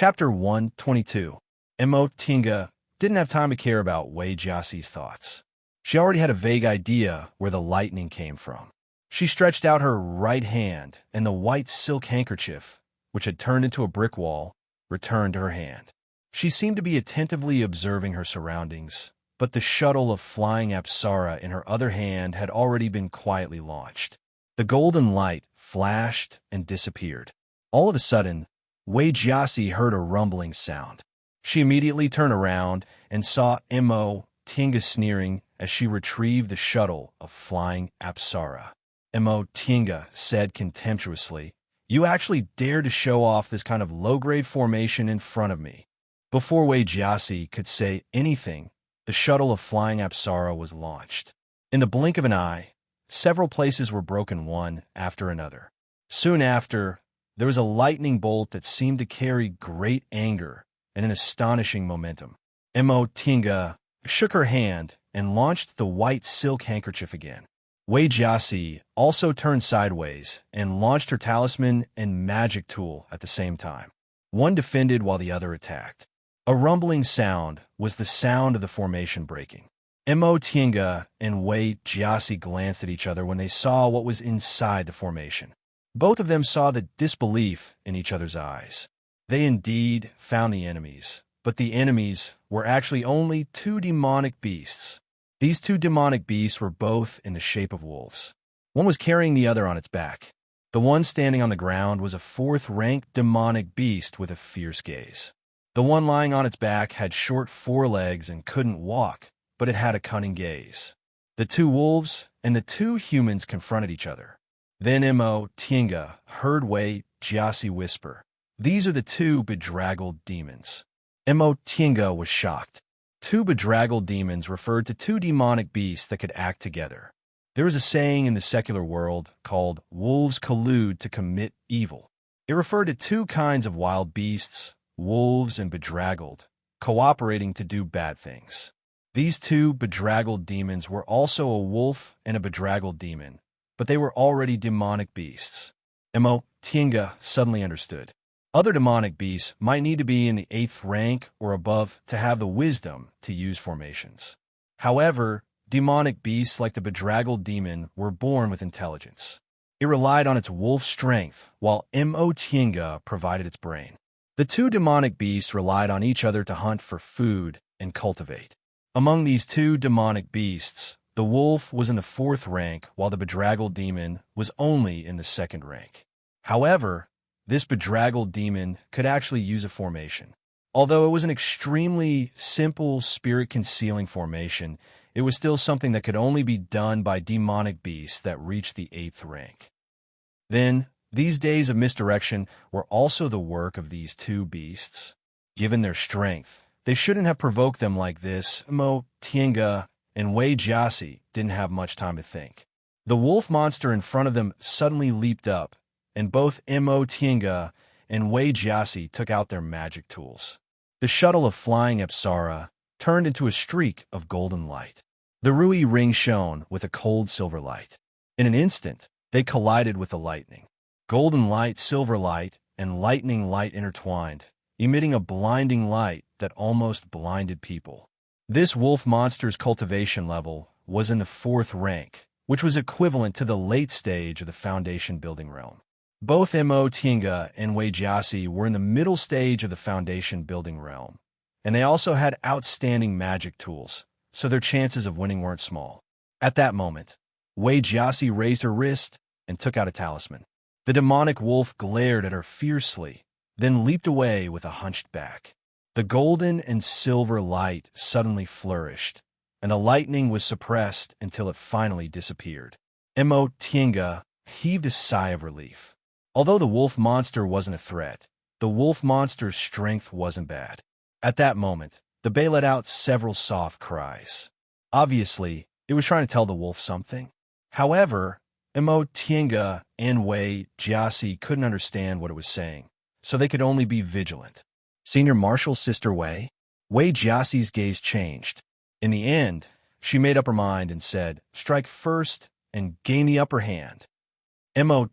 Chapter 122. Tinga didn't have time to care about Wei Jiaxi's thoughts. She already had a vague idea where the lightning came from. She stretched out her right hand, and the white silk handkerchief, which had turned into a brick wall, returned to her hand. She seemed to be attentively observing her surroundings, but the shuttle of flying Apsara in her other hand had already been quietly launched. The golden light flashed and disappeared. All of a sudden, Wei Jiaxi heard a rumbling sound. She immediately turned around and saw Tinga sneering as she retrieved the shuttle of flying Apsara. Tinga said contemptuously, "You actually dare to show off this kind of low-grade formation in front of me." Before Wei Jiaxi could say anything, the shuttle of flying Apsara was launched. In the blink of an eye, several places were broken one after another. Soon after, there was a lightning bolt that seemed to carry great anger and an astonishing momentum. Tinga shook her hand and launched the white silk handkerchief again. Wei Jiaxi also turned sideways and launched her talisman and magic tool at the same time. One defended while the other attacked. A rumbling sound was the sound of the formation breaking. Tinga and Wei Jiaxi glanced at each other when they saw what was inside the formation. Both of them saw the disbelief in each other's eyes. They indeed found the enemies, but the enemies were actually only two demonic beasts. These two demonic beasts were both in the shape of wolves. One was carrying the other on its back. The one standing on the ground was a fourth-rank demonic beast with a fierce gaze. The one lying on its back had short forelegs and couldn't walk, but it had a cunning gaze. The two wolves and the two humans confronted each other. Then Tinga heard Wei Jiaxi whisper, "These are the two bedraggled demons." Tinga was shocked. Two bedraggled demons referred to two demonic beasts that could act together. There is a saying in the secular world called wolves collude to commit evil. It referred to two kinds of wild beasts, wolves and bedraggled, cooperating to do bad things. These two bedraggled demons were also a wolf and a bedraggled demon, but they were already demonic beasts. Tinga suddenly understood. Other demonic beasts might need to be in the 8th rank or above to have the wisdom to use formations. However, demonic beasts like the bedraggled demon were born with intelligence. It relied on its wolf strength, while Tinga provided its brain. The two demonic beasts relied on each other to hunt for food and cultivate. Among these two demonic beasts, the wolf was in the 4th rank, while the bedraggled demon was only in the 2nd rank. However, this bedraggled demon could actually use a formation. Although it was an extremely simple spirit-concealing formation, it was still something that could only be done by demonic beasts that reached the 8th rank. Then, these days of misdirection were also the work of these two beasts. Given their strength, they shouldn't have provoked them like this. Tinga and Wei Jiaxi didn't have much time to think. The wolf monster in front of them suddenly leaped up, and both Tinga and Wei Jiaxi took out their magic tools. The shuttle of flying Apsara turned into a streak of golden light. The Rui ring shone with a cold silver light. In an instant, they collided with the lightning. Golden light, silver light, and lightning light intertwined, emitting a blinding light that almost blinded people. This wolf monster's cultivation level was in the 4th rank, which was equivalent to the late stage of the foundation building realm. Both Tinga and Wei Jiaxi were in the middle stage of the foundation building realm, and they also had outstanding magic tools, so their chances of winning weren't small. At that moment, Wei Jiaxi raised her wrist and took out a talisman. The demonic wolf glared at her fiercely, then leaped away with a hunched back. The golden and silver light suddenly flourished, and the lightning was suppressed until it finally disappeared. Tinga heaved a sigh of relief. Although the wolf monster wasn't a threat, the wolf monster's strength wasn't bad. At that moment, the bay let out several soft cries. Obviously, it was trying to tell the wolf something. However, Tinga and Wei Jiaxi couldn't understand what it was saying, so they could only be vigilant. Senior Marshal Sister Wei? Wei Jiaxi's gaze changed. In the end, she made up her mind and said, "Strike first and gain the upper hand."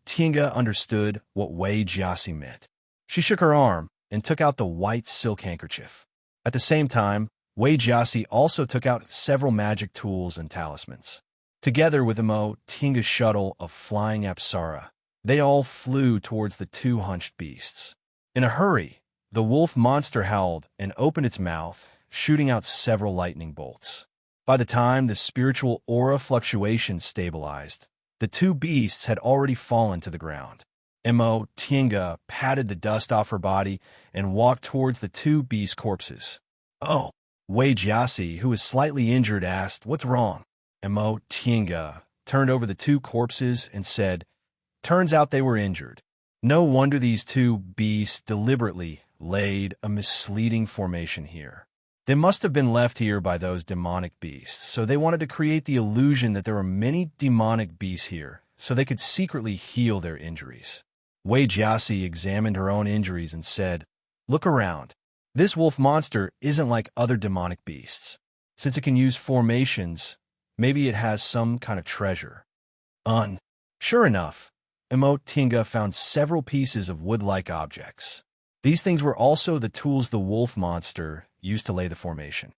Tinga understood what Wei Jiaxi meant. She shook her arm, and took out the white silk handkerchief. At the same time, Wei Jiasi also took out several magic tools and talismans. Together with Tinga's shuttle of flying Apsara, they all flew towards the two hunched beasts. In a hurry, the wolf monster howled and opened its mouth, shooting out several lightning bolts. By the time the spiritual aura fluctuations stabilized, the two beasts had already fallen to the ground. Tinga patted the dust off her body and walked towards the two beast corpses. "Oh," Wei Jiasi, who was slightly injured, asked, "What's wrong?" Tinga turned over the two corpses and said, "Turns out they were injured. No wonder these two beasts deliberately laid a misleading formation here. They must have been left here by those demonic beasts, so they wanted to create the illusion that there were many demonic beasts here, so they could secretly heal their injuries." Wei Jiasi examined her own injuries and said, "Look around. This wolf monster isn't like other demonic beasts. Since it can use formations, maybe it has some kind of treasure." Sure enough, Tinga found several pieces of wood-like objects. These things were also the tools the wolf monster used to lay the formation.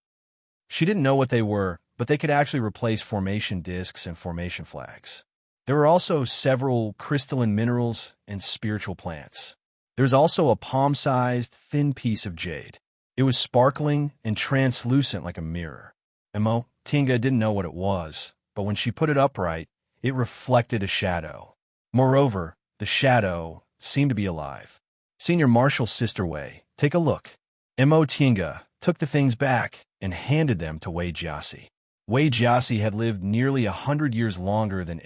She didn't know what they were, but they could actually replace formation discs and formation flags. There were also several crystalline minerals and spiritual plants. There was also a palm-sized, thin piece of jade. It was sparkling and translucent like a mirror. Tinga didn't know what it was, but when she put it upright, it reflected a shadow. Moreover, the shadow seemed to be alive. "Senior Marshal's sister Wei, take a look." Tinga took the things back and handed them to Wei Jiasi. Wei Jiasi had lived nearly 100 years longer than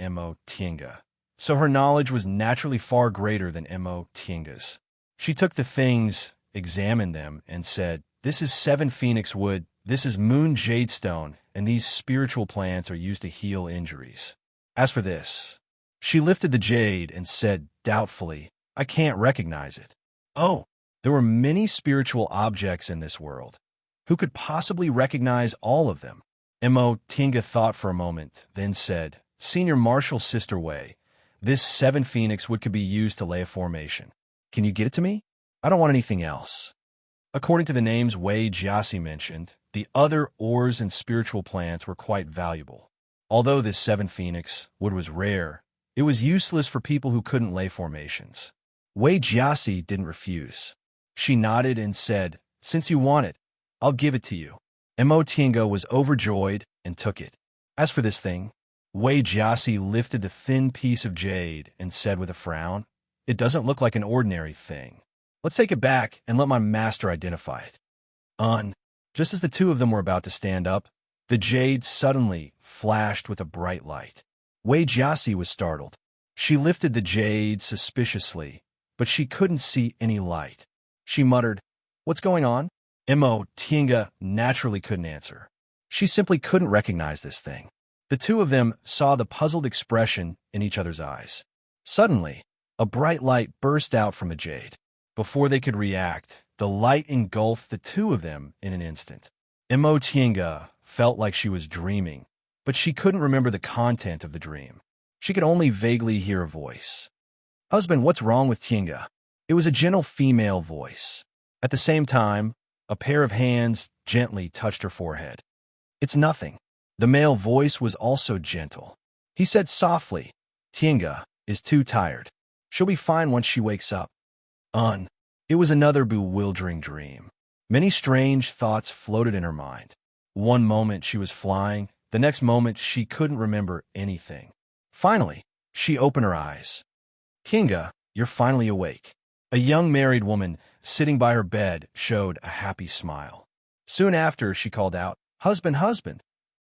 Tinga, so her knowledge was naturally far greater than Tinga's. She took the things, examined them, and said, "This is 7 phoenix wood, this is moon jadestone, and these spiritual plants are used to heal injuries. As for this," she lifted the jade and said doubtfully, "I can't recognize it." Oh, there were many spiritual objects in this world. Who could possibly recognize all of them? Tinga thought for a moment, then said, "Senior Marshal's sister Wei, this 7 phoenix wood could be used to lay a formation. Can you get it to me? I don't want anything else." According to the names Wei Jiasi mentioned, the other ores and spiritual plants were quite valuable. Although this 7 phoenix wood was rare, it was useless for people who couldn't lay formations. Wei Jiasi didn't refuse. She nodded and said, "Since you want it, I'll give it to you." Tinga was overjoyed and took it. As for this thing, Wei Jiasi lifted the thin piece of jade and said with a frown, "It doesn't look like an ordinary thing. Let's take it back and let my master identify it." Just as the two of them were about to stand up, the jade suddenly flashed with a bright light. Wei Jiasi was startled. She lifted the jade suspiciously, but she couldn't see any light. She muttered, "What's going on?" Tinga naturally couldn't answer. She simply couldn't recognize this thing. The two of them saw the puzzled expression in each other's eyes. Suddenly, a bright light burst out from the jade. Before they could react, the light engulfed the two of them in an instant. Tinga felt like she was dreaming, but she couldn't remember the content of the dream. She could only vaguely hear a voice. "Husband, what's wrong with Tinga?" It was a gentle female voice. At the same time, a pair of hands gently touched her forehead. "It's nothing." The male voice was also gentle. He said softly, "Tinga is too tired. She'll be fine once she wakes up." It was another bewildering dream. Many strange thoughts floated in her mind. One moment she was flying, the next moment she couldn't remember anything. Finally, she opened her eyes. "Tinga, you're finally awake." A young married woman sitting by her bed showed a happy smile. Soon after, she called out, "Husband, husband."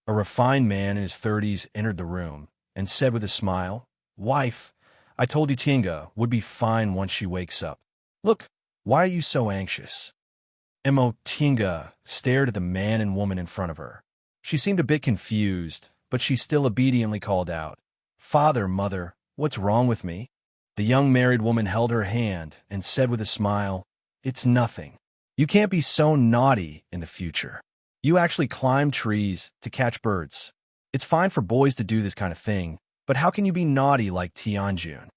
A refined man in his 30s entered the room and said with a smile, "Wife, I told you Tinga would be fine once she wakes up. Look, why are you so anxious?" Tinga stared at the man and woman in front of her. She seemed a bit confused, but she still obediently called out, "Father, mother, what's wrong with me?" The young married woman held her hand and said with a smile, "It's nothing. You can't be so naughty in the future. You actually climb trees to catch birds. It's fine for boys to do this kind of thing, but how can you be naughty like Tianjun?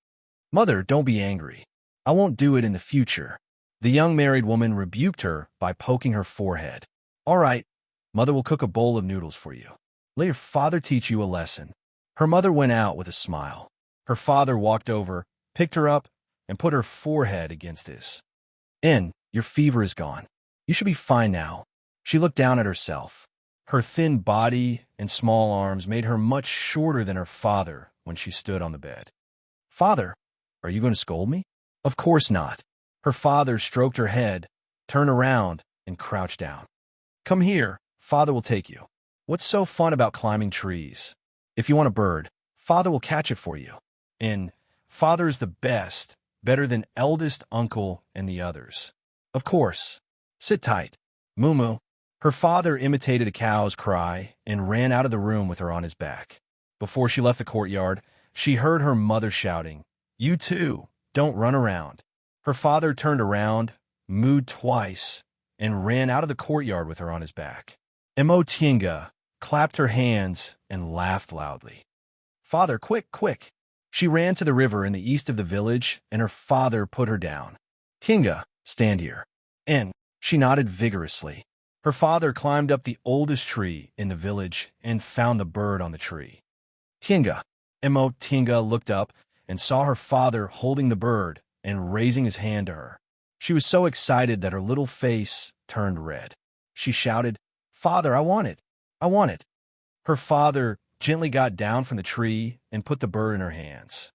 Mother, don't be angry. I won't do it in the future." The young married woman rebuked her by poking her forehead. All right, mother will cook a bowl of noodles for you. Let your father teach you a lesson. Her mother went out with a smile. Her father walked over, picked her up, and put her forehead against his. Your fever is gone. You should be fine now. She looked down at herself. Her thin body and small arms made her much shorter than her father when she stood on the bed. Father, are you going to scold me? Of course not. Her father stroked her head, turned around, and crouched down. Come here, father will take you. What's so fun about climbing trees? If you want a bird, father will catch it for you. Father is the best, better than eldest uncle and the others. Of course. Sit tight. Moo. Her father imitated a cow's cry and ran out of the room with her on his back. Before she left the courtyard, she heard her mother shouting, You too, don't run around. Her father turned around, mooed twice, and ran out of the courtyard with her on his back. Tinga clapped her hands and laughed loudly. Father, quick! She ran to the river in the east of the village, and her father put her down. Tinga, stand here. She nodded vigorously. Her father climbed up the oldest tree in the village and found the bird on the tree. Tinga looked up and saw her father holding the bird and raising his hand to her. She was so excited that her little face turned red. She shouted, Father, I want it. I want it. Her father gently got down from the tree and put the bird in her hands.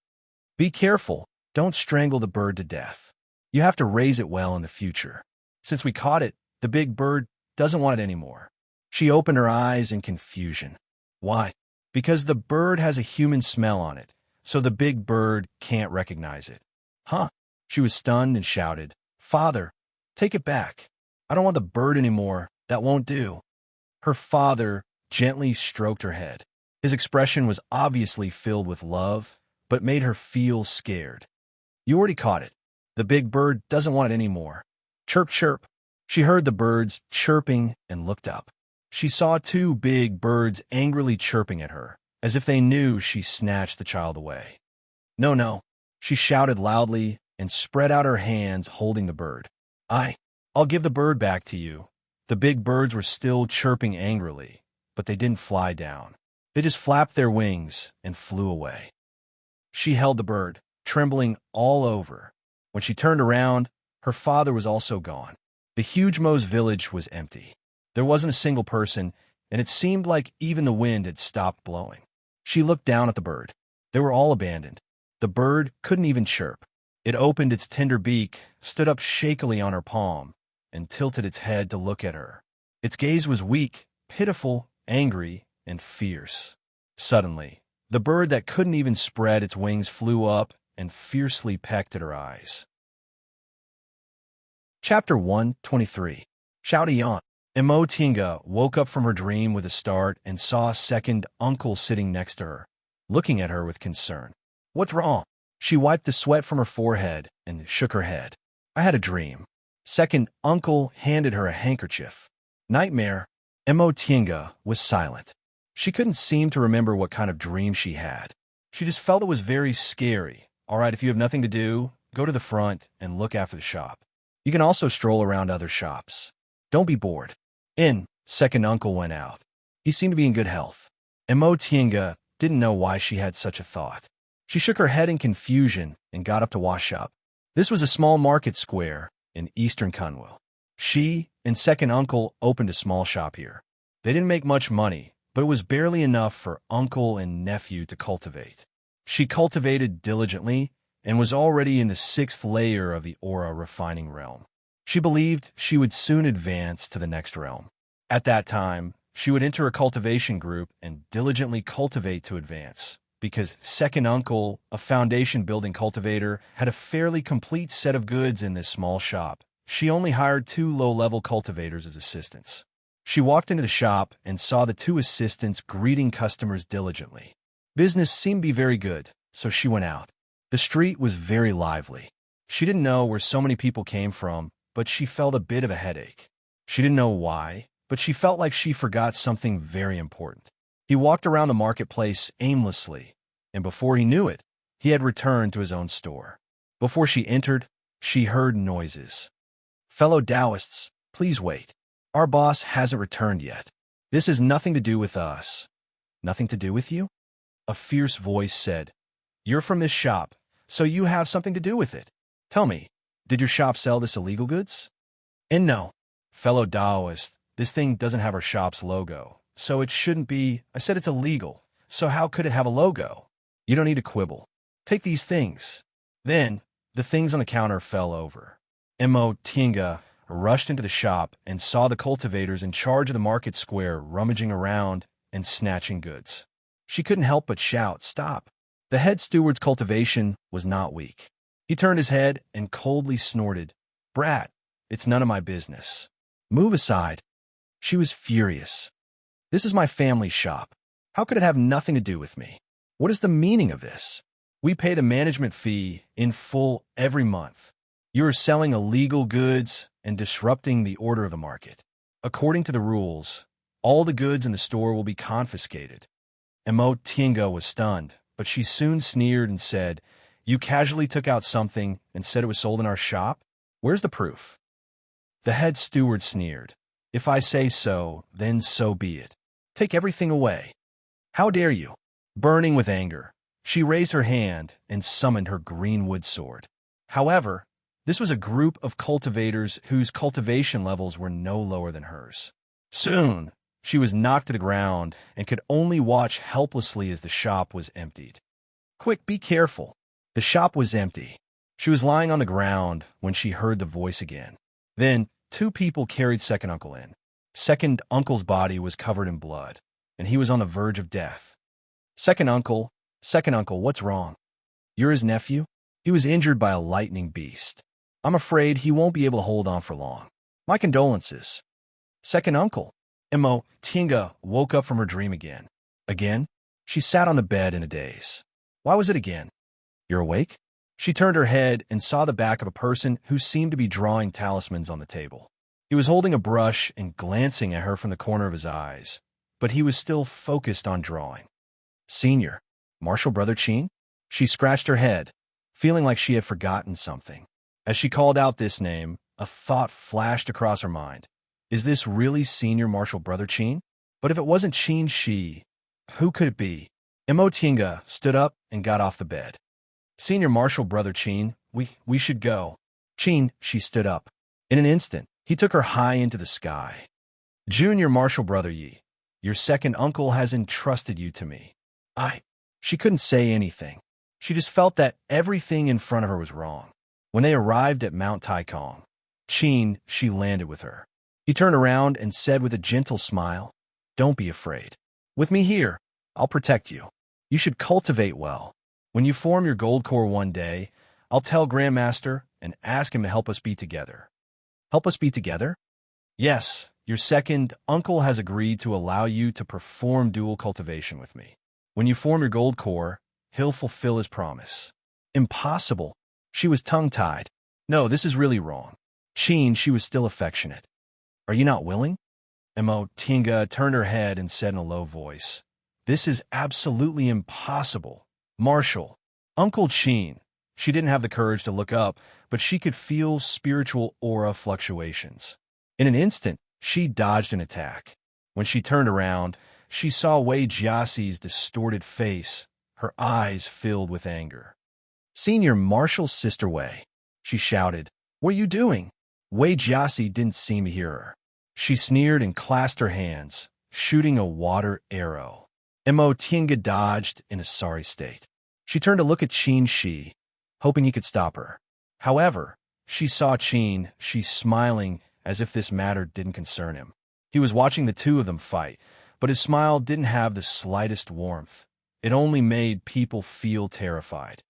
Be careful. Don't strangle the bird to death. You have to raise it well in the future. Since we caught it, the big bird doesn't want it anymore. She opened her eyes in confusion. Why? Because the bird has a human smell on it, so the big bird can't recognize it. Huh? She was stunned and shouted, Father, take it back. I don't want the bird anymore. That won't do. Her father gently stroked her head. His expression was obviously filled with love, but made her feel scared. You already caught it. The big bird doesn't want it anymore. Chirp, chirp. She heard the birds chirping and looked up. She saw two big birds angrily chirping at her, as if they knew she snatched the child away. No. She shouted loudly and spread out her hands holding the bird. I'll give the bird back to you. The big birds were still chirping angrily, but they didn't fly down. They just flapped their wings and flew away. She held the bird, trembling all over. When she turned around, her father was also gone. The huge Moe's village was empty. There wasn't a single person, and it seemed like even the wind had stopped blowing. She looked down at the bird. They were all abandoned. The bird couldn't even chirp. It opened its tender beak, stood up shakily on her palm, and tilted its head to look at her. Its gaze was weak, pitiful, angry, and fierce. Suddenly, the bird that couldn't even spread its wings flew up and fiercely pecked at her eyes. Chapter 123. Shouty-yon. Tinga woke up from her dream with a start and saw a second uncle sitting next to her, looking at her with concern. What's wrong? She wiped the sweat from her forehead and shook her head. I had a dream. Second uncle handed her a handkerchief. Nightmare. Tinga was silent. She couldn't seem to remember what kind of dream she had. She just felt it was very scary. All right, if you have nothing to do, go to the front and look after the shop. You can also stroll around other shops. Don't be bored. Second uncle went out. He seemed to be in good health. Tinga didn't know why she had such a thought. She shook her head in confusion and got up to wash up. This was a small market square in eastern Kunwil. She and second uncle opened a small shop here. They didn't make much money, but it was barely enough for uncle and nephew to cultivate. She cultivated diligently and was already in the 6th layer of the aura refining realm. She believed she would soon advance to the next realm. At that time, she would enter a cultivation group and diligently cultivate to advance, because second uncle, a foundation-building cultivator, had a fairly complete set of goods in this small shop. She only hired 2 low-level cultivators as assistants. She walked into the shop and saw the 2 assistants greeting customers diligently. Business seemed to be very good, so she went out. The street was very lively. She didn't know where so many people came from, but she felt a bit of a headache. She didn't know why, but she felt like she forgot something very important. He walked around the marketplace aimlessly, and before he knew it, he had returned to his own store. Before she entered, she heard noises. Fellow Taoists, please wait. Our boss hasn't returned yet. This has nothing to do with us. Nothing to do with you? A fierce voice said. You're from this shop, so you have something to do with it. Tell me, did your shop sell this illegal goods? And no, fellow Taoist, this thing doesn't have our shop's logo, so it shouldn't be. I said it's illegal, so how could it have a logo? You don't need to quibble. Take these things. Then, the things on the counter fell over. Mo Tinga rushed into the shop and saw the cultivators in charge of the market square rummaging around and snatching goods. She couldn't help but shout, "Stop!" The head steward's cultivation was not weak. He turned his head and coldly snorted, "Brat, it's none of my business. Move aside." She was furious. This is my family's shop. How could it have nothing to do with me? What is the meaning of this? We pay the management fee in full every month. You are selling illegal goods and disrupting the order of the market. According to the rules, all the goods in the store will be confiscated. Mo Tinga was stunned, but she soon sneered and said, "You casually took out something and said it was sold in our shop? Where's the proof?" The head steward sneered. "If I say so, then so be it. Take everything away." "How dare you?" Burning with anger, she raised her hand and summoned her green wood sword. However, this was a group of cultivators whose cultivation levels were no lower than hers. Soon, she was knocked to the ground and could only watch helplessly as the shop was emptied. "Quick, be careful." The shop was empty. She was lying on the ground when she heard the voice again. Then, two people carried Second Uncle in. Second Uncle's body was covered in blood, and he was on the verge of death. Second Uncle, what's wrong?" "You're his nephew? He was injured by a lightning beast. I'm afraid he won't be able to hold on for long. My condolences." Second Uncle. Mo Tinga woke up from her dream again. Again? She sat on the bed in a daze. Why was it again? "You're awake?" She turned her head and saw the back of a person who seemed to be drawing talismans on the table. He was holding a brush and glancing at her from the corner of his eyes, but he was still focused on drawing. "Senior, Marshall Brother Chin?" She scratched her head, feeling like she had forgotten something. As she called out this name, a thought flashed across her mind. Is this really Senior Marshall Brother Chin? But if it wasn't Chin, who could it be? Mo Tinga stood up and got off the bed. "Senior Marshall Brother Chin, we should go." "Chin," she stood up. In an instant, he took her high into the sky. "Junior Marshall Brother Yi, your second uncle has entrusted you to me." She couldn't say anything. She just felt that everything in front of her was wrong. When they arrived at Mount Taikong, Chin, she landed with her. He turned around and said with a gentle smile, "Don't be afraid. With me here, I'll protect you. You should cultivate well. When you form your gold core one day, I'll tell Grandmaster and ask him to help us be together." "Help us be together?" "Yes, your second uncle has agreed to allow you to perform dual cultivation with me. When you form your gold core, he'll fulfill his promise." "Impossible." She was tongue-tied. "No, this is really wrong." Chin, she was still affectionate. "Are you not willing?" Mo Tinga turned her head and said in a low voice, "This is absolutely impossible. Marshall, Uncle Chin." She didn't have the courage to look up, but she could feel spiritual aura fluctuations. In an instant, she dodged an attack. When she turned around, she saw Wei Jiaxi's distorted face, her eyes filled with anger. "Senior Marshall's sister Wei," she shouted. "What are you doing?" Wei Jiaxi didn't seem to hear her. She sneered and clasped her hands, shooting a water arrow. Mo Tinga dodged in a sorry state. She turned to look at Chin Shi, hoping he could stop her. However, she saw Chin Shi smiling as if this matter didn't concern him. He was watching the two of them fight, but his smile didn't have the slightest warmth. It only made people feel terrified.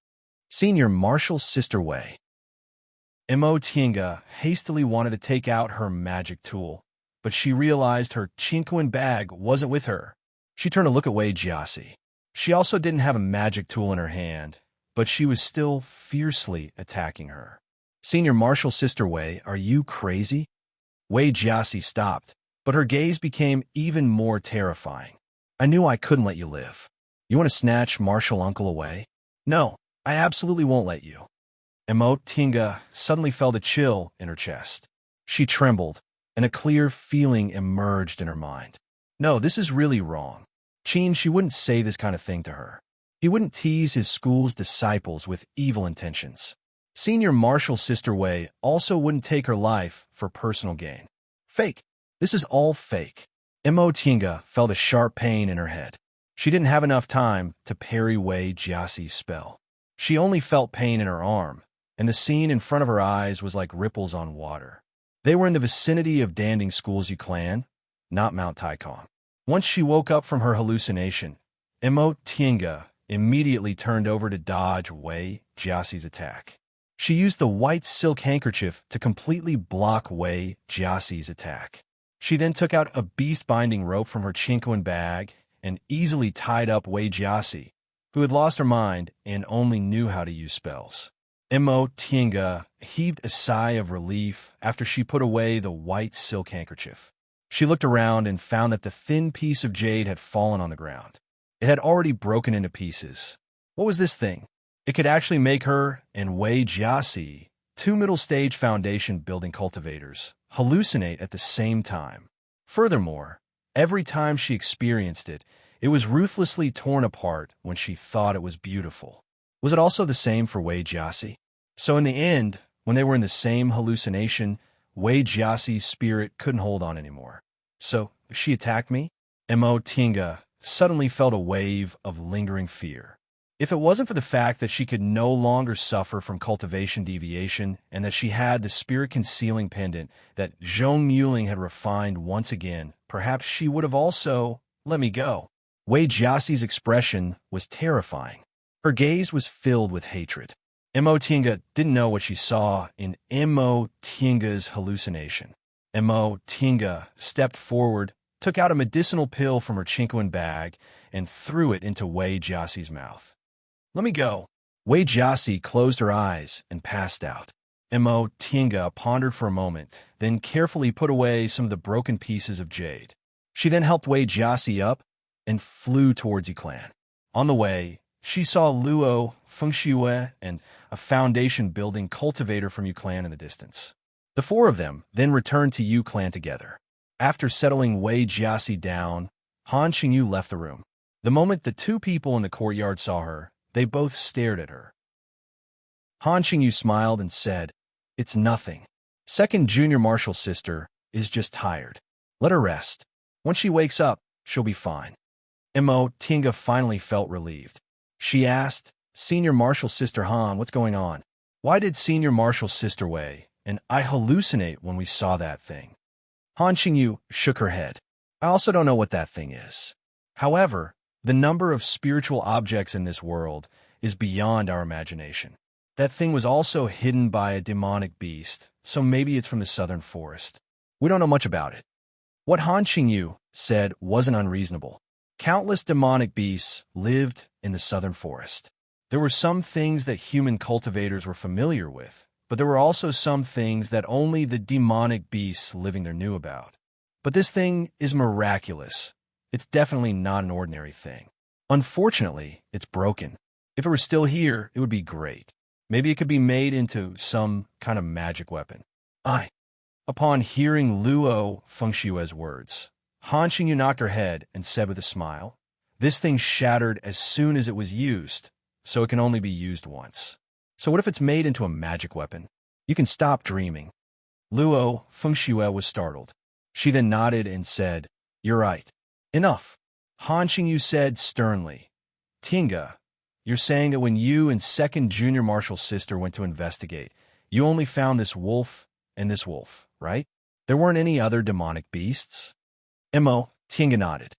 "Senior Marshall's sister Wei." Mo Tinga hastily wanted to take out her magic tool, but she realized her Chinquan bag wasn't with her. She turned to look at Wei Jiaxi. She also didn't have a magic tool in her hand, but she was still fiercely attacking her. "Senior Marshall's sister Wei, are you crazy?" Wei Jiaxi stopped, but her gaze became even more terrifying. "I knew I couldn't let you live. You want to snatch Marshall Uncle away?" "No, I absolutely won't let you." Mo Tinga suddenly felt a chill in her chest. She trembled, and a clear feeling emerged in her mind. No, this is really wrong. She wouldn't say this kind of thing to her. He wouldn't tease his school's disciples with evil intentions. Senior Marshal Sister Wei also wouldn't take her life for personal gain. Fake. This is all fake. Mo Tinga felt a sharp pain in her head. She didn't have enough time to parry Wei Jiaxi's spell. She only felt pain in her arm, and the scene in front of her eyes was like ripples on water. They were in the vicinity of Danding School's Clan, not Mount Taikong. Once she woke up from her hallucination, Mo Tinga immediately turned over to dodge Wei Jiaxi's attack. She used the white silk handkerchief to completely block Wei Jiaxi's attack. She then took out a beast-binding rope from her Chinquan bag and easily tied up Wei Jiaxi, who had lost her mind and only knew how to use spells. Mo Tinga heaved a sigh of relief after she put away the white silk handkerchief. She looked around and found that the thin piece of jade had fallen on the ground. It had already broken into pieces. What was this thing? It could actually make her and Wei Jiaxi, two middle-stage foundation building cultivators, hallucinate at the same time. Furthermore, every time she experienced it, it was ruthlessly torn apart when she thought it was beautiful. Was it also the same for Wei Jiaxi? So in the end, when they were in the same hallucination, Wei Jiaxi's spirit couldn't hold on anymore. So, she attacked me? Mo Tinga suddenly felt a wave of lingering fear. If it wasn't for the fact that she could no longer suffer from cultivation deviation and that she had the spirit-concealing pendant that Zhong Muling had refined once again, perhaps she would have also let me go. Wei Jiaxi's expression was terrifying. Her gaze was filled with hatred. Mo Tinga didn't know what she saw in Mo Tinga's hallucination. Mo Tinga stepped forward, took out a medicinal pill from her Chinquan bag, and threw it into Wei Jiaxi's mouth. Let me go. Wei Jiaxi closed her eyes and passed out. Mo Tinga pondered for a moment, then carefully put away some of the broken pieces of jade. She then helped Wei Jiaxi up and flew towards Clan. On the way, she saw Luo, Fengxue, and a foundation-building cultivator from Clan in the distance. The four of them then returned to Clan together. After settling Wei Jiaxi down, Han Qingyu left the room. The moment the two people in the courtyard saw her, they both stared at her. Han Qingyu smiled and said, "It's nothing. Second junior marshal sister is just tired. Let her rest. When she wakes up, she'll be fine." Mo Tinga finally felt relieved. She asked, "Senior Marshal Sister Han, what's going on? Why did Senior Marshal Sister Wei and I hallucinate when we saw that thing?" Han Qingyu shook her head. "I also don't know what that thing is. However, the number of spiritual objects in this world is beyond our imagination. That thing was also hidden by a demonic beast, so maybe it's from the southern forest. We don't know much about it." What Han Qingyu said wasn't unreasonable. Countless demonic beasts lived in the southern forest. There were some things that human cultivators were familiar with, but there were also some things that only the demonic beasts living there knew about. But this thing is miraculous. It's definitely not an ordinary thing. Unfortunately, it's broken. If it were still here, it would be great. Maybe it could be made into some kind of magic weapon. Upon hearing Luo Fengshue's words, Han Qingyu knocked her head and said with a smile, "This thing shattered as soon as it was used, so it can only be used once. So what if it's made into a magic weapon? You can stop dreaming." Luo Fengxue was startled. She then nodded and said, "You're right. Enough." Han Qingyu said sternly, "Tinga, you're saying that when you and second junior marshal sister went to investigate, you only found this wolf and this wolf, right? There weren't any other demonic beasts?" Mo Tinga nodded.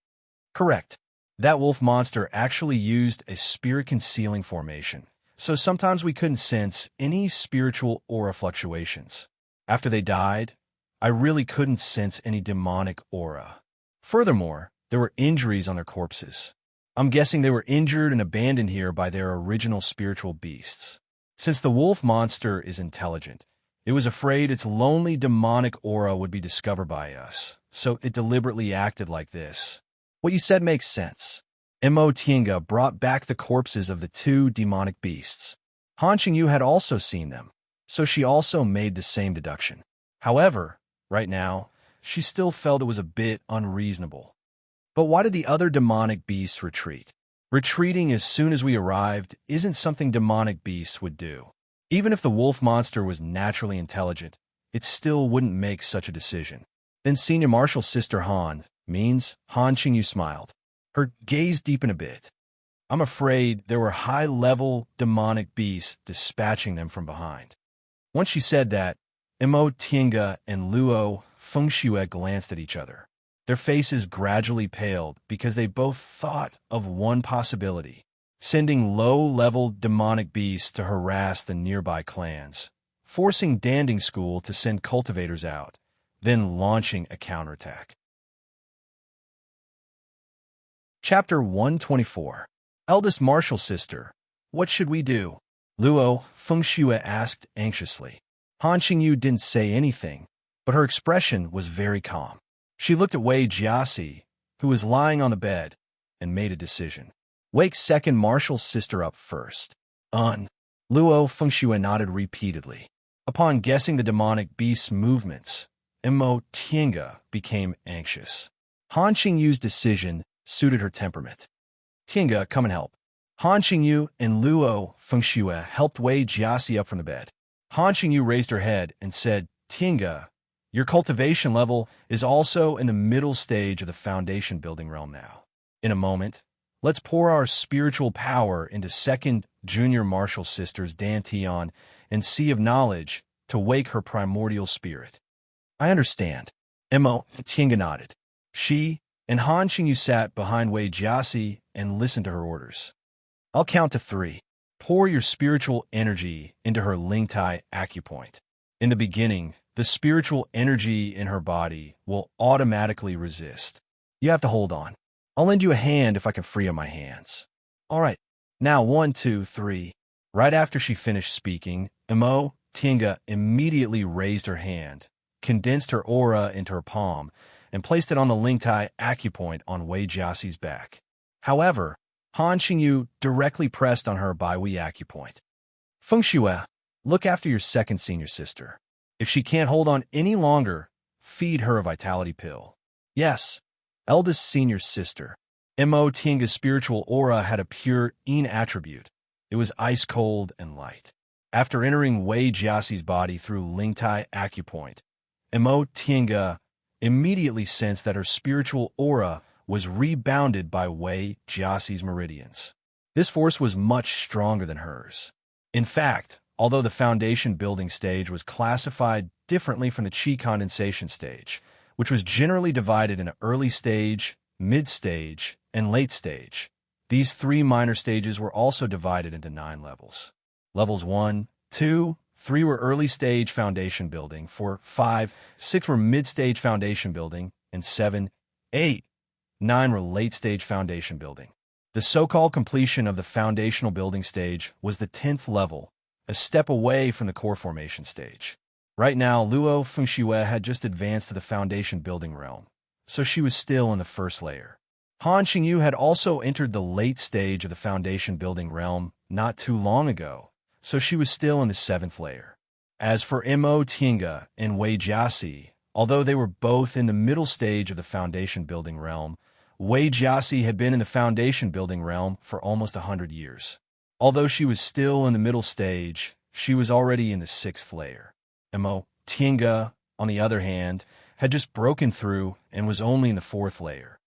"Correct. That wolf monster actually used a spirit-concealing formation, so sometimes we couldn't sense any spiritual aura fluctuations. After they died, I really couldn't sense any demonic aura. Furthermore, there were injuries on their corpses. I'm guessing they were injured and abandoned here by their original spiritual beasts. Since the wolf monster is intelligent, it was afraid its lonely demonic aura would be discovered by us, so it deliberately acted like this. What you said makes sense." Mo Tinga brought back the corpses of the two demonic beasts. Han Qingyu had also seen them, so she also made the same deduction. However, right now, she still felt it was a bit unreasonable. But why did the other demonic beasts retreat? Retreating as soon as we arrived isn't something demonic beasts would do. Even if the wolf monster was naturally intelligent, it still wouldn't make such a decision. Then Senior Marshal's sister Han Qingyu smiled. Her gaze deepened a bit. I'm afraid there were high-level demonic beasts dispatching them from behind. Once she said that, Imo Tiange and Luo Fengxue glanced at each other. Their faces gradually paled because they both thought of one possibility: sending low-level demonic beasts to harass the nearby clans, forcing Danding School to send cultivators out, then launching a counterattack. Chapter 124. Eldest Marshal Sister, what should we do? Luo Fengxue asked anxiously. Han Qingyu didn't say anything, but her expression was very calm. She looked at Wei Jiaxi, who was lying on the bed, and made a decision. Wake second Marshal's sister up first. Luo Fengxue nodded repeatedly. Upon guessing the demonic beast's movements, Imo Tiange became anxious. Han Qingyu's decision suited her temperament. Tiange, come and help. Han Qingyu and Luo Fengxue helped Wei Jiaxi up from the bed. Han Qingyu raised her head and said, Tiange, your cultivation level is also in the middle stage of the foundation building realm now. In a moment, let's pour our spiritual power into second junior marshal sister's Dantian and Sea of Knowledge to wake her primordial spirit. I understand. Imo Tiange nodded. She and Han Qingyu sat behind Wei Jiaxi and listened to her orders. I'll count to 3. Pour your spiritual energy into her Lingtai acupoint. In the beginning, the spiritual energy in her body will automatically resist. You have to hold on. I'll lend you a hand if I can free up my hands. All right. Now 1, 2, 3. Right after she finished speaking, Imo Tiange immediately raised her hand, condensed her aura into her palm, and placed it on the Lingtai acupoint on Wei Jiaxi's back. However, Han Qingyu directly pressed on her Baihui acupoint. Fengxue, look after your second senior sister. If she can't hold on any longer, feed her a vitality pill. Yes, eldest senior sister. Imo Tiange's spiritual aura had a pure Yin attribute. It was ice-cold and light. After entering Wei Jiaxi's body through Lingtai acupoint, Imo Tiange immediately sensed that her spiritual aura was rebounded by Wei Jiaxi's meridians. This force was much stronger than hers. In fact, although the foundation building stage was classified differently from the qi condensation stage, which was generally divided into early stage, mid-stage, and late stage, these 3 minor stages were also divided into 9 levels. Levels 1, 2, 3 were early stage foundation building, 4, 5, 6 were mid-stage foundation building, and 7, 8, 9 were late-stage foundation building. The so-called completion of the foundational building stage was the 10th level, a step away from the core formation stage. Right now, Luo Fengxue had just advanced to the foundation building realm, so she was still in the first layer. Han Qingyu had also entered the late stage of the foundation building realm not too long ago, so she was still in the 7th layer. As for Imo Tiange and Wei Jiaxi, although they were both in the middle stage of the foundation building realm, Wei Jiaxi had been in the foundation building realm for almost 100 years. Although she was still in the middle stage, she was already in the 6th layer. Imo Tiange, on the other hand, had just broken through and was only in the 4th layer.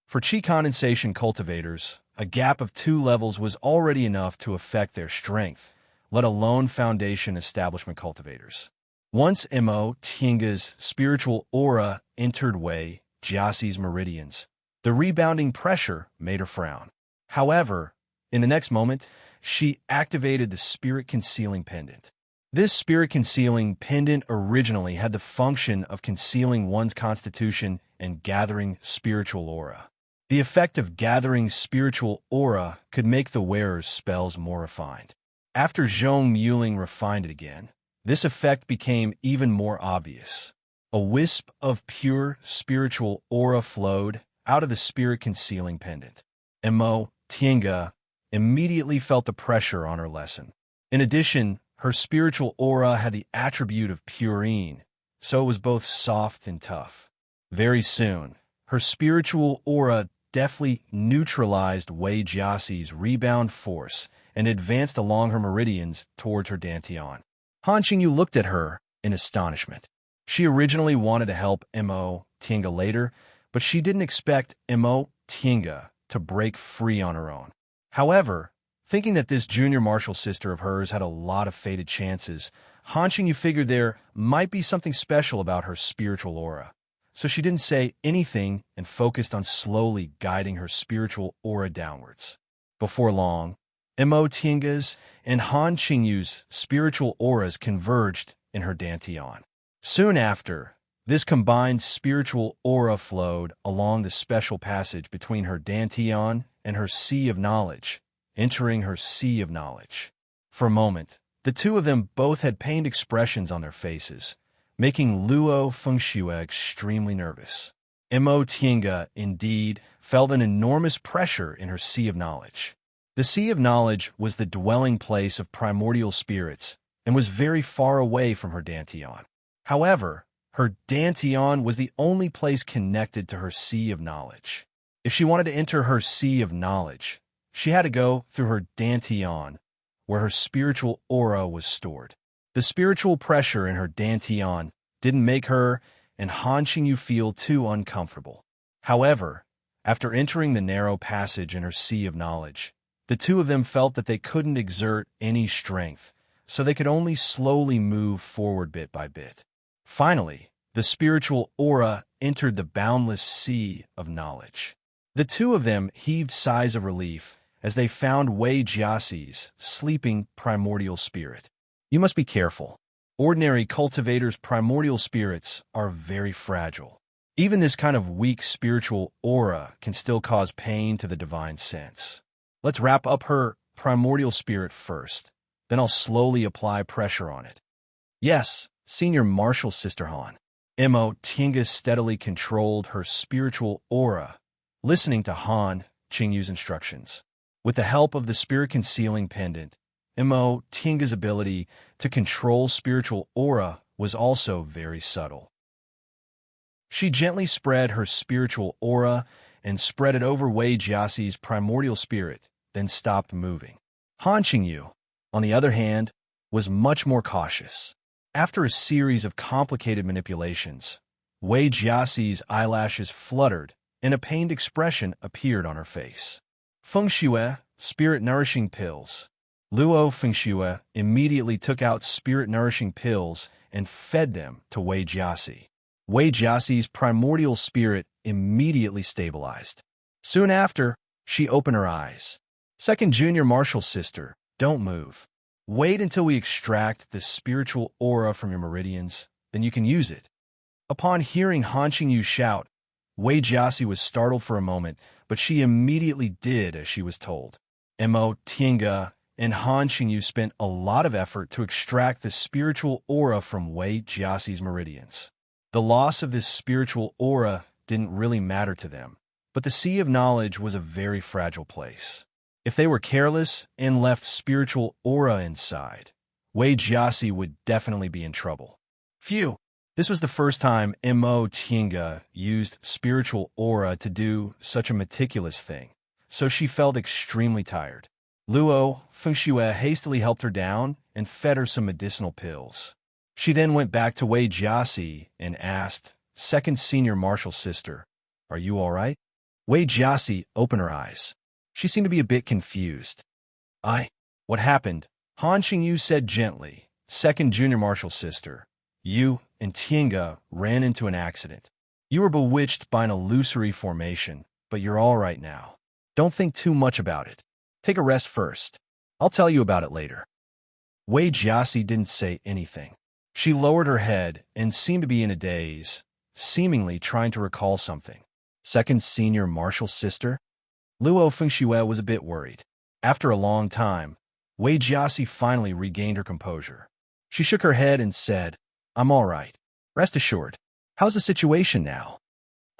For qi condensation cultivators, a gap of 2 levels was already enough to affect their strength, let alone foundation establishment cultivators. Once Imo Tiange's spiritual aura entered Wei Jiaxi's meridians, the rebounding pressure made her frown. However, in the next moment, she activated the spirit-concealing pendant. This spirit-concealing pendant originally had the function of concealing one's constitution and gathering spiritual aura. The effect of gathering spiritual aura could make the wearer's spells more refined. After Zhong Muling refined it again, this effect became even more obvious. A wisp of pure spiritual aura flowed out of the spirit-concealing pendant. Imo Tiange immediately felt the pressure on her lesson. In addition, Her spiritual aura had the attribute of purine, so it was both soft and tough. Very soon, her spiritual aura deftly neutralized Wei Jiaxi's rebound force and advanced along her meridians towards her dantian. Han Qingyu looked at her in astonishment. She originally wanted to help Mo Tinga later, but she didn't expect Mo Tinga to break free on her own. However, thinking that this junior martial sister of hers had a lot of fated chances, Han Qingyu figured there might be something special about her spiritual aura. So she didn't say anything and focused on slowly guiding her spiritual aura downwards. Before long, Mo Tinga's and Han Qingyu's spiritual auras converged in her dantian. Soon after, this combined spiritual aura flowed along the special passage between her dantian and her sea of knowledge, entering her sea of knowledge. For a moment, the two of them both had pained expressions on their faces, making Luo Fengxue extremely nervous. Mo Tinga, indeed, felt an enormous pressure in her sea of knowledge. The sea of knowledge was the dwelling place of primordial spirits and was very far away from her dantian. However, her dantian was the only place connected to her sea of knowledge. If she wanted to enter her sea of knowledge, she had to go through her dantian, where her spiritual aura was stored. The spiritual pressure in her dantian didn't make her and Han Qingyu feel too uncomfortable. However, after entering the narrow passage in her sea of knowledge, the two of them felt that they couldn't exert any strength, so they could only slowly move forward bit by bit. Finally, the spiritual aura entered the boundless sea of knowledge. The two of them heaved sighs of relief as they found Wei Jiaxi's sleeping primordial spirit. You must be careful. Ordinary cultivators' primordial spirits are very fragile. Even this kind of weak spiritual aura can still cause pain to the divine sense. Let's wrap up her primordial spirit first, then I'll slowly apply pressure on it. Yes, Senior Martial Sister Han. Mo Tinga steadily controlled her spiritual aura, listening to Han Qingyu's instructions. With the help of the spirit-concealing pendant, Mo Tinga's ability to control spiritual aura was also very subtle. She gently spread her spiritual aura and spread it over Wei Jiaxi's primordial spirit, then stopped moving. Han Qingyu, on the other hand, was much more cautious. After a series of complicated manipulations, Wei Jiaxi's eyelashes fluttered and a pained expression appeared on her face. Fengxue, spirit-nourishing pills. Luo Fengxue immediately took out spirit-nourishing pills and fed them to Wei Jiaxi. Wei Jiaxi's primordial spirit immediately stabilized. Soon after, she opened her eyes. Second junior martial sister, don't move. Wait until we extract the spiritual aura from your meridians, then you can use it. Upon hearing Han Qingyu shout, Wei Jiaxi was startled for a moment, but she immediately did as she was told. Mo Tinga and Han Qingyu spent a lot of effort to extract the spiritual aura from Wei Jiaxi's meridians. The loss of this spiritual aura didn't really matter to them, but the Sea of Knowledge was a very fragile place. If they were careless and left spiritual aura inside, Wei Jiaxi would definitely be in trouble. Phew! This was the first time Mo Tinga used spiritual aura to do such a meticulous thing, so she felt extremely tired. Luo Fengxue hastily helped her down and fed her some medicinal pills. She then went back to Wei Jiaxi and asked, Second senior martial sister, are you all right? Wei Jiaxi opened her eyes. She seemed to be a bit confused. What happened? Han Qingyu said gently, Second junior martial sister, you and Tinga ran into an accident. You were bewitched by an illusory formation, but you're all right now. Don't think too much about it. Take a rest first. I'll tell you about it later. Wei Jiaxi didn't say anything. She lowered her head and seemed to be in a daze, seemingly trying to recall something. Second senior martial sister? Luo Fengxue was a bit worried. After a long time, Wei Jiaxi finally regained her composure. She shook her head and said, I'm all right. Rest assured. How's the situation now?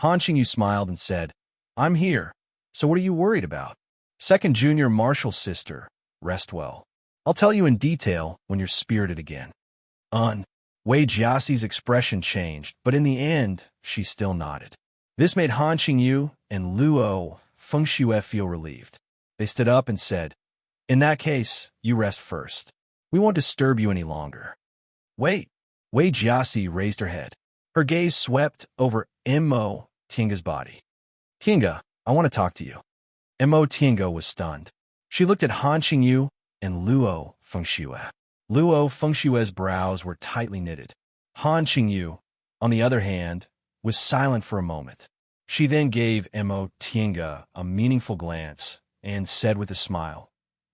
Han Qingyu smiled and said, I'm here. So what are you worried about? Second junior martial sister, rest well. I'll tell you in detail when you're spirited again. Wei Jiaxi's expression changed, but in the end, she still nodded. This made Han Qingyu and Luo Fengxue feel relieved. They stood up and said, "In that case, you rest first. We won't disturb you any longer." "Wait." Wei Jiaxi raised her head. Her gaze swept over Mo Tinga's body. "Tinga, I want to talk to you." Mo Tinga was stunned. She looked at Han Qingyu and Luo Fengxue. Luo Fengshue's brows were tightly knitted. Han Qingyu, on the other hand, was silent for a moment. She then gave Mo Tinga a meaningful glance and said with a smile,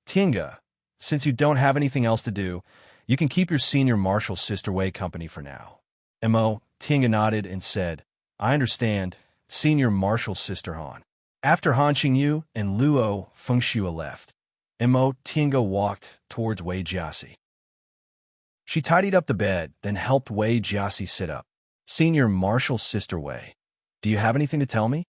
"Tinga, since you don't have anything else to do, you can keep your senior martial sister Wei company for now." Mo Tinga nodded and said, "I understand, senior martial sister Han." After Han Qingyu and Luo Fengxue left, Mo Tinga walked towards Wei Jiaxi. She tidied up the bed, then helped Wei Jiaxi sit up. "Senior martial sister Wei, do you have anything to tell me?"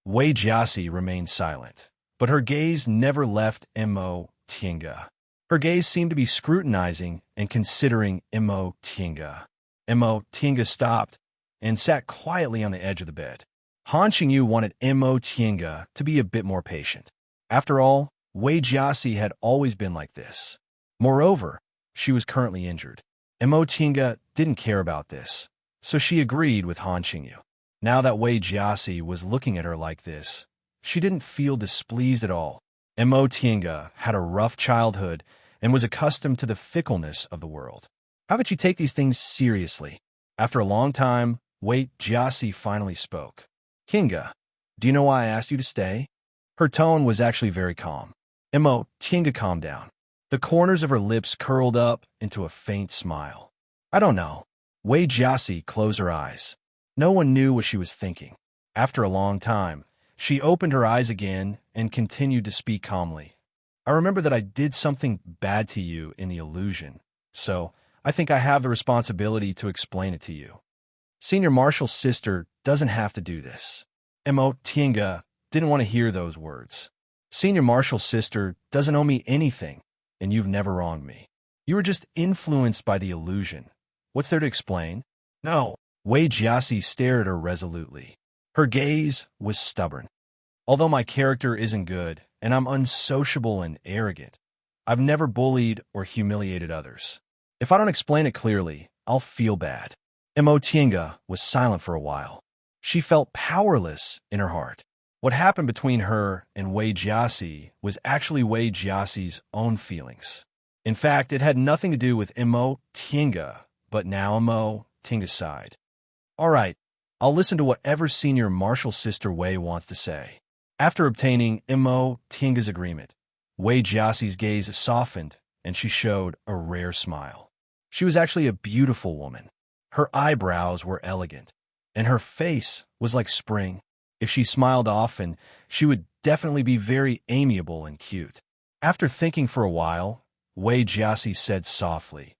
Wei Jiaxi remained silent, but her gaze never left Mo Tinga. Her gaze seemed to be scrutinizing and considering Mo Tinga. Mo Tinga stopped and sat quietly on the edge of the bed. Han Qingyu wanted Mo Tinga to be a bit more patient. After all, Wei Jiaxi had always been like this. Moreover, she was currently injured. Mo Tinga didn't care about this, so she agreed with Han Qingyu. Now that Wei Jiaxi was looking at her like this, she didn't feel displeased at all. Mo Tinga had a rough childhood and was accustomed to the fickleness of the world. How could she take these things seriously? After a long time, Wei Jiaxi finally spoke. "Tinga, do you know why I asked you to stay?" Her tone was actually very calm. Mo Tinga calmed down. The corners of her lips curled up into a faint smile. "I don't know." Wei Jiaxi closed her eyes. No one knew what she was thinking. After a long time, she opened her eyes again and continued to speak calmly. "I remember that I did something bad to you in the illusion, so I think I have the responsibility to explain it to you. Senior Marshall's sister doesn't have to do this." Mo Tinga didn't want to hear those words. "Senior Marshall's sister doesn't owe me anything, and you've never wronged me. You were just influenced by the illusion. What's there to explain?" "No." Wei Jiaxi stared at her resolutely. Her gaze was stubborn. "Although my character isn't good, and I'm unsociable and arrogant, I've never bullied or humiliated others. If I don't explain it clearly, I'll feel bad." Mo Tinga was silent for a while. She felt powerless in her heart. What happened between her and Wei Jiaxi was actually Wei Jiaxi's own feelings. In fact, it had nothing to do with Mo Tinga, but now Mo Tinga sighed. "All right, I'll listen to whatever senior martial sister Wei wants to say." After obtaining Mo Tinga's agreement, Wei Jiaxi's gaze softened and she showed a rare smile. She was actually a beautiful woman. Her eyebrows were elegant, and her face was like spring. If she smiled often, she would definitely be very amiable and cute. After thinking for a while, Wei Jiaxi said softly,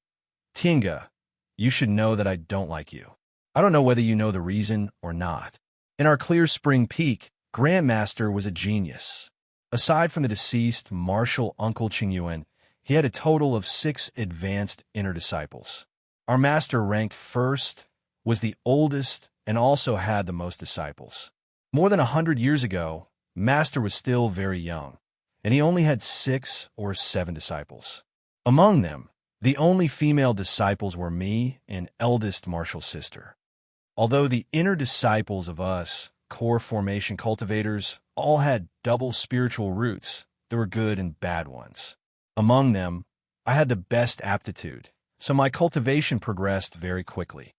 "Tinga, you should know that I don't like you. I don't know whether you know the reason or not. In our Clear Spring Peak, Grandmaster was a genius. Aside from the deceased martial uncle Qingyuan, he had a total of 6 advanced inner disciples. Our master ranked first, was the oldest, and also had the most disciples. More than 100 years ago, Master was still very young, and he only had 6 or 7 disciples. Among them, the only female disciples were me and eldest martial sister. Although the inner disciples of us, core formation cultivators, all had double spiritual roots, there were good and bad ones. Among them, I had the best aptitude, so my cultivation progressed very quickly.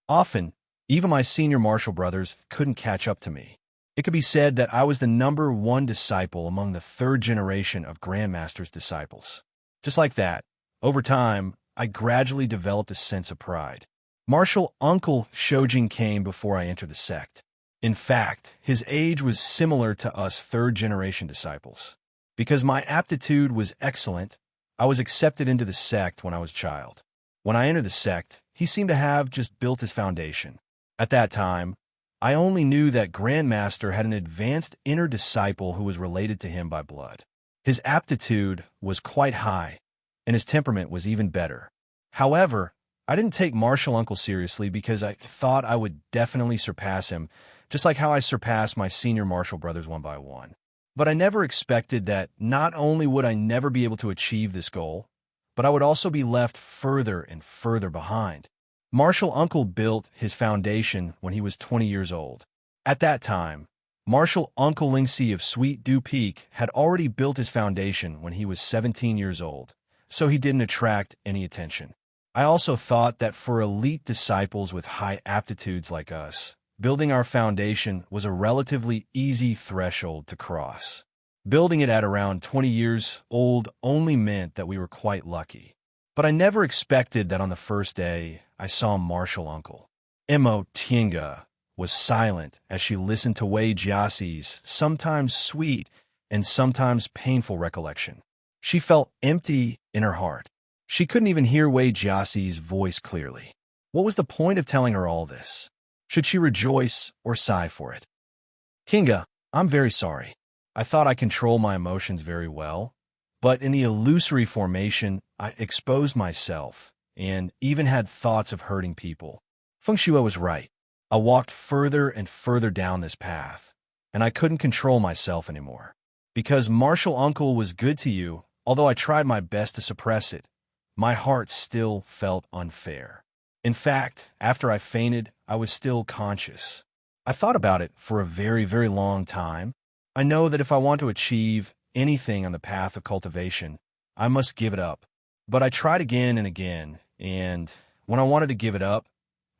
Often, even my senior martial brothers couldn't catch up to me. It could be said that I was the number 1 disciple among the 3rd generation of Grandmaster's disciples. Just like that, over time, I gradually developed a sense of pride. Martial Uncle Shojin came before I entered the sect. In fact, his age was similar to us 3rd generation disciples. Because my aptitude was excellent, I was accepted into the sect when I was a child. When I entered the sect, he seemed to have just built his foundation. At that time, I only knew that Grandmaster had an advanced inner disciple who was related to him by blood. His aptitude was quite high, and his temperament was even better. However, I didn't take Martial Uncle seriously because I thought I would definitely surpass him, just like how I surpassed my senior martial brothers one by one. But I never expected that not only would I never be able to achieve this goal, but I would also be left further and further behind. Martial Uncle built his foundation when he was 20 years old. At that time, Martial Uncle Lingxi of Sweet Dew Peak had already built his foundation when he was 17 years old, so he didn't attract any attention. I also thought that for elite disciples with high aptitudes like us, building our foundation was a relatively easy threshold to cross. Building it at around 20 years old only meant that we were quite lucky. But I never expected that on the first day I saw Martial Uncle. Mo Tiange was silent as she listened to Wei Jiaxi's sometimes sweet and sometimes painful recollection. She felt empty in her heart. She couldn't even hear Wei Jiaxi's voice clearly. What was the point of telling her all this? Should she rejoice or sigh for it? Tiange, I'm very sorry. I thought I controlled my emotions very well, but in the illusory formation, I exposed myself and even had thoughts of hurting people. Feng Shui was right. I walked further and further down this path, and I couldn't control myself anymore. Because Martial Uncle was good to you, although I tried my best to suppress it, my heart still felt unfair. In fact, after I fainted, I was still conscious. I thought about it for a very, very long time. I know that if I want to achieve anything on the path of cultivation, I must give it up. But I tried again and again, and when I wanted to give it up,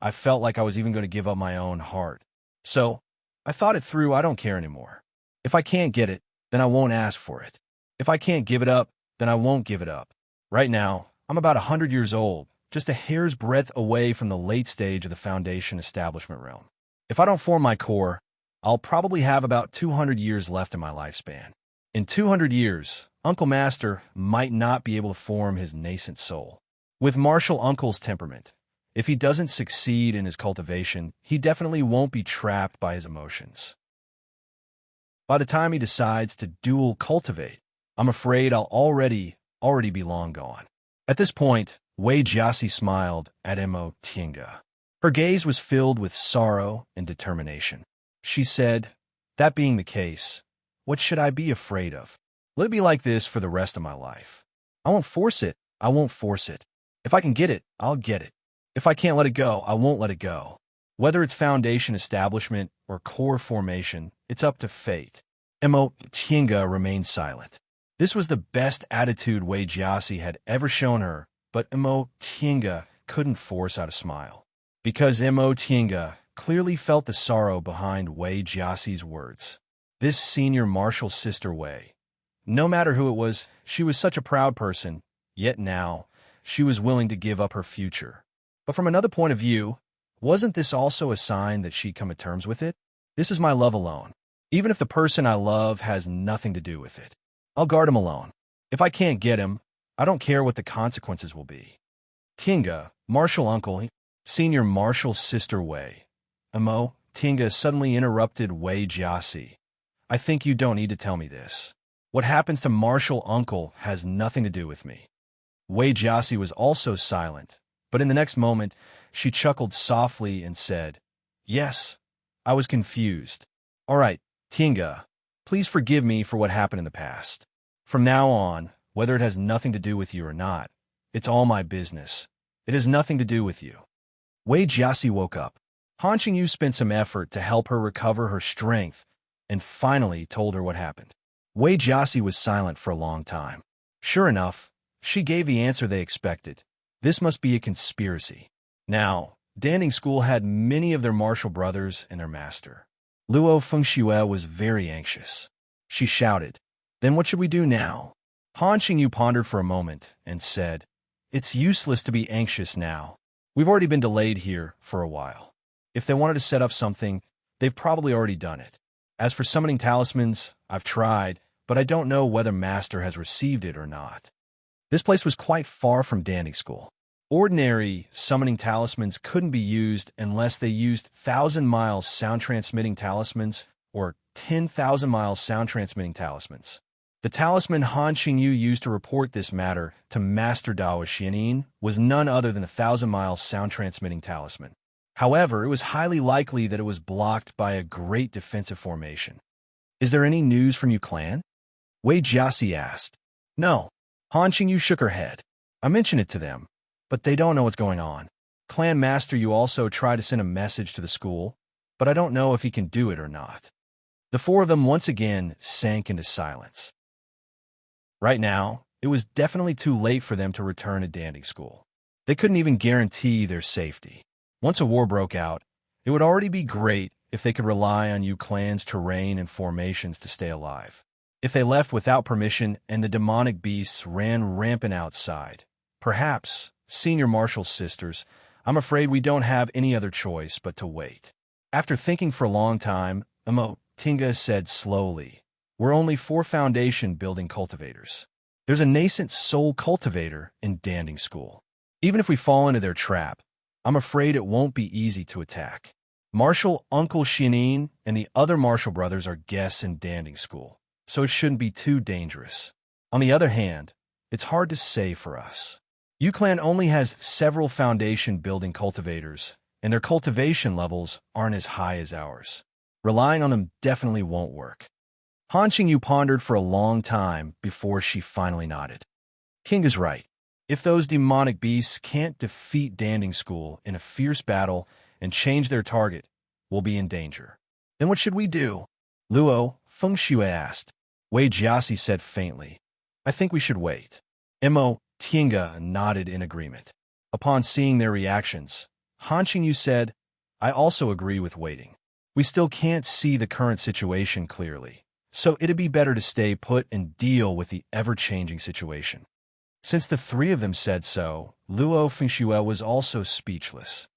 I felt like I was even going to give up my own heart. So I thought it through. I don't care anymore. If I can't get it, then I won't ask for it. If I can't give it up, then I won't give it up. Right now, I'm about 100 years old, just a hair's breadth away from the late stage of the foundation establishment realm. If I don't form my core, I'll probably have about 200 years left in my lifespan. In 200 years, Uncle Master might not be able to form his nascent soul. With Martial Uncle's temperament, if he doesn't succeed in his cultivation, he definitely won't be trapped by his emotions. By the time he decides to dual cultivate, I'm afraid I'll already be long gone. At this point, Wei Jiaxi smiled at Mo Tiange. Her gaze was filled with sorrow and determination. She said, "That being the case, what should I be afraid of? Let it be like this for the rest of my life. I won't force it. I won't force it. If I can get it, I'll get it. If I can't let it go, I won't let it go. Whether it's foundation establishment or core formation, it's up to fate." Mo Tiange remained silent. This was the best attitude Wei Jiaxi had ever shown her, but Mo Tiange couldn't force out a smile. Because Mo Tiange clearly felt the sorrow behind Wei Jiaxi's words. This senior martial sister Wei, no matter who it was, she was such a proud person, yet now she was willing to give up her future. But from another point of view, wasn't this also a sign that she'd come to terms with it? This is my love alone. Even if the person I love has nothing to do with it, I'll guard him alone. If I can't get him, I don't care what the consequences will be. Tiange, Martial Uncle, Senior Martial Sister Wei. Mo Tiange suddenly interrupted Wei Jiaxi. I think you don't need to tell me this. What happens to Martial Uncle has nothing to do with me. Wei Jiaxi was also silent, but in the next moment, she chuckled softly and said, "Yes, I was confused. All right, Tiange, please forgive me for what happened in the past. From now on, whether it has nothing to do with you or not, it's all my business. It has nothing to do with you." Wei Jiaxi woke up. Han Qingyu spent some effort to help her recover her strength and finally told her what happened. Wei Jiaxi was silent for a long time. Sure enough, she gave the answer they expected. This must be a conspiracy. Now, Danding School had many of their martial brothers and their master. Luo Fengxue was very anxious. She shouted, "Then what should we do now?" Han Qingyu pondered for a moment and said, "It's useless to be anxious now. We've already been delayed here for a while. If they wanted to set up something, they've probably already done it. As for summoning talismans, I've tried, but I don't know whether Master has received it or not." This place was quite far from Danding School. Ordinary summoning talismans couldn't be used unless they used 1,000-mile sound-transmitting talismans or 10,000-mile sound-transmitting talismans. The talisman Han Qingyu used to report this matter to Master Dao Xianin was none other than the 1,000-mile sound-transmitting talisman. However, it was highly likely that it was blocked by a great defensive formation. "Is there any news from Yu Clan?" Wei Jiaxi asked. "No." Han Qingyu shook her head. "I mentioned it to them, but they don't know what's going on. Clan Master Yu also tried to send a message to the school, but I don't know if he can do it or not." The four of them once again sank into silence. Right now, it was definitely too late for them to return to Danding School. They couldn't even guarantee their safety. Once a war broke out, it would already be great if they could rely on Yu Clan's terrain and formations to stay alive. If they left without permission and the demonic beasts ran rampant outside, perhaps, Senior Marshal Sisters, I'm afraid we don't have any other choice but to wait. After thinking for a long time, Tinga said slowly, "We're only 4 foundation-building cultivators. There's a nascent soul cultivator in Danding School. Even if we fall into their trap, I'm afraid it won't be easy to attack. Marshal Uncle Xianin and the other Marshal brothers are guests in Danding School, so it shouldn't be too dangerous. On the other hand, it's hard to say for us. Yu Clan only has several foundation-building cultivators, and their cultivation levels aren't as high as ours. Relying on them definitely won't work." Han Qingyu pondered for a long time before she finally nodded. "King is right. If those demonic beasts can't defeat Danding School in a fierce battle and change their target, we'll be in danger. Then what should we do?" Luo Fengxue asked. Wei Jiaxi said faintly, "I think we should wait." Tinga nodded in agreement. Upon seeing their reactions, Han Qingyu said, "I also agree with waiting. We still can't see the current situation clearly, so it'd be better to stay put and deal with the ever-changing situation." Since the 3 of them said so, Luo Fengxue was also speechless.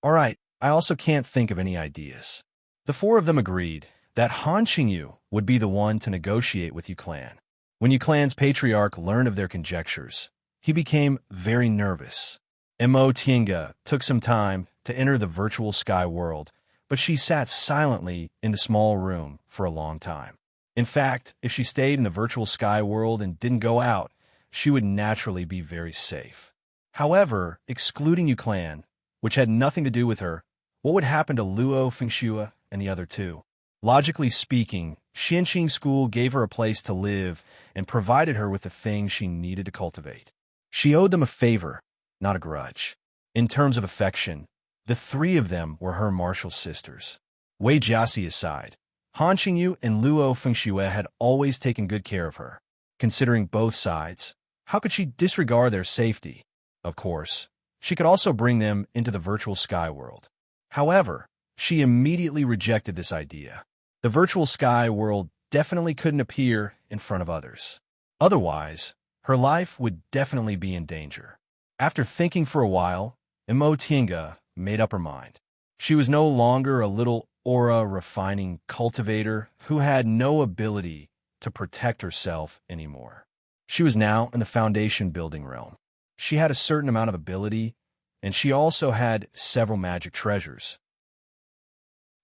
"All right, I also can't think of any ideas." The 4 of them agreed that Han Qingyu would be the one to negotiate with Yu Clan. When Yu Clan's patriarch learned of their conjectures, he became very nervous. Tinga took some time to enter the virtual sky world, but she sat silently in the small room for a long time. In fact, if she stayed in the virtual sky world and didn't go out, she would naturally be very safe. However, excluding Yu Clan, which had nothing to do with her, what would happen to Luo Fengxue and the other 2? Logically speaking, Xianqing School gave her a place to live and provided her with the things she needed to cultivate. She owed them a favor, not a grudge. In terms of affection, the 3 of them were her martial sisters. Wei Jiaxi aside, Han Qingyu and Luo Fengxue had always taken good care of her. Considering both sides, how could she disregard their safety? Of course, she could also bring them into the virtual sky world. However, she immediately rejected this idea. The virtual sky world definitely couldn't appear in front of others. Otherwise, her life would definitely be in danger. After thinking for a while, Tinga made up her mind. She was no longer a little aura-refining cultivator who had no ability to protect herself anymore. She was now in the foundation-building realm. She had a certain amount of ability, and she also had several magic treasures.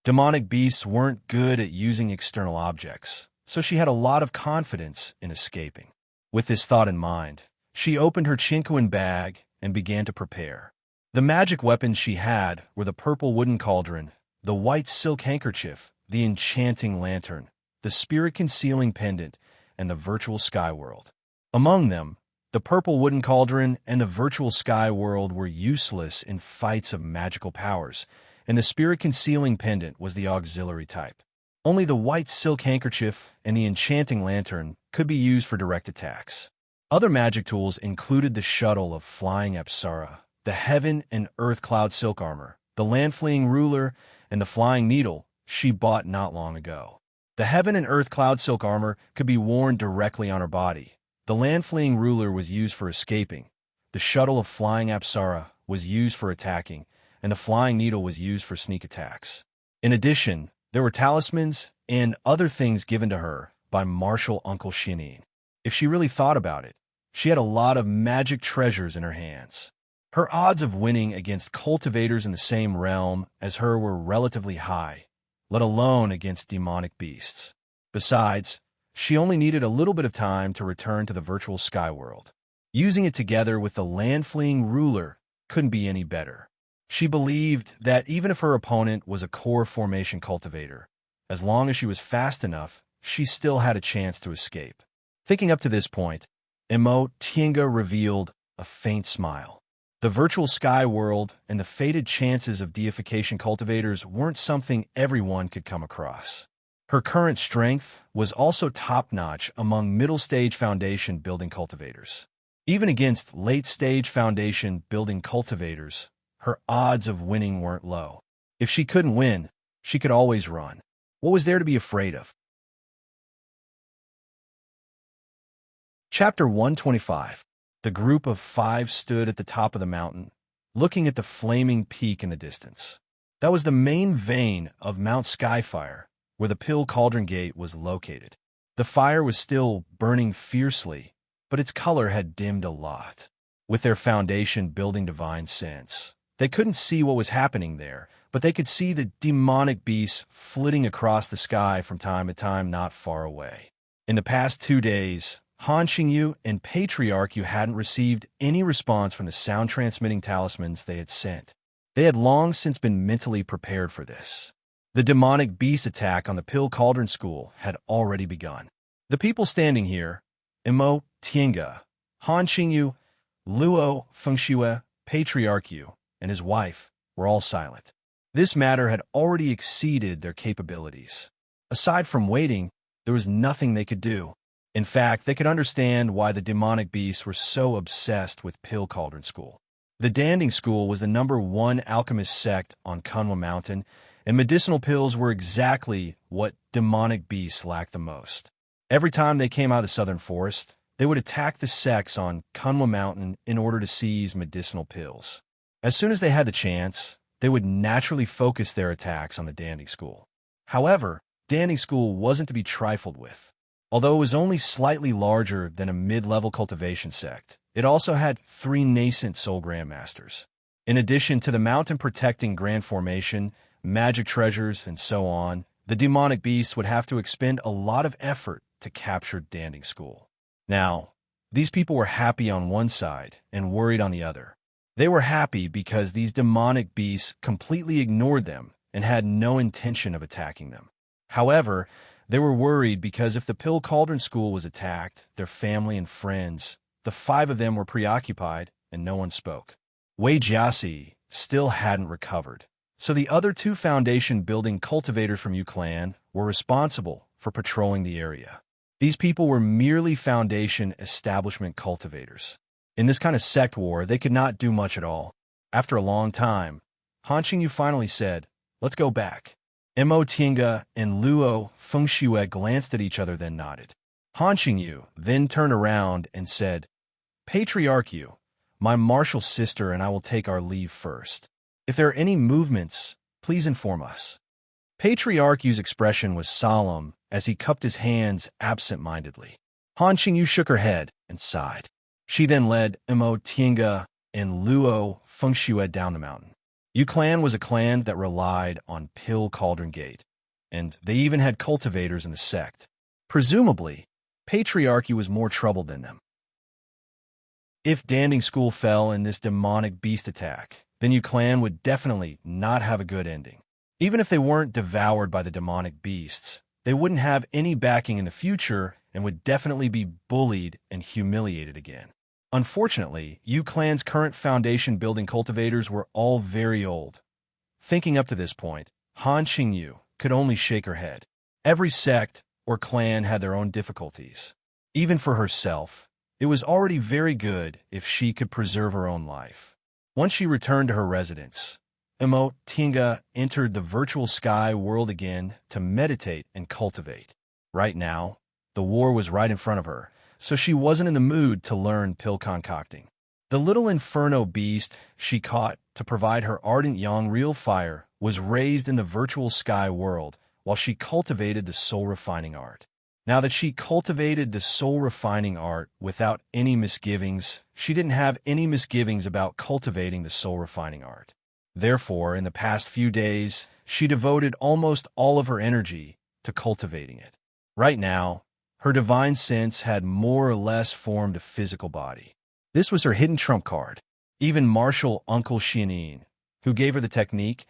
Demonic beasts weren't good at using external objects, so she had a lot of confidence in escaping. With this thought in mind, she opened her Qinquan bag and began to prepare. The magic weapons she had were the purple wooden cauldron, the white silk handkerchief, the enchanting lantern, the spirit-concealing pendant, and the virtual sky world. Among them, the purple wooden cauldron and the virtual sky world were useless in fights of magical powers, and the spirit-concealing pendant was the auxiliary type. Only the white silk handkerchief and the enchanting lantern could be used for direct attacks. Other magic tools included the shuttle of flying Apsara, the heaven and earth cloud silk armor, the land-fleeing ruler, and the flying needle she bought not long ago. The heaven and earth cloud silk armor could be worn directly on her body. The land-fleeing ruler was used for escaping. The shuttle of flying Apsara was used for attacking, and the flying needle was used for sneak attacks. In addition, there were talismans and other things given to her by Marshal Uncle Xianin. If she really thought about it, she had a lot of magic treasures in her hands. Her odds of winning against cultivators in the same realm as her were relatively high, let alone against demonic beasts. Besides, She only needed a little bit of time to return to the virtual sky world. Using it together with the land-fleeing ruler couldn't be any better. She believed that even if her opponent was a core formation cultivator, as long as she was fast enough, she still had a chance to escape. Thinking up to this point, Tinga revealed a faint smile. The virtual sky world and the fated chances of deification cultivators weren't something everyone could come across. Her current strength was also top-notch among middle-stage foundation building cultivators. Even against late-stage foundation building cultivators, her odds of winning weren't low. If she couldn't win, she could always run. What was there to be afraid of? Chapter 125. The group of 5 stood at the top of the mountain, looking at the flaming peak in the distance. That was the main vein of Mount Skyfire, where the Pill Cauldron Gate was located. The fire was still burning fiercely, but its color had dimmed a lot. With their foundation building divine sense, they couldn't see what was happening there, but they could see the demonic beasts flitting across the sky from time to time not far away. In the past 2 days, Han Qingyu and Patriarch hadn't received any response from the sound-transmitting talismans they had sent. They had long since been mentally prepared for this. The demonic beast attack on the Pill Cauldron School had already begun. The people standing here, Tinga, Han Qingyu, Luo Fengxue, Patriarch and his wife, were all silent. This matter had already exceeded their capabilities. Aside from waiting, there was nothing they could do. In fact, they could understand why the demonic beasts were so obsessed with Pill Cauldron School. The Danding School was the #1 alchemist sect on Kunwa Mountain, and medicinal pills were exactly what demonic beasts lacked the most. Every time they came out of the southern forest, they would attack the sects on Kunwa Mountain in order to seize medicinal pills. As soon as they had the chance, they would naturally focus their attacks on the Danding School. However, Danding School wasn't to be trifled with. Although it was only slightly larger than a mid-level cultivation sect, it also had 3 nascent soul grandmasters. In addition to the mountain-protecting grand formation, magic treasures, and so on, the demonic beasts would have to expend a lot of effort to capture Danding School. Now, these people were happy on one side and worried on the other. They were happy because these demonic beasts completely ignored them and had no intention of attacking them. However, they were worried because if the Pill Cauldron School was attacked, their family and friends, the 5 of them were preoccupied and no one spoke. Wei Jiasi still hadn't recovered, so the other 2 foundation-building cultivators from Yu Clan were responsible for patrolling the area. These people were merely foundation establishment cultivators. In this kind of sect war, they could not do much at all. After a long time, Han Qingyu finally said, "Let's go back." Tinga and Luo Fengxue glanced at each other, then nodded. Han Qingyu then turned around and said, "Patriarch, my martial sister and I will take our leave first. If there are any movements, please inform us." Patriarch's expression was solemn as he cupped his hands absent-mindedly. Han Qingyu shook her head and sighed. She then led Tinga and Luo Fengxue down the mountain. Yu Clan was a clan that relied on Pill Cauldron Gate, and they even had cultivators in the sect. Presumably, Patriarch was more troubled than them. If Danding School fell in this demonic beast attack, then Yu Clan would definitely not have a good ending. Even if they weren't devoured by the demonic beasts, they wouldn't have any backing in the future and would definitely be bullied and humiliated again. Unfortunately, Yu Clan's current foundation-building cultivators were all very old. Thinking up to this point, Han Qingyu could only shake her head. Every sect or clan had their own difficulties. Even for herself, it was already very good if she could preserve her own life. Once she returned to her residence, Tinga entered the virtual sky world again to meditate and cultivate. Right now, the war was right in front of her, so she wasn't in the mood to learn pill concocting. The little inferno beast she caught to provide her ardent young real fire was raised in the virtual sky world while she cultivated the soul-refining art. Now that she cultivated the soul-refining art without any misgivings, she didn't have any misgivings about cultivating the soul-refining art. Therefore, in the past few days, she devoted almost all of her energy to cultivating it. Right now, Her divine sense had more or less formed a physical body. This was her hidden trump card. Even Marshal Uncle Xianin, who gave her the technique,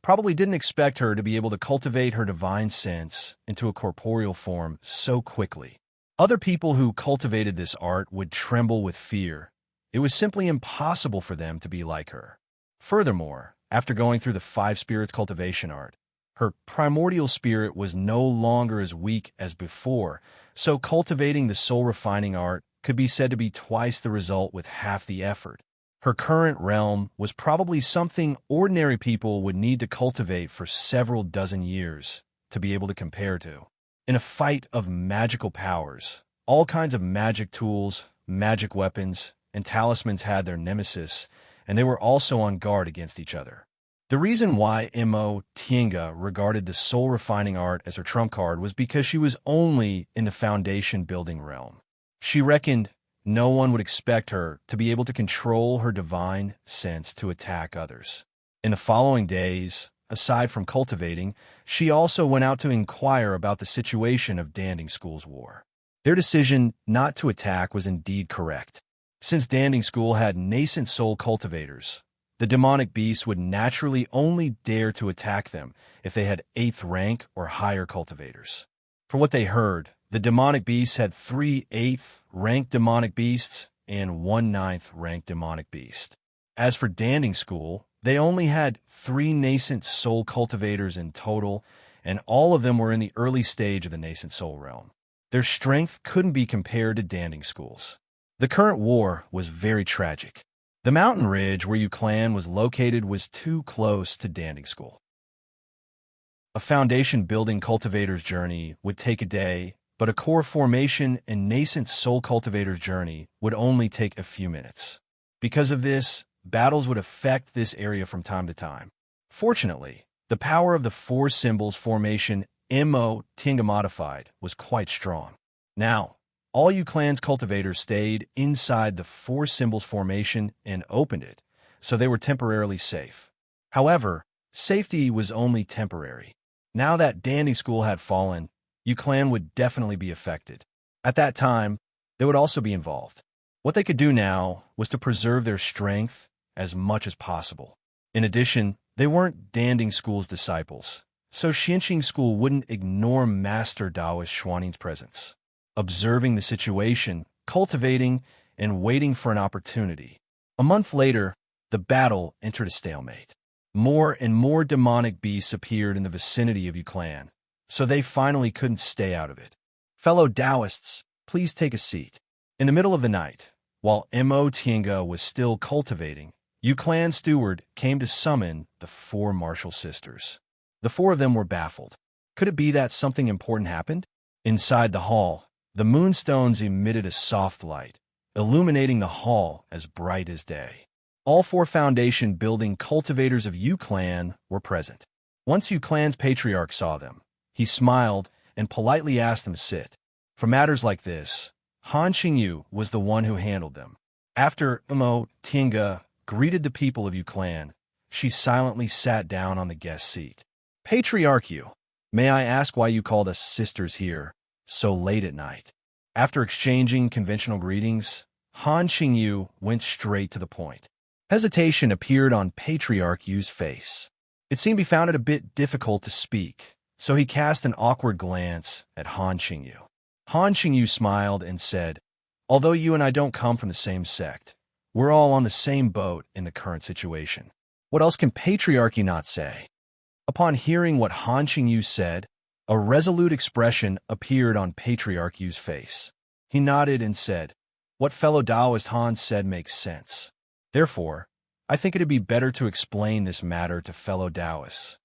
probably didn't expect her to be able to cultivate her divine sense into a corporeal form so quickly. Other people who cultivated this art would tremble with fear. It was simply impossible for them to be like her. Furthermore, after going through the 5 spirits cultivation art, her primordial spirit was no longer as weak as before, so cultivating the soul-refining art could be said to be twice the result with half the effort. Her current realm was probably something ordinary people would need to cultivate for several dozen years to be able to compare to. In a fight of magical powers, all kinds of magic tools, magic weapons, and talismans had their nemesis, and they were also on guard against each other. The reason why Mo Tienga regarded the soul-refining art as her trump card was because she was only in the foundation-building realm. She reckoned no one would expect her to be able to control her divine sense to attack others. In the following days, aside from cultivating, she also went out to inquire about the situation of Danding School's war. Their decision not to attack was indeed correct. Since Danding School had nascent soul cultivators, the demonic beasts would naturally only dare to attack them if they had 8th rank or higher cultivators. For what they heard, the demonic beasts had 3 8th rank demonic beasts and 1 9th rank demonic beast. As for Danding School, they only had 3 nascent soul cultivators in total, and all of them were in the early stage of the nascent soul realm. Their strength couldn't be compared to Danding School's. The current war was very tragic. The mountain ridge where UClan was located was too close to Danding School. A foundation-building cultivator's journey would take a day, but a core formation and nascent soul cultivator's journey would only take a few minutes. Because of this, battles would affect this area from time to time. Fortunately, the power of the 4 symbols formation Mo Tinga modified was quite strong. Now, all UClan's cultivators stayed inside the 4 symbols formation and opened it, so they were temporarily safe. However, safety was only temporary. Now that Danding School had fallen, UClan would definitely be affected. At that time, they would also be involved. What they could do now was to preserve their strength as much as possible. In addition, they weren't Danding School's disciples, so Xianqing School wouldn't ignore Master Taoist Xuanin's presence. Observing the situation, cultivating, and waiting for an opportunity. A month later, the battle entered a stalemate. More and more demonic beasts appeared in the vicinity of UClan, so they finally couldn't stay out of it. Fellow Taoists, please take a seat. In the middle of the night, while Mo Tienga was still cultivating, UClan steward came to summon the 4 martial sisters. The 4 of them were baffled. Could it be that something important happened? Inside the hall, the moonstones emitted a soft light, illuminating the hall as bright as day. All 4 foundation-building cultivators of UClan were present. Once UClan's patriarch saw them, he smiled and politely asked them to sit. For matters like this, Han Qingyu was the one who handled them. After Mo Tienga greeted the people of UClan, she silently sat down on the guest seat. Patriarch Yu, may I ask why you called us sisters here so late at night? After exchanging conventional greetings, Han Qingyu went straight to the point. Hesitation appeared on Patriarch Yu's face. It seemed he found it a bit difficult to speak, so he cast an awkward glance at Han Qingyu. Han Qingyu smiled and said, although you and I don't come from the same sect, we're all on the same boat in the current situation. What else can Patriarchy not say? Upon hearing what Han Qingyu said, a resolute expression appeared on Patriarch Yu's face. He nodded and said, what fellow Taoist Han said makes sense. Therefore, I think it'd be better to explain this matter to fellow Taoists.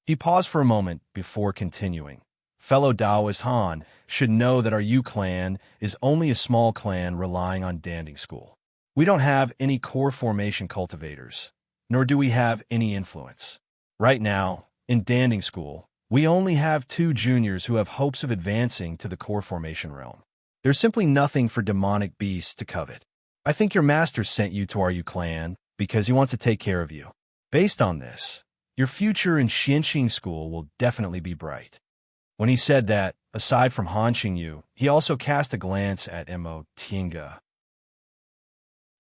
He paused for a moment before continuing. Fellow Taoist Han should know that our Yu clan is only a small clan relying on Danding School. We don't have any core formation cultivators, nor do we have any influence. Right now, in Danding School, we only have 2 juniors who have hopes of advancing to the core formation realm. There's simply nothing for demonic beasts to covet. I think your master sent you to our Yu clan because he wants to take care of you. Based on this, your future in Xianqing School will definitely be bright. When he said that, aside from haunching you, he also cast a glance at Mo Tinga.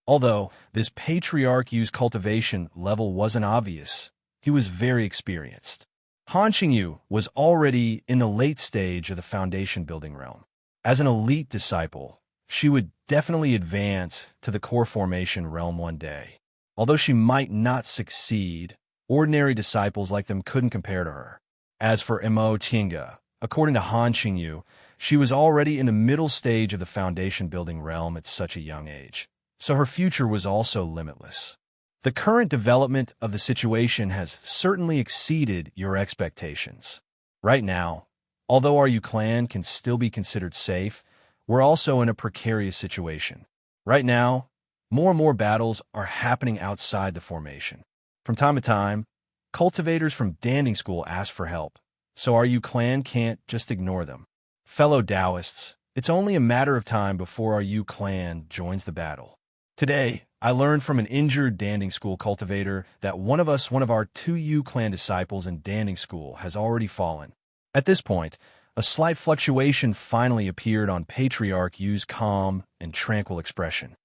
Although this patriarch Yu's cultivation level wasn't obvious, he was very experienced. Haunching you was already in the late stage of the foundation building realm. As an elite disciple, she would definitely advance to the core formation realm one day. Although she might not succeed, ordinary disciples like them couldn't compare to her. As for Mo Tinga, according to Haunching you, she was already in the middle stage of the foundation building realm at such a young age, so her future was also limitless. The current development of the situation has certainly exceeded your expectations. Right now, although our clan can still be considered safe, we're also in a precarious situation. Right now, more and more battles are happening outside the formation. From time to time, cultivators from Danding School ask for help, so our clan can't just ignore them. Fellow Taoists, it's only a matter of time before our clan joins the battle. Today, I learned from an injured Danding School cultivator that one of our 2 clan disciples in Danding School has already fallen. At this point, a slight fluctuation finally appeared on Patriarch Yu's calm and tranquil expression.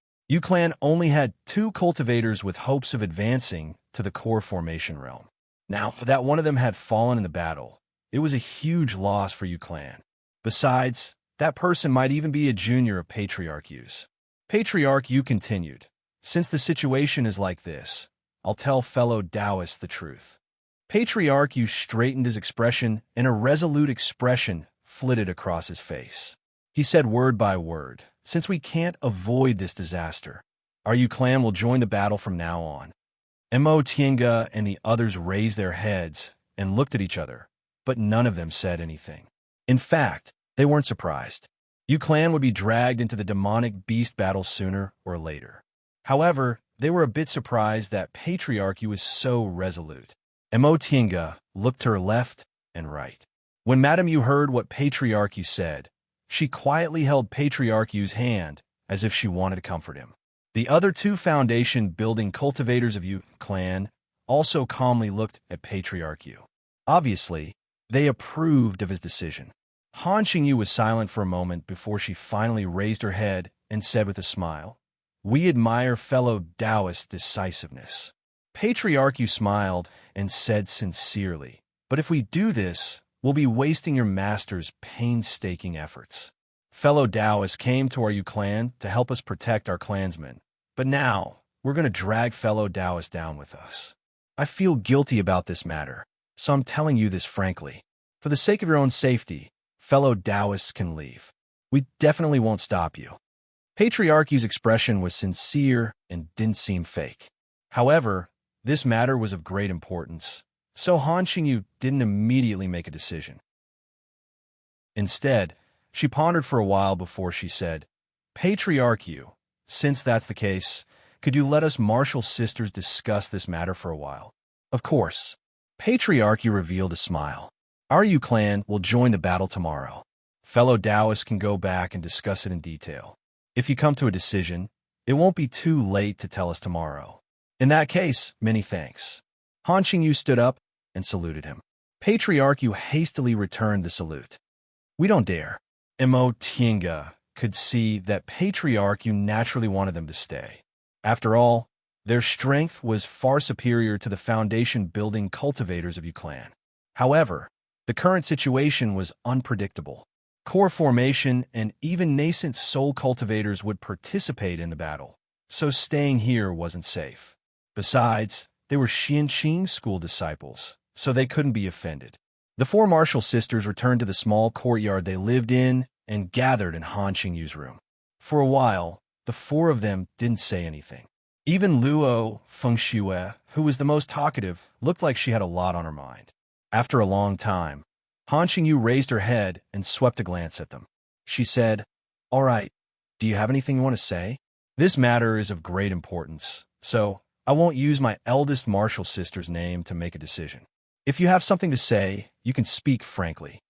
Clan only had 2 cultivators with hopes of advancing to the core formation realm. Now that one of them had fallen in the battle, it was a huge loss for clan. Besides, that person might even be a junior of Patriarch Yu's. Patriarch Yu continued, "Since the situation is like this, I'll tell fellow Taoists the truth." Patriarch Yu straightened his expression, and a resolute expression flitted across his face. He said word by word, "Since we can't avoid this disaster, our clan will join the battle from now on." Mo Tienga and the others raised their heads and looked at each other, but none of them said anything. In fact, they weren't surprised. Clan would be dragged into the demonic beast battle sooner or later. However, they were a bit surprised that Patriarch Yu was so resolute. Mo Tienga looked to her left and right. When Madame Yu heard what Patriarch Yu said, she quietly held Patriarch Yu's hand as if she wanted to comfort him. The other 2 foundation-building cultivators of clan also calmly looked at Patriarch Yu. Obviously, they approved of his decision. Haunching Yu was silent for a moment before she finally raised her head and said with a smile, "We admire fellow Taoist decisiveness." Patriarch Yu smiled and said sincerely, "But if we do this, we'll be wasting your master's painstaking efforts. Fellow Taoists came to our clan to help us protect our clansmen, but now we're going to drag fellow Taoists down with us. I feel guilty about this matter, so I'm telling you this frankly. For the sake of your own safety, fellow Taoists can leave. We definitely won't stop you." Patriarch Yu's expression was sincere and didn't seem fake. However, this matter was of great importance, so Haunching Yu didn't immediately make a decision. Instead, she pondered for a while before she said, "Patriarch Yu, since that's the case, could you let us martial sisters discuss this matter for a while?" "Of course." Patriarch Yu revealed a smile. "Our clan will join the battle tomorrow. Fellow Taoists can go back and discuss it in detail. If you come to a decision, it won't be too late to tell us tomorrow. In that case, many thanks." Haunching Yu stood up and saluted him. Patriarch Yu hastily returned the salute. "We don't dare." Mo Tienga could see that Patriarch Yu naturally wanted them to stay. After all, their strength was far superior to the foundation-building cultivators of clan. However, the current situation was unpredictable. Core formation and even nascent soul cultivators would participate in the battle, so staying here wasn't safe. Besides, they were Xianqing school disciples, so they couldn't be offended. The 4 martial sisters returned to the small courtyard they lived in and gathered in Haunching Yu's room. For a while, the 4 of them didn't say anything. Even Luo Fengxue, who was the most talkative, looked like she had a lot on her mind. After a long time, Haunching Yu raised her head and swept a glance at them. She said, "All right, do you have anything you want to say? This matter is of great importance, so I won't use my eldest martial sister's name to make a decision. If you have something to say, you can speak frankly."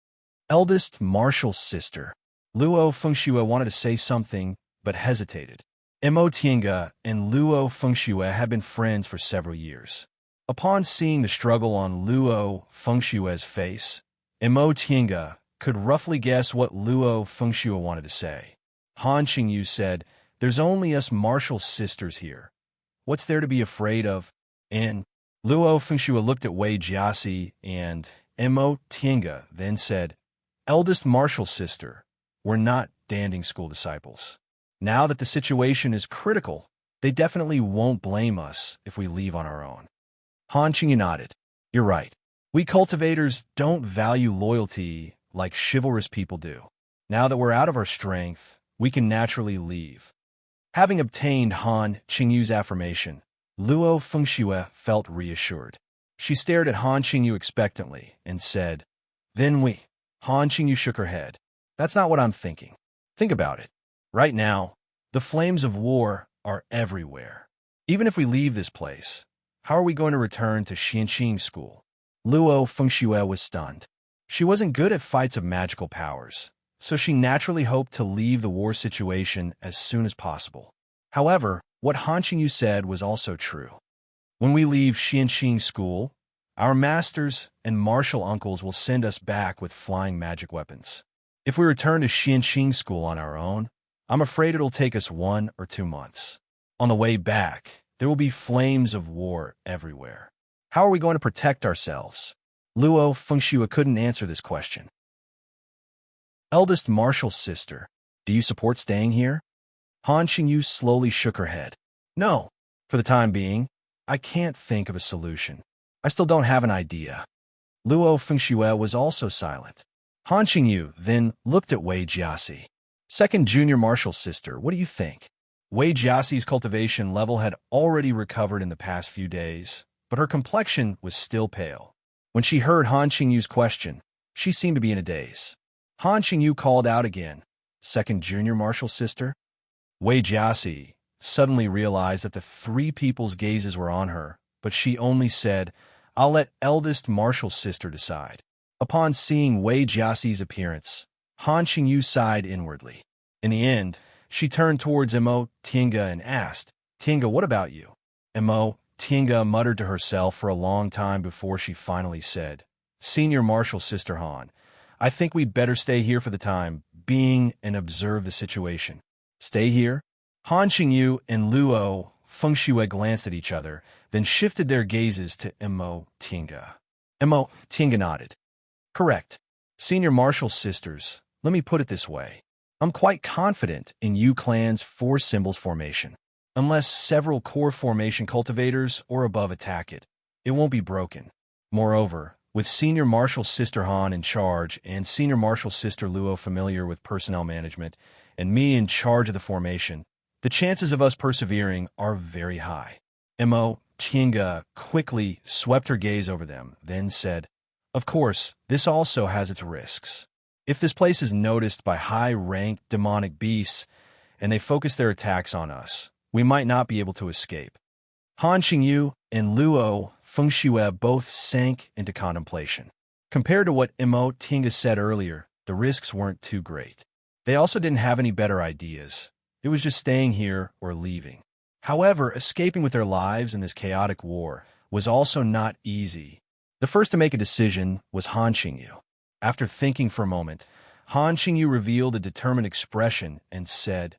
Eldest martial sister. Luo Fengxue wanted to say something, but hesitated. Mo Tienga and Luo Fengxue had been friends for several years. Upon seeing the struggle on Luo Fengxue's face, Mo Tienga could roughly guess what Luo Fengxue wanted to say. Han Qingyu said, "There's only us martial sisters here. What's there to be afraid of?" And Luo Fengxue looked at Wei Jiasi and Mo Tinga, then said, "Eldest martial sister, we're not Danding school disciples. Now that the situation is critical, they definitely won't blame us if we leave on our own." Han Qingyu nodded. "You're right. We cultivators don't value loyalty like chivalrous people do. Now that we're out of our strength, we can naturally leave." Having obtained Han Qingyu's affirmation, Luo Fengxue felt reassured. She stared at Han Qingyu expectantly and said, "Then we—" Han Qingyu shook her head. "That's not what I'm thinking. Think about it. Right now, the flames of war are everywhere. Even if we leave this place, how are we going to return to Xianqing school?" Luo Fengxue was stunned. She wasn't good at fights of magical powers, so she naturally hoped to leave the war situation as soon as possible. However, what Han Qingyu said was also true. When we leave Xianqing school, our masters and martial uncles will send us back with flying magic weapons. If we return to Xianqing school on our own, I'm afraid it'll take us 1 or 2 months. On the way back, there will be flames of war everywhere. How are we going to protect ourselves? Luo Fengxue couldn't answer this question. "Eldest martial sister, do you support staying here?" Han Qingyu slowly shook her head. "No, for the time being, I can't think of a solution. I still don't have an idea." Luo Fengxue was also silent. Han Qingyu then looked at Wei Jiasi. "Second junior martial sister, what do you think?" Wei Jiasi's cultivation level had already recovered in the past few days, but her complexion was still pale. When she heard Han Qingyu's question, she seemed to be in a daze. Han Qingyu called out again, "Second junior martial sister?" Wei Jiasi suddenly realized that the 3 people's gazes were on her, but she only said, "I'll let eldest martial sister decide." Upon seeing Wei Jiasi's appearance, Han Qingyu sighed inwardly. In the end, she turned towards Mo Tinga and asked, "Tinga, what about you?" Mo Tinga muttered to herself for a long time before she finally said, "Senior martial sister Han, I think we'd better stay here for the time being and observe the situation." "Stay here?" Han Qingyu and Luo Fengxue glanced at each other, then shifted their gazes to Mo Tinga. Mo Tinga nodded. "Correct. Senior martial sisters, let me put it this way. I'm quite confident in Yu Clan's 4 symbols formation. Unless several core formation cultivators or above attack it, it won't be broken. Moreover, with Senior Martial Sister Han in charge and Senior Martial Sister Luo familiar with personnel management, and me in charge of the formation, the chances of us persevering are very high." Mo Tinga quickly swept her gaze over them, then said, "Of course, this also has its risks. If this place is noticed by high-ranked demonic beasts and they focus their attacks on us, we might not be able to escape." Han Qingyu and Luo Fengxue both sank into contemplation. Compared to what Mo Tinga said earlier, the risks weren't too great. They also didn't have any better ideas. It was just staying here or leaving. However, escaping with their lives in this chaotic war was also not easy. The first to make a decision was Han Qingyu. After thinking for a moment, Han Qingyu revealed a determined expression and said,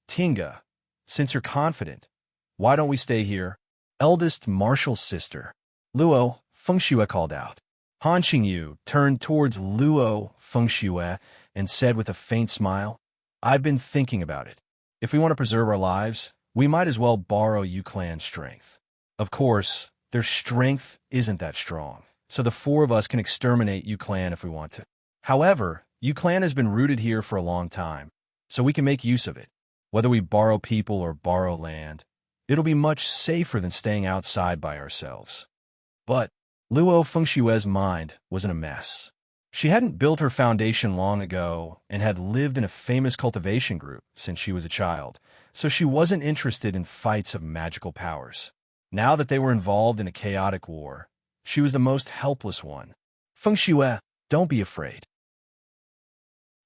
"Tinga, since you're confident, why don't we stay here?" "Eldest martial sister," Luo Fengxue called out. Han Qingyu turned towards Luo Fengxue and said with a faint smile, "I've been thinking about it. If we want to preserve our lives, we might as well borrow Yu Clan's strength. Of course, their strength isn't that strong, so the 4 of us can exterminate Yu Clan if we want to. However, Yu Clan has been rooted here for a long time, so we can make use of it. Whether we borrow people or borrow land, it'll be much safer than staying outside by ourselves." But Luo Fengxue's mind was in a mess. She hadn't built her foundation long ago and had lived in a famous cultivation group since she was a child, so she wasn't interested in fights of magical powers. Now that they were involved in a chaotic war, she was the most helpless one. "Fengxue, don't be afraid."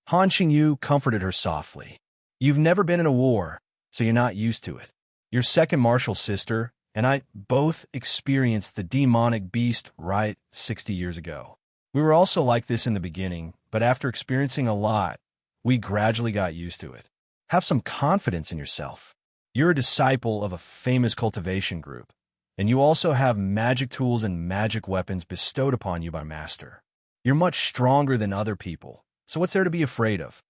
Han Qingyu comforted her softly. "You've never been in a war, so you're not used to it. Your second martial sister and I both experienced the demonic beast right 60 years ago. We were also like this in the beginning, but after experiencing a lot, we gradually got used to it. Have some confidence in yourself. You're a disciple of a famous cultivation group, and you also have magic tools and magic weapons bestowed upon you by Master. You're much stronger than other people, so what's there to be afraid of?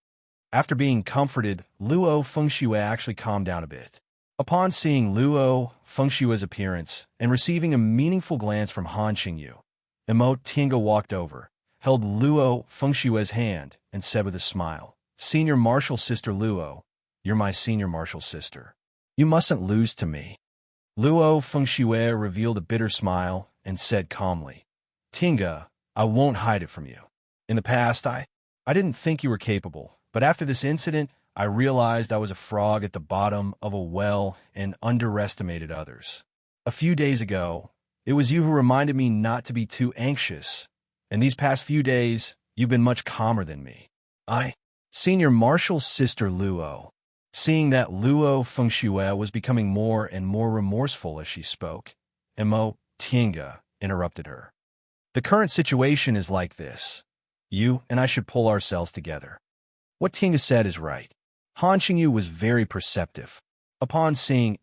After being comforted, Luo Fengxue actually calmed down a bit. Upon seeing Luo Fengshue's appearance and receiving a meaningful glance from Han Qingyu, Tinga walked over, held Luo Fengshue's hand, and said with a smile, "Senior Martial Sister Luo, you're my senior martial sister. You mustn't lose to me." Luo Fengxue revealed a bitter smile and said calmly, "Tinga, I won't hide it from you. In the past, I didn't think you were capable, but after this incident, I realized I was a frog at the bottom of a well and underestimated others. A few days ago, it was you who reminded me not to be too anxious, and these past few days, you've been much calmer than me. Senior Martial Sister Luo." Seeing that Luo Fengxue was becoming more and more remorseful as she spoke, Tinga interrupted her. "The current situation is like this. You and I should pull ourselves together." What Tinga said is right. Han Qingyu was very perceptive. Upon seeing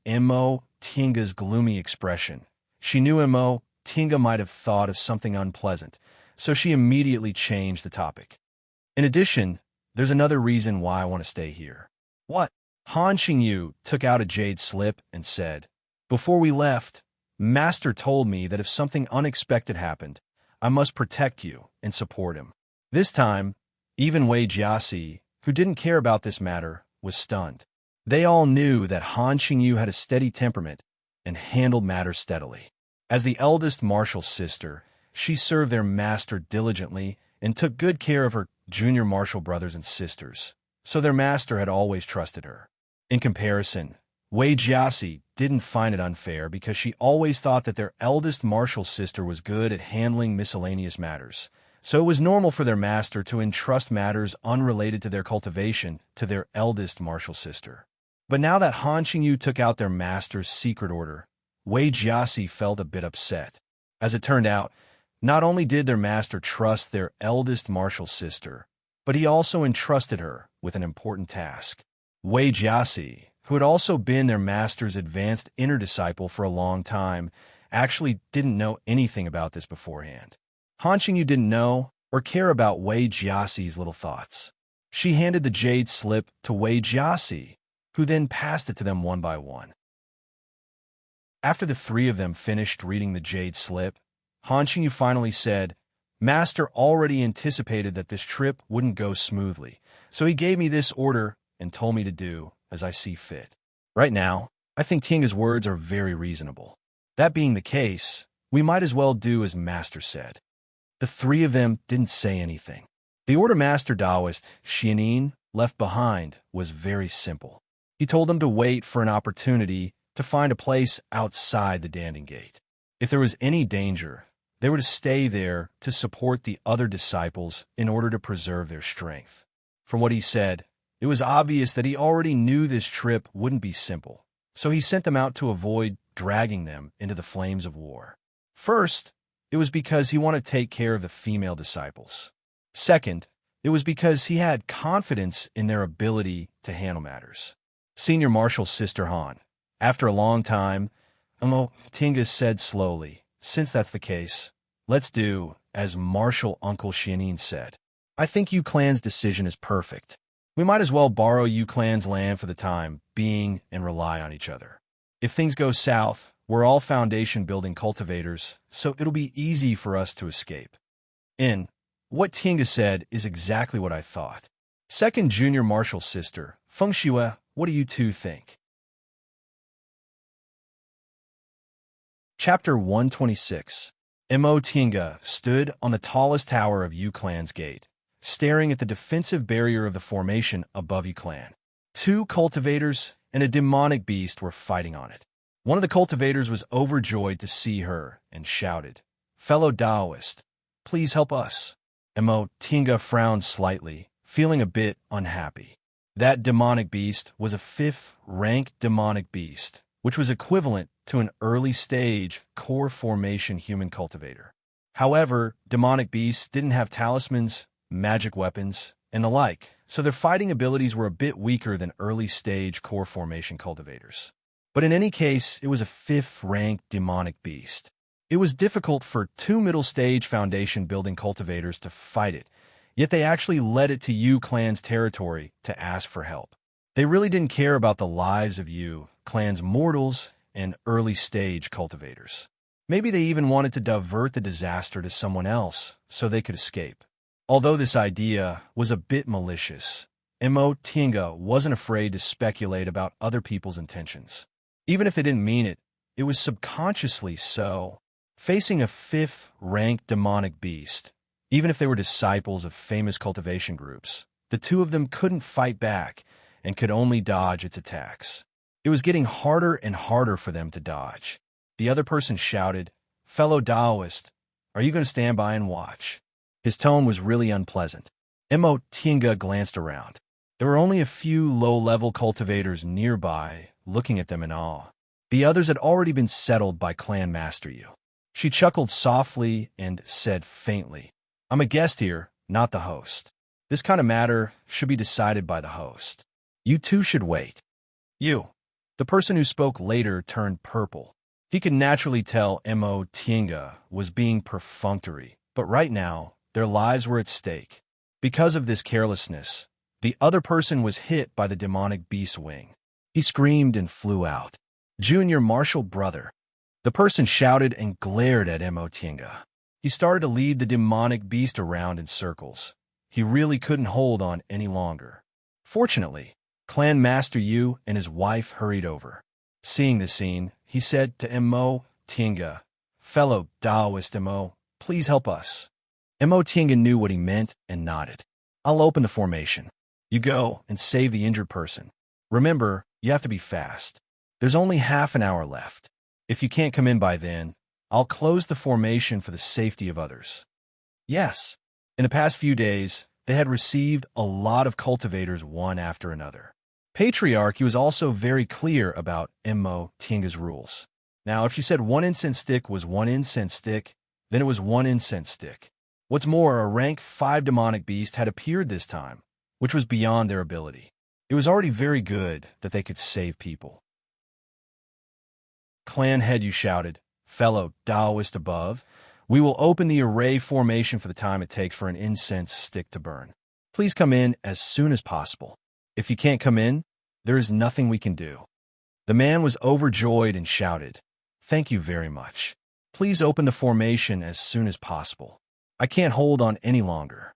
Tinga's gloomy expression, she knew Tinga might have thought of something unpleasant, so she immediately changed the topic. "In addition, there's another reason why I want to stay here." "What?" Han Qingyu took out a jade slip and said, "Before we left, Master told me that if something unexpected happened, I must protect you and support him." This time, even Wei Jiaxi, who didn't care about this matter, was stunned. They all knew that Han Qingyu had a steady temperament and handled matters steadily. As the eldest martial sister, she served their master diligently and took good care of her junior martial brothers and sisters, so their master had always trusted her. In comparison, Wei Jiaxi didn't find it unfair because she always thought that their eldest martial sister was good at handling miscellaneous matters, so it was normal for their master to entrust matters unrelated to their cultivation to their eldest martial sister. But now that Han Qingyu took out their master's secret order, Wei Jiaxi felt a bit upset. As it turned out, not only did their master trust their eldest martial sister, but he also entrusted her with an important task. Wei Jiaxi, who had also been their master's advanced inner disciple for a long time, actually didn't know anything about this beforehand. Han Qingyu didn't know or care about Wei Jiaxi's little thoughts. She handed the jade slip to Wei Jiaxi, who then passed it to them one by one. After the three of them finished reading the jade slip, Han Qingyu finally said, "Master already anticipated that this trip wouldn't go smoothly, so he gave me this order and told me to do as I see fit. Right now, I think Tinga's words are very reasonable. That being the case, we might as well do as Master said." The three of them didn't say anything. The order Master Taoist Xianin left behind was very simple. He told them to wait for an opportunity to find a place outside the Danding Gate. If there was any danger, they were to stay there to support the other disciples in order to preserve their strength. From what he said, it was obvious that he already knew this trip wouldn't be simple, so he sent them out to avoid dragging them into the flames of war. First, it was because he wanted to take care of the female disciples. Second, it was because he had confidence in their ability to handle matters. Senior Martial Sister Han, after a long time, Tinga said slowly, "Since that's the case, let's do as Martial Uncle Xianin said. I think Yu Clan's decision is perfect. We might as well borrow Yu Clan's land for the time being and rely on each other. If things go south, we're all foundation-building cultivators, so it'll be easy for us to escape." What Tinga said is exactly what I thought. Second junior martial sister, Fengxue, what do you two think? Chapter 126. Tinga stood on the tallest tower of Yu Clan's gate, staring at the defensive barrier of the formation above Yu Clan. Two cultivators and a demonic beast were fighting on it. One of the cultivators was overjoyed to see her and shouted, "Fellow Taoist, please help us." Tinga frowned slightly, feeling a bit unhappy. That demonic beast was a 5th-rank demonic beast, which was equivalent to an early-stage core formation human cultivator. However, demonic beasts didn't have talismans magic weapons, and the like, so their fighting abilities were a bit weaker than early-stage core formation cultivators. But in any case, it was a 5th-ranked demonic beast. It was difficult for 2 middle-stage foundation-building cultivators to fight it, yet they actually led it to Yu Clan's territory to ask for help. They really didn't care about the lives of Yu Clan's mortals and early-stage cultivators. Maybe they even wanted to divert the disaster to someone else so they could escape. Although this idea was a bit malicious, Mo Tinga wasn't afraid to speculate about other people's intentions. Even if they didn't mean it, it was subconsciously so. Facing a 5th-ranked demonic beast, even if they were disciples of famous cultivation groups, the two of them couldn't fight back and could only dodge its attacks. It was getting harder and harder for them to dodge. The other person shouted, "Fellow Taoist, are you going to stand by and watch?" His tone was really unpleasant. Mo Tinga glanced around. There were only a few low-level cultivators nearby, looking at them in awe. The others had already been settled by Clan Master Yu. She chuckled softly and said faintly, "I'm a guest here, not the host. This kind of matter should be decided by the host. You two should wait." You. The person who spoke later turned purple. He could naturally tell Mo Tinga was being perfunctory, but right now, their lives were at stake. Because of this carelessness, the other person was hit by the demonic beast's wing. He screamed and flew out. "Junior Marshal Brother." The person shouted and glared at Mo Tinga. He started to lead the demonic beast around in circles. He really couldn't hold on any longer. Fortunately, Clan Master Yu and his wife hurried over. Seeing the scene, he said to Mo Tinga, "Fellow Taoist Mo, please help us." Mo Tinga knew what he meant and nodded. "I'll open the formation. You go and save the injured person. Remember, you have to be fast. There's only half an hour left. If you can't come in by then, I'll close the formation for the safety of others." Yes. In the past few days, they had received a lot of cultivators one after another. Patriarchy was also very clear about Mo Tinga's rules. Now, if she said one incense stick was one incense stick, then it was one incense stick. What's more, a rank 5 demonic beast had appeared this time, which was beyond their ability. It was already very good that they could save people. Clan head, you shouted, "Fellow Taoist above, we will open the array formation for the time it takes for an incense stick to burn. Please come in as soon as possible. If you can't come in, there is nothing we can do." The man was overjoyed and shouted, "Thank you very much. Please open the formation as soon as possible. I can't hold on any longer."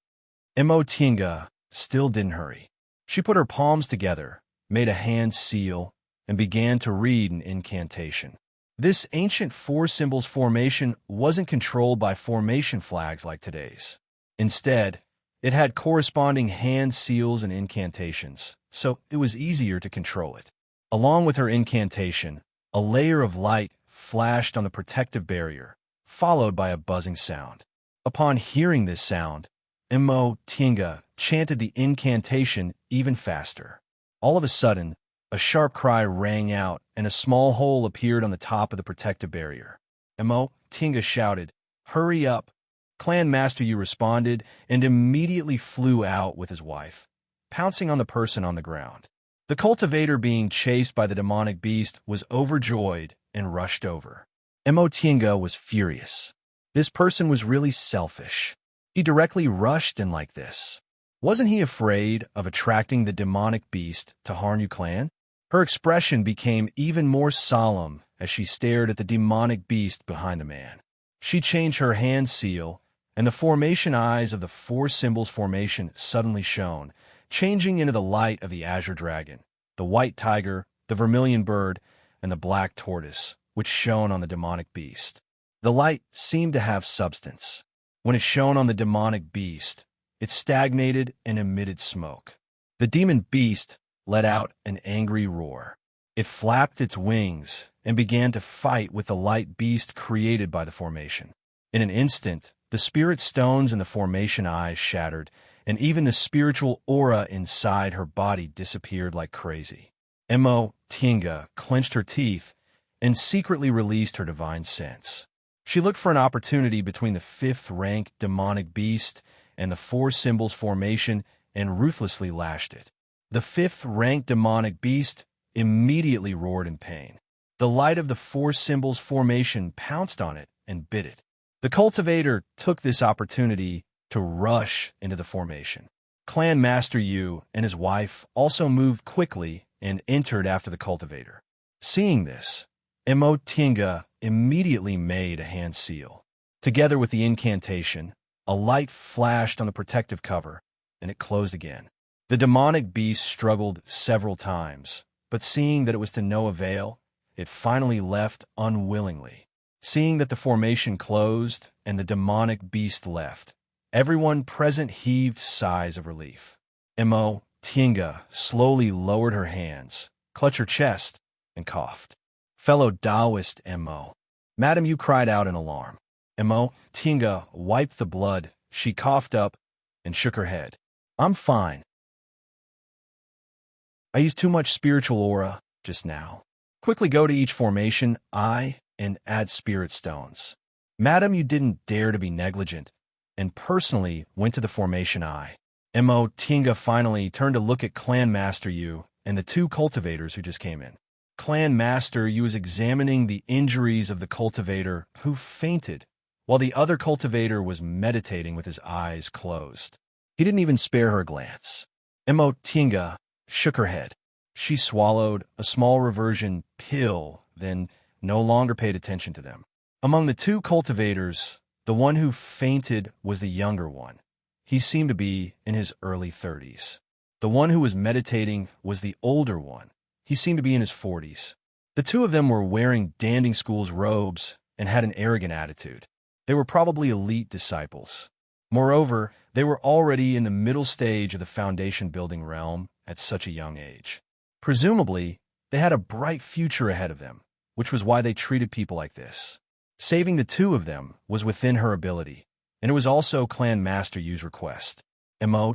Mo Tinga still didn't hurry. She put her palms together, made a hand seal, and began to read an incantation. This ancient 4 symbols formation wasn't controlled by formation flags like today's. Instead, it had corresponding hand seals and incantations, so it was easier to control it. Along with her incantation, a layer of light flashed on the protective barrier, followed by a buzzing sound. Upon hearing this sound, Mo Tinga chanted the incantation even faster. All of a sudden, a sharp cry rang out, and a small hole appeared on the top of the protective barrier. Mo Tinga shouted, "Hurry up!" Clan Master Yu responded and immediately flew out with his wife, pouncing on the person on the ground. The cultivator being chased by the demonic beast was overjoyed and rushed over. Mo Tinga was furious. This person was really selfish. He directly rushed in like this. Wasn't he afraid of attracting the demonic beast to harm Yu Clan? Her expression became even more solemn as she stared at the demonic beast behind the man. She changed her hand seal, and the formation eyes of the 4 symbols formation suddenly shone, changing into the light of the azure dragon, the white tiger, the vermilion bird, and the black tortoise, which shone on the demonic beast. The light seemed to have substance. When it shone on the demonic beast, it stagnated and emitted smoke. The demon beast let out an angry roar. It flapped its wings and began to fight with the light beast created by the formation. In an instant, the spirit stones in the formation eyes shattered, and even the spiritual aura inside her body disappeared like crazy. Mo Tinga clenched her teeth and secretly released her divine sense. She looked for an opportunity between the 5th-ranked demonic beast and the four symbols formation and ruthlessly lashed it. The fifth-ranked demonic beast immediately roared in pain. The light of the four symbols formation pounced on it and bit it. The cultivator took this opportunity to rush into the formation. Clan Master Yu and his wife also moved quickly and entered after the cultivator. Seeing this, Tinga immediately made a hand seal. Together with the incantation, a light flashed on the protective cover, and it closed again. The demonic beast struggled several times, but seeing that it was to no avail, it finally left unwillingly. Seeing that the formation closed and the demonic beast left, everyone present heaved sighs of relief. Tinga slowly lowered her hands, clutched her chest, and coughed. Fellow Taoist Madam Yu cried out in alarm. Tinga wiped the blood, she coughed up, and shook her head. I'm fine. I used too much spiritual aura just now. Quickly go to each formation, and add spirit stones. Madam, you didn't dare to be negligent, and personally went to the formation Tinga finally turned to look at Clan Master Yu and the two cultivators who just came in. Clan Master Yu was examining the injuries of the cultivator who fainted, while the other cultivator was meditating with his eyes closed. He didn't even spare her a glance. Tinga shook her head. She swallowed a small reversion pill, then no longer paid attention to them. Among the two cultivators, the one who fainted was the younger one. He seemed to be in his early 30s. The one who was meditating was the older one. He seemed to be in his 40s. The two of them were wearing Danding School's robes and had an arrogant attitude. They were probably elite disciples. Moreover, they were already in the middle stage of the foundation building realm at such a young age. Presumably, they had a bright future ahead of them, which was why they treated people like this. Saving the two of them was within her ability, and it was also Clan Master Yu's request.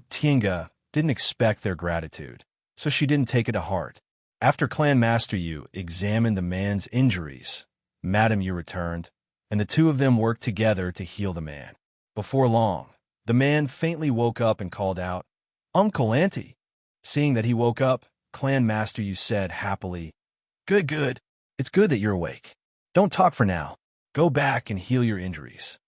Tinga didn't expect their gratitude, so she didn't take it to heart. After Clan Master Yu examined the man's injuries, Madam Yu returned, and the two of them worked together to heal the man. Before long, the man faintly woke up and called out, "Uncle, Auntie." Seeing that he woke up, Clan Master Yu said happily, Good. It's good that you're awake. Don't talk for now. Go back and heal your injuries."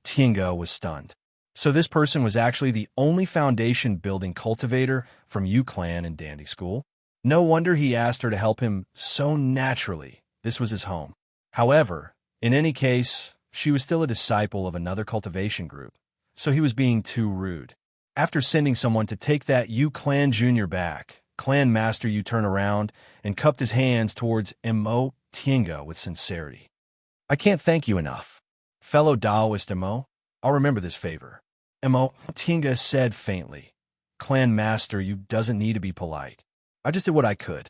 Tinga was stunned. So this person was actually the only foundation-building cultivator from Yu Clan and Danding School? No wonder he asked her to help him so naturally. This was his home. However, in any case, she was still a disciple of another cultivation group, so he was being too rude. After sending someone to take that Yu Clan Jr. back, Clan Master Yu turned around and cupped his hands towards Tinga with sincerity. "I can't thank you enough. Fellow Taoist I'll remember this favor." Tinga said faintly. "Clan Master Yu doesn't need to be polite. I just did what I could."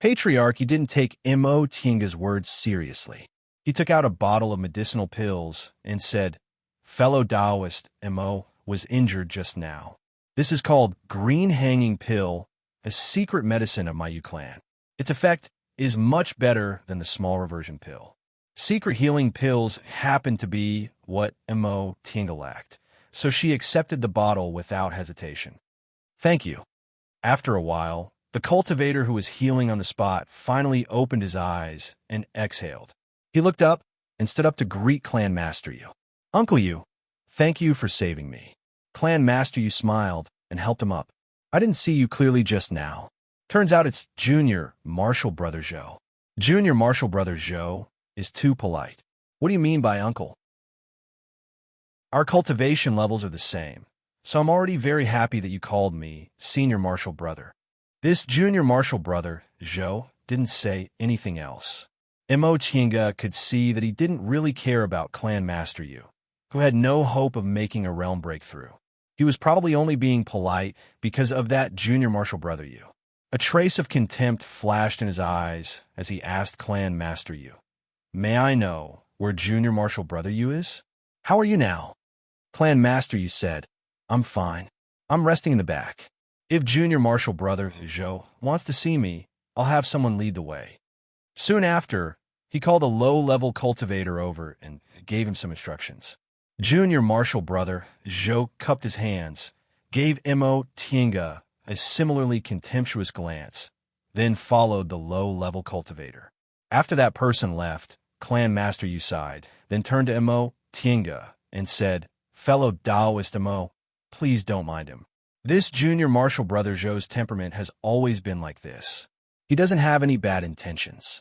Patriarchy didn't take Tinga's words seriously. He took out a bottle of medicinal pills and said, "Fellow Taoist was injured just now. This is called Green Hanging Pill, a secret medicine of my Yu Clan. Its effect is much better than the small reversion pill." Secret healing pills happened to be what Tinga lacked, so she accepted the bottle without hesitation. "Thank you." After a while, the cultivator who was healing on the spot finally opened his eyes and exhaled. He looked up and stood up to greet Clan Master Yu. "Uncle Yu, thank you for saving me." Clan Master Yu smiled and helped him up. "I didn't see you clearly just now. Turns out it's Junior Marshall Brother Zhou." Junior Marshall Brother Zhou is too polite. "What do you mean by uncle?" "Our cultivation levels are the same, so I'm already very happy that you called me Senior Marshall Brother." This Junior Marshall Brother Zhou didn't say anything else. Tinga could see that he didn't really care about Clan Master Yu, who had no hope of making a realm breakthrough. He was probably only being polite because of that Junior Marshall Brother Yu. A trace of contempt flashed in his eyes as he asked Clan Master Yu, "May I know where Junior Marshall Brother Yu is? How are you now?" Clan Master Yu said, "I'm fine. I'm resting in the back. If Junior Marshall Brother Zhou wants to see me, I'll have someone lead the way." Soon after, he called a low-level cultivator over and gave him some instructions. Junior martial brother Zhou cupped his hands, gave Mo Tiange a similarly contemptuous glance, then followed the low-level cultivator. After that person left, Clan Master Yu sighed, then turned to Mo Tiange and said, "Fellow Taoist Mo, please don't mind him. This junior martial brother Zhou's temperament has always been like this. He doesn't have any bad intentions."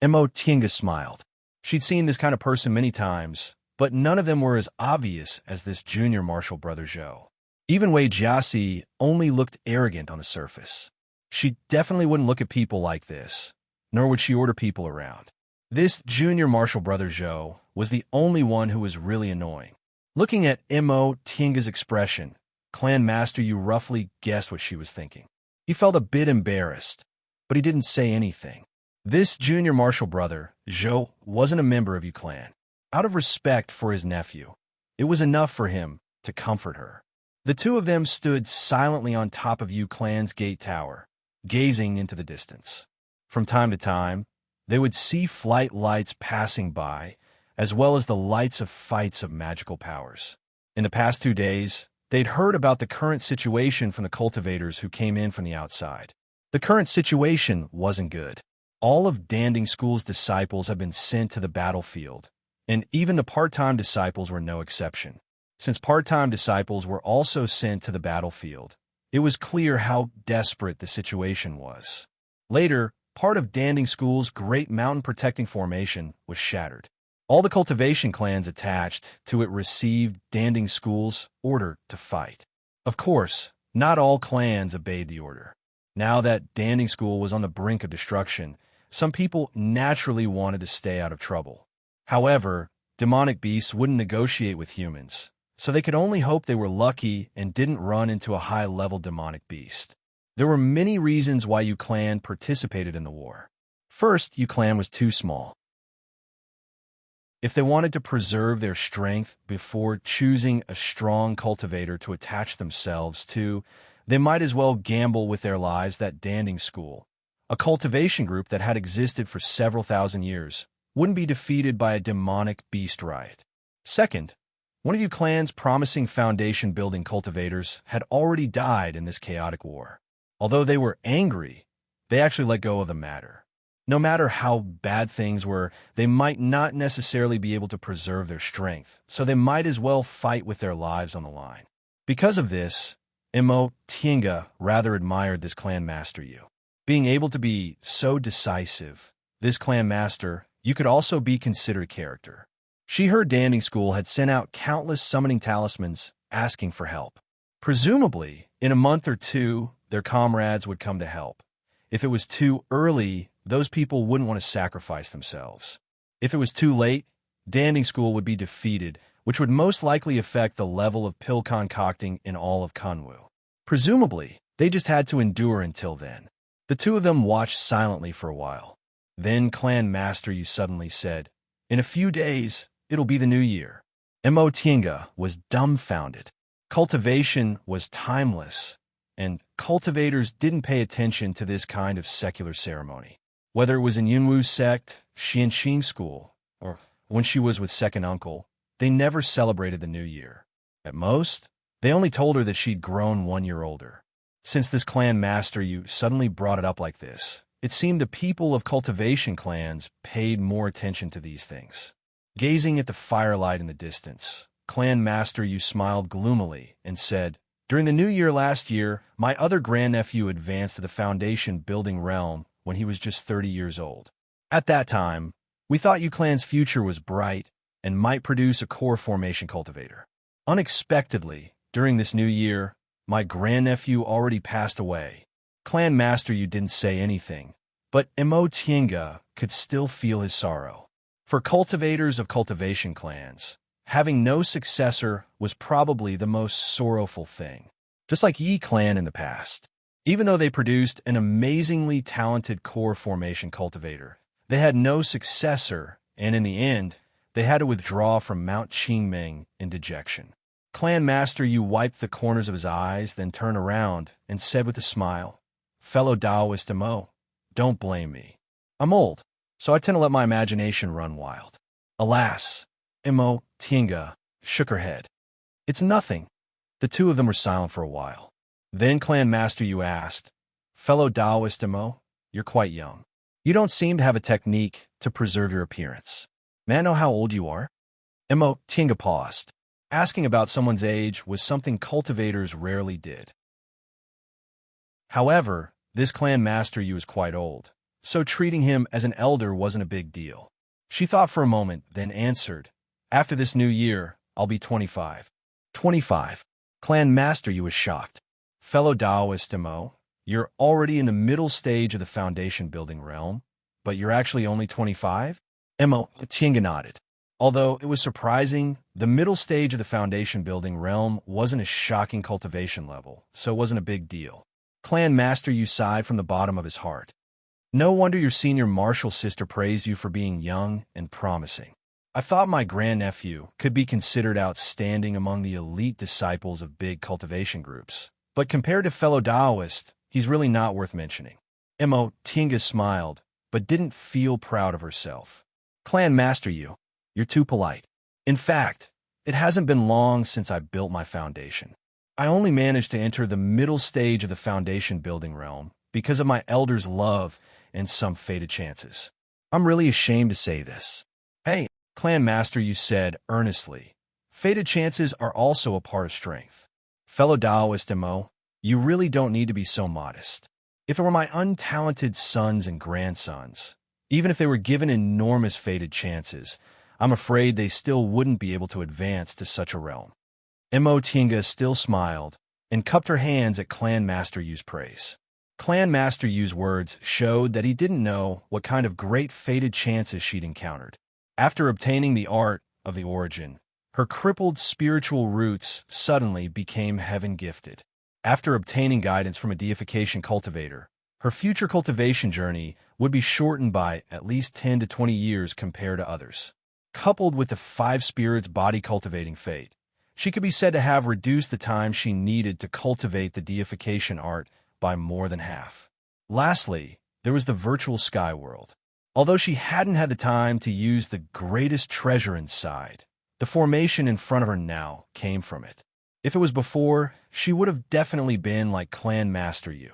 Mo Tiange smiled. She'd seen this kind of person many times, but none of them were as obvious as this junior martial brother Zhou. Even Wei Jiasi only looked arrogant on the surface. She definitely wouldn't look at people like this, nor would she order people around. This junior martial brother Zhou was the only one who was really annoying. Looking at Mo Tiange's expression, Clan Master Yu roughly guessed what she was thinking. He felt a bit embarrassed, but he didn't say anything. This junior martial brother, Zhou, wasn't a member of Yu clan. Out of respect for his nephew, it was enough for him to comfort her. The two of them stood silently on top of Yu clan's gate tower, gazing into the distance. From time to time, they would see flight lights passing by, as well as the lights of fights of magical powers. In the past 2 days, they'd heard about the current situation from the cultivators who came in from the outside. The current situation wasn't good. All of Danding School's disciples have been sent to the battlefield, and even the part-time disciples were no exception. Since part-time disciples were also sent to the battlefield, it was clear how desperate the situation was. Later, part of Danding School's great mountain protecting formation was shattered. All the cultivation clans attached to it received Danding School's order to fight. Of course, not all clans obeyed the order. Now that Danding School was on the brink of destruction, some people naturally wanted to stay out of trouble. However, demonic beasts wouldn't negotiate with humans, so they could only hope they were lucky and didn't run into a high-level demonic beast. There were many reasons why Yu clan participated in the war. First, Yu clan was too small. If they wanted to preserve their strength before choosing a strong cultivator to attach themselves to, they might as well gamble with their lives that Danding School, a cultivation group that had existed for several thousand years, wouldn't be defeated by a demonic beast riot. Second, one of Yu clan's promising foundation-building cultivators had already died in this chaotic war. Although they were angry, they actually let go of the matter. No matter how bad things were, they might not necessarily be able to preserve their strength, so they might as well fight with their lives on the line. Because of this, Mo Tiange rather admired this clan master Yu. Being able to be so decisive, this clan master, you could also be considered a character. She heard Danding School had sent out countless summoning talismans asking for help. Presumably, in a month or two, their comrades would come to help. If it was too early, those people wouldn't want to sacrifice themselves. If it was too late, Danding School would be defeated, which would most likely affect the level of pill concocting in all of Kunwu. Presumably, they just had to endure until then. The two of them watched silently for a while. Then Clan Master Yu suddenly said, "In a few days, it'll be the new year." Mo Tiange was dumbfounded. Cultivation was timeless, and cultivators didn't pay attention to this kind of secular ceremony. Whether it was in Yunwu's sect, Xianxing School, or when she was with second uncle, they never celebrated the new year. At most, they only told her that she'd grown 1 year older. Since this clan master Yu suddenly brought it up like this, it seemed the people of cultivation clans paid more attention to these things. Gazing at the firelight in the distance, Clan Master Yu smiled gloomily and said, "During the new year last year, my other grandnephew advanced to the foundation building realm when he was just 30 years old. At that time, we thought Yu clan's future was bright and might produce a core formation cultivator. Unexpectedly, during this new year, my grandnephew already passed away." Clan Master Yu didn't say anything, but Mo Tiange could still feel his sorrow. For cultivators of cultivation clans, having no successor was probably the most sorrowful thing. Just like Yi clan in the past. Even though they produced an amazingly talented core formation cultivator, they had no successor, and in the end, they had to withdraw from Mount Qingming in dejection. Clan Master Yu wiped the corners of his eyes, then turned around and said with a smile, "Fellow Taoist Mo, don't blame me. I'm old, so I tend to let my imagination run wild." Alas, Mo Tiange shook her head. It's nothing. The two of them were silent for a while. Then Clan Master Yu asked, Fellow Taoist Mo, you're quite young. You don't seem to have a technique to preserve your appearance. May I know how old you are? Mo Tinga paused. Asking about someone's age was something cultivators rarely did. However, this Clan Master Yu was quite old, so treating him as an elder wasn't a big deal. She thought for a moment, then answered, After this new year, I'll be 25. 25. Clan Master Yu was shocked. Fellow Taoist Mo, you're already in the middle stage of the foundation building realm, but you're actually only 25? Mo Tinga nodded. Although it was surprising, the middle stage of the foundation building realm wasn't a shocking cultivation level, so it wasn't a big deal. Clan Master Yu sighed from the bottom of his heart. No wonder your senior martial sister praised you for being young and promising. I thought my grandnephew could be considered outstanding among the elite disciples of big cultivation groups, but compared to fellow Taoists, he's really not worth mentioning. Mo Tinga smiled, but didn't feel proud of herself. Clan Master Yu, you're too polite. In fact, it hasn't been long since I built my foundation. I only managed to enter the middle stage of the foundation building realm because of my elder's love and some fated chances. I'm really ashamed to say this. Hey, Clan Master Yu said earnestly, fated chances are also a part of strength. Fellow Taoist Mo, you really don't need to be so modest. If it were my untalented sons and grandsons, even if they were given enormous fated chances, I'm afraid they still wouldn't be able to advance to such a realm. Mo Tinga still smiled and cupped her hands at Clan Master Yu's praise. Clan Master Yu's words showed that he didn't know what kind of great fated chances she'd encountered. After obtaining the art of the origin, her crippled spiritual roots suddenly became heaven-gifted. After obtaining guidance from a deification cultivator, her future cultivation journey would be shortened by at least 10 to 20 years compared to others. Coupled with the five spirits body cultivating fate, she could be said to have reduced the time she needed to cultivate the deification art by more than half. Lastly, there was the virtual sky world. Although she hadn't had the time to use the greatest treasure inside, the formation in front of her now came from it. If it was before, she would have definitely been like Clan Master Yu,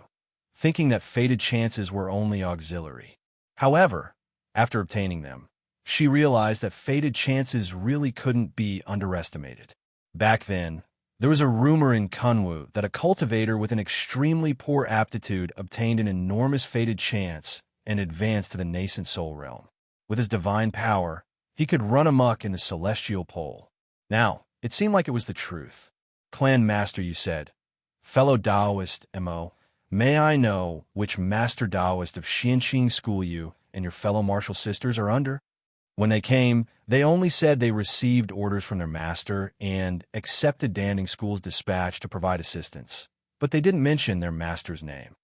thinking that fated chances were only auxiliary. However, after obtaining them, she realized that fated chances really couldn't be underestimated. Back then, there was a rumor in Kunwu that a cultivator with an extremely poor aptitude obtained an enormous fated chance and advanced to the nascent soul realm. With his divine power, he could run amok in the celestial pole. Now, it seemed like it was the truth. Clan Master Yu said, Fellow Taoist Mo, may I know which Master Taoist of Xianqing school you and your fellow martial sisters are under? When they came, they only said they received orders from their master and accepted Danding School's dispatch to provide assistance, but they didn't mention their master's name.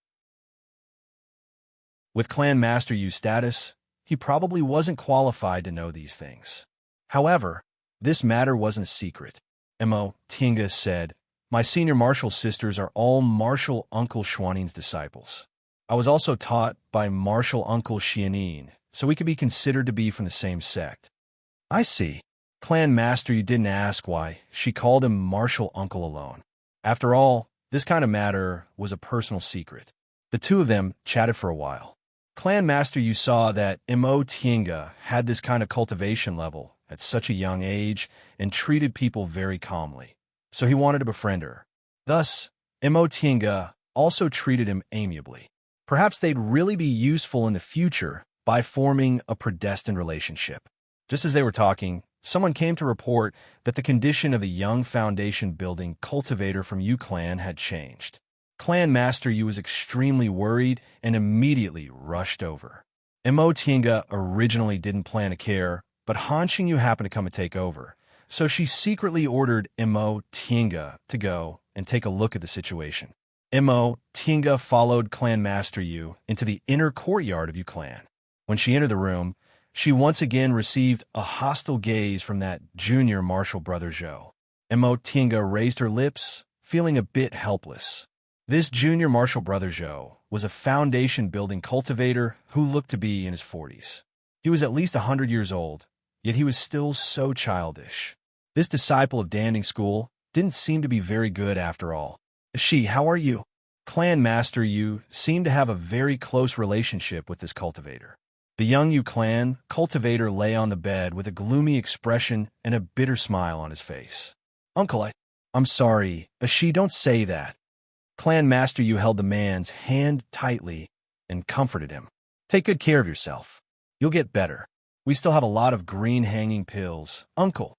With Clan Master Yu's status, he probably wasn't qualified to know these things. However, this matter wasn't a secret. Mo Tinga said, My senior martial sisters are all Martial Uncle Xuanin's disciples. I was also taught by Martial Uncle Xianin, so we could be considered to be from the same sect. I see. Clan Master Yu didn't ask why she called him Martial Uncle alone. After all, this kind of matter was a personal secret. The two of them chatted for a while. Clan Master Yu saw that Mo Tinga had this kind of cultivation level at such a young age and treated people very calmly, so he wanted to befriend her. Thus, Mo Tinga also treated him amiably. Perhaps they'd really be useful in the future by forming a predestined relationship. Just as they were talking, someone came to report that the condition of the young foundation building cultivator from Yu Clan had changed. Clan Master Yu was extremely worried and immediately rushed over. Mo Tinga originally didn't plan to care, but Han Qingyu happened to come and take over, so she secretly ordered Mo Tinga to go and take a look at the situation. Mo Tinga followed Clan Master Yu into the inner courtyard of Yu Clan. When she entered the room, she once again received a hostile gaze from that junior martial brother Zhou. Mo Tinga raised her lips, feeling a bit helpless. This junior martial brother Zhou was a foundation-building cultivator who looked to be in his 40s. He was at least 100 years old, yet he was still so childish. This disciple of danding school didn't seem to be very good after all. She, how are you? Clan Master Yu seemed to have a very close relationship with this cultivator. The young Yu clan cultivator lay on the bed with a gloomy expression and a bitter smile on his face. Uncle, I'm sorry, she, don't say that. Clan Master Yu held the man's hand tightly and comforted him. Take good care of yourself. You'll get better. We still have a lot of green hanging pills, Uncle.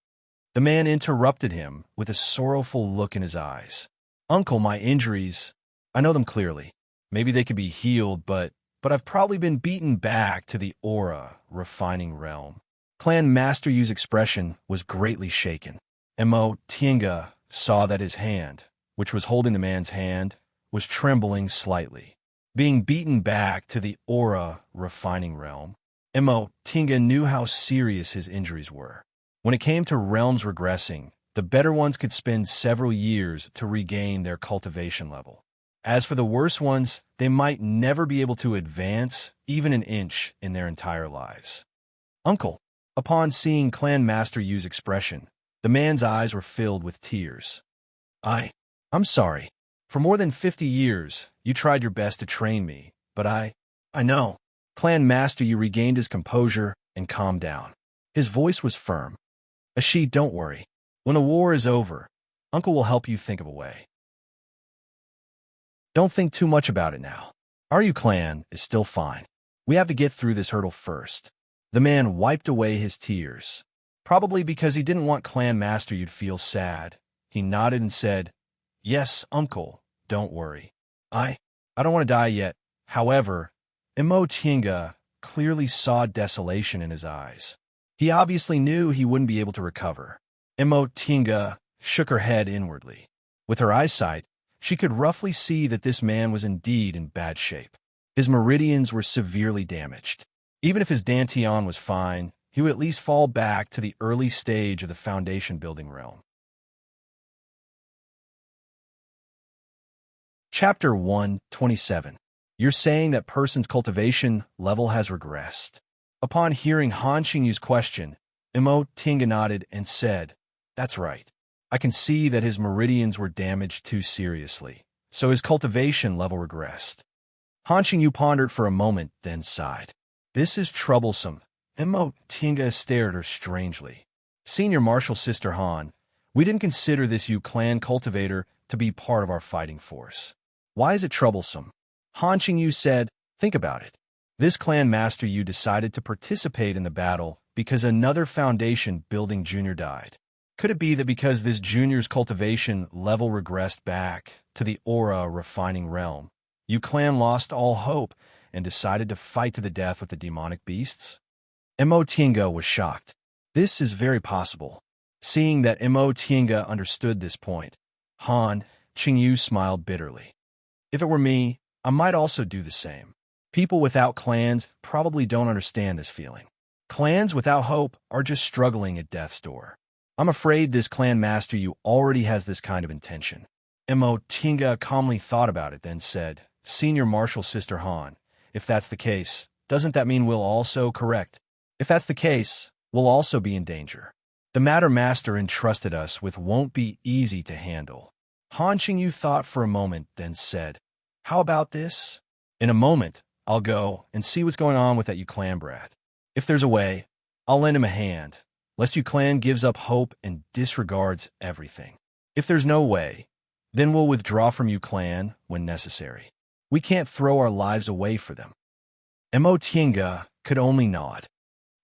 The man interrupted him with a sorrowful look in his eyes. Uncle, my injuries, I know them clearly. Maybe they could be healed, but I've probably been beaten back to the aura refining realm. Clan Master Yu's expression was greatly shaken. Mo Tinga saw that his hand, which was holding the man's hand, was trembling slightly. Being beaten back to the aura refining realm, Mo Tinga knew how serious his injuries were. When it came to realms regressing, the better ones could spend several years to regain their cultivation level. As for the worse ones, they might never be able to advance even an inch in their entire lives. Uncle, upon seeing Clan Master Yu's expression, the man's eyes were filled with tears. I'm sorry. For more than 50 years, you tried your best to train me, but I know. Clan Master Yu regained his composure and calmed down. His voice was firm. She, don't worry. When a war is over, Uncle will help you think of a way. Don't think too much about it now. Our Yu clan is still fine. We have to get through this hurdle first. The man wiped away his tears. Probably because he didn't want Clan Master Yu to feel sad. He nodded and said, Yes, Uncle, don't worry. I don't want to die yet. However, Mo Tinga clearly saw desolation in his eyes. He obviously knew he wouldn't be able to recover. Mo Tinga shook her head inwardly. With her eyesight, she could roughly see that this man was indeed in bad shape. His meridians were severely damaged. Even if his dantian was fine, he would at least fall back to the early stage of the foundation building realm. Chapter 127. You're saying that person's cultivation level has regressed. Upon hearing Han Qingyu's question, Mo Tinga nodded and said, That's right. I can see that his meridians were damaged too seriously, so his cultivation level regressed. Han Qingyu pondered for a moment, then sighed. This is troublesome. Mo Tinga stared at her strangely. Senior Martial Sister Han, we didn't consider this Yu clan cultivator to be part of our fighting force. Why is it troublesome? Han Qingyu said, Think about it. This clan master Yu decided to participate in the battle because another foundation building junior died. Could it be that because this junior's cultivation level regressed back to the aura refining realm, Yu clan lost all hope and decided to fight to the death with the demonic beasts? Mo Tinga was shocked. This is very possible. Seeing that Mo Tinga understood this point, Han Qingyu smiled bitterly. If it were me, I might also do the same. People without clans probably don't understand this feeling. Clans without hope are just struggling at death's door. I'm afraid this clan master Yu already has this kind of intention. Mo Tinga calmly thought about it, then said, Senior Martial Sister Han, if that's the case, doesn't that mean we'll also correct? If that's the case, we'll also be in danger. The Matter Master entrusted us with won't be easy to handle. Han Qingyu thought for a moment, then said, How about this? In a moment, I'll go and see what's going on with that Yu clan brat. If there's a way, I'll lend him a hand, lest Yu clan gives up hope and disregards everything. If there's no way, then we'll withdraw from Yu clan when necessary. We can't throw our lives away for them. Mo Tinga could only nod.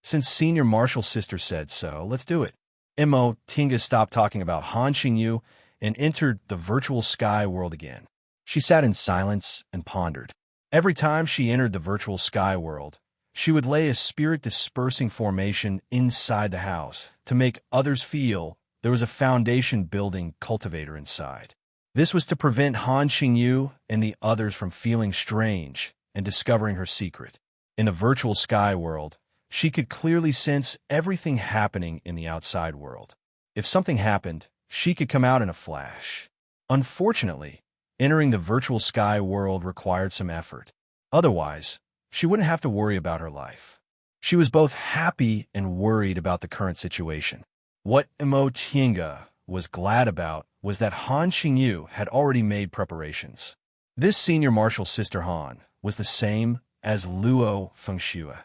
Since Senior Martial Sister said so, let's do it. Mo Tinga stopped talking about Han Qingyu and entered the virtual sky world again. She sat in silence and pondered. Every time she entered the virtual sky world, she would lay a spirit-dispersing formation inside the house to make others feel there was a foundation-building cultivator inside. This was to prevent Han Qingyu and the others from feeling strange and discovering her secret. In the virtual sky world, she could clearly sense everything happening in the outside world. If something happened, she could come out in a flash. Unfortunately, entering the virtual sky world required some effort. Otherwise, she wouldn't have to worry about her life. She was both happy and worried about the current situation. What Imotinga was glad about was that Han Xingyu had already made preparations. This senior martial sister Han was the same as Luo Fengxue.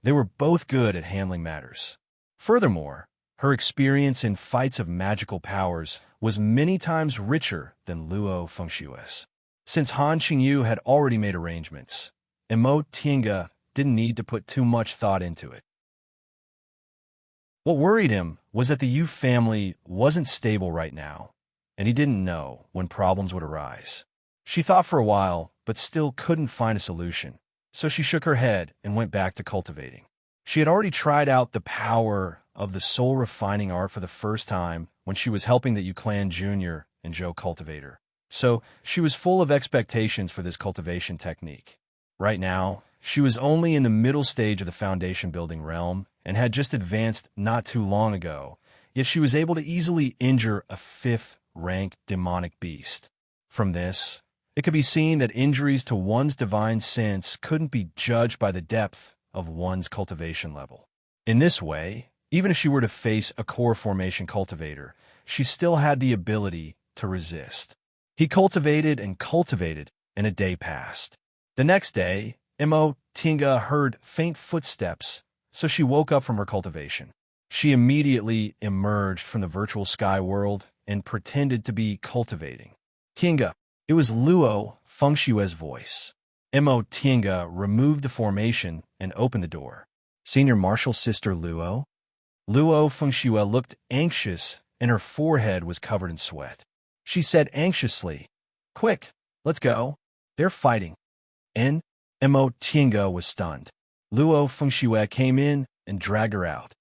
They were both good at handling matters. Furthermore, her experience in fights of magical powers was many times richer than Luo Fengxue's. Since Han Xingyu had already made arrangements, Imotinga didn't need to put too much thought into it. What worried him was that the Yu family wasn't stable right now, and he didn't know when problems would arise. She thought for a while, but still couldn't find a solution, so she shook her head and went back to cultivating. She had already tried out the power of the soul refining art for the first time when she was helping the Yu Clan Jr. and Zhou cultivator, so she was full of expectations for this cultivation technique. Right now, she was only in the middle stage of the foundation building realm and had just advanced not too long ago, yet she was able to easily injure a 5th-rank demonic beast. From this, it could be seen that injuries to one's divine sense couldn't be judged by the depth of one's cultivation level. In this way, even if she were to face a core formation cultivator, she still had the ability to resist. He cultivated, and a day passed. The next day, Imotinga heard faint footsteps, so she woke up from her cultivation. She immediately emerged from the virtual sky world and pretended to be cultivating. Tinga, it was Luo Fengxue's voice. Imotinga removed the formation and opened the door. Senior Martial Sister Luo? Luo Fengxue looked anxious and her forehead was covered in sweat. She said anxiously, "Quick, let's go. They're fighting." Imotinga was stunned. Luo Fengxue came in and dragged her out.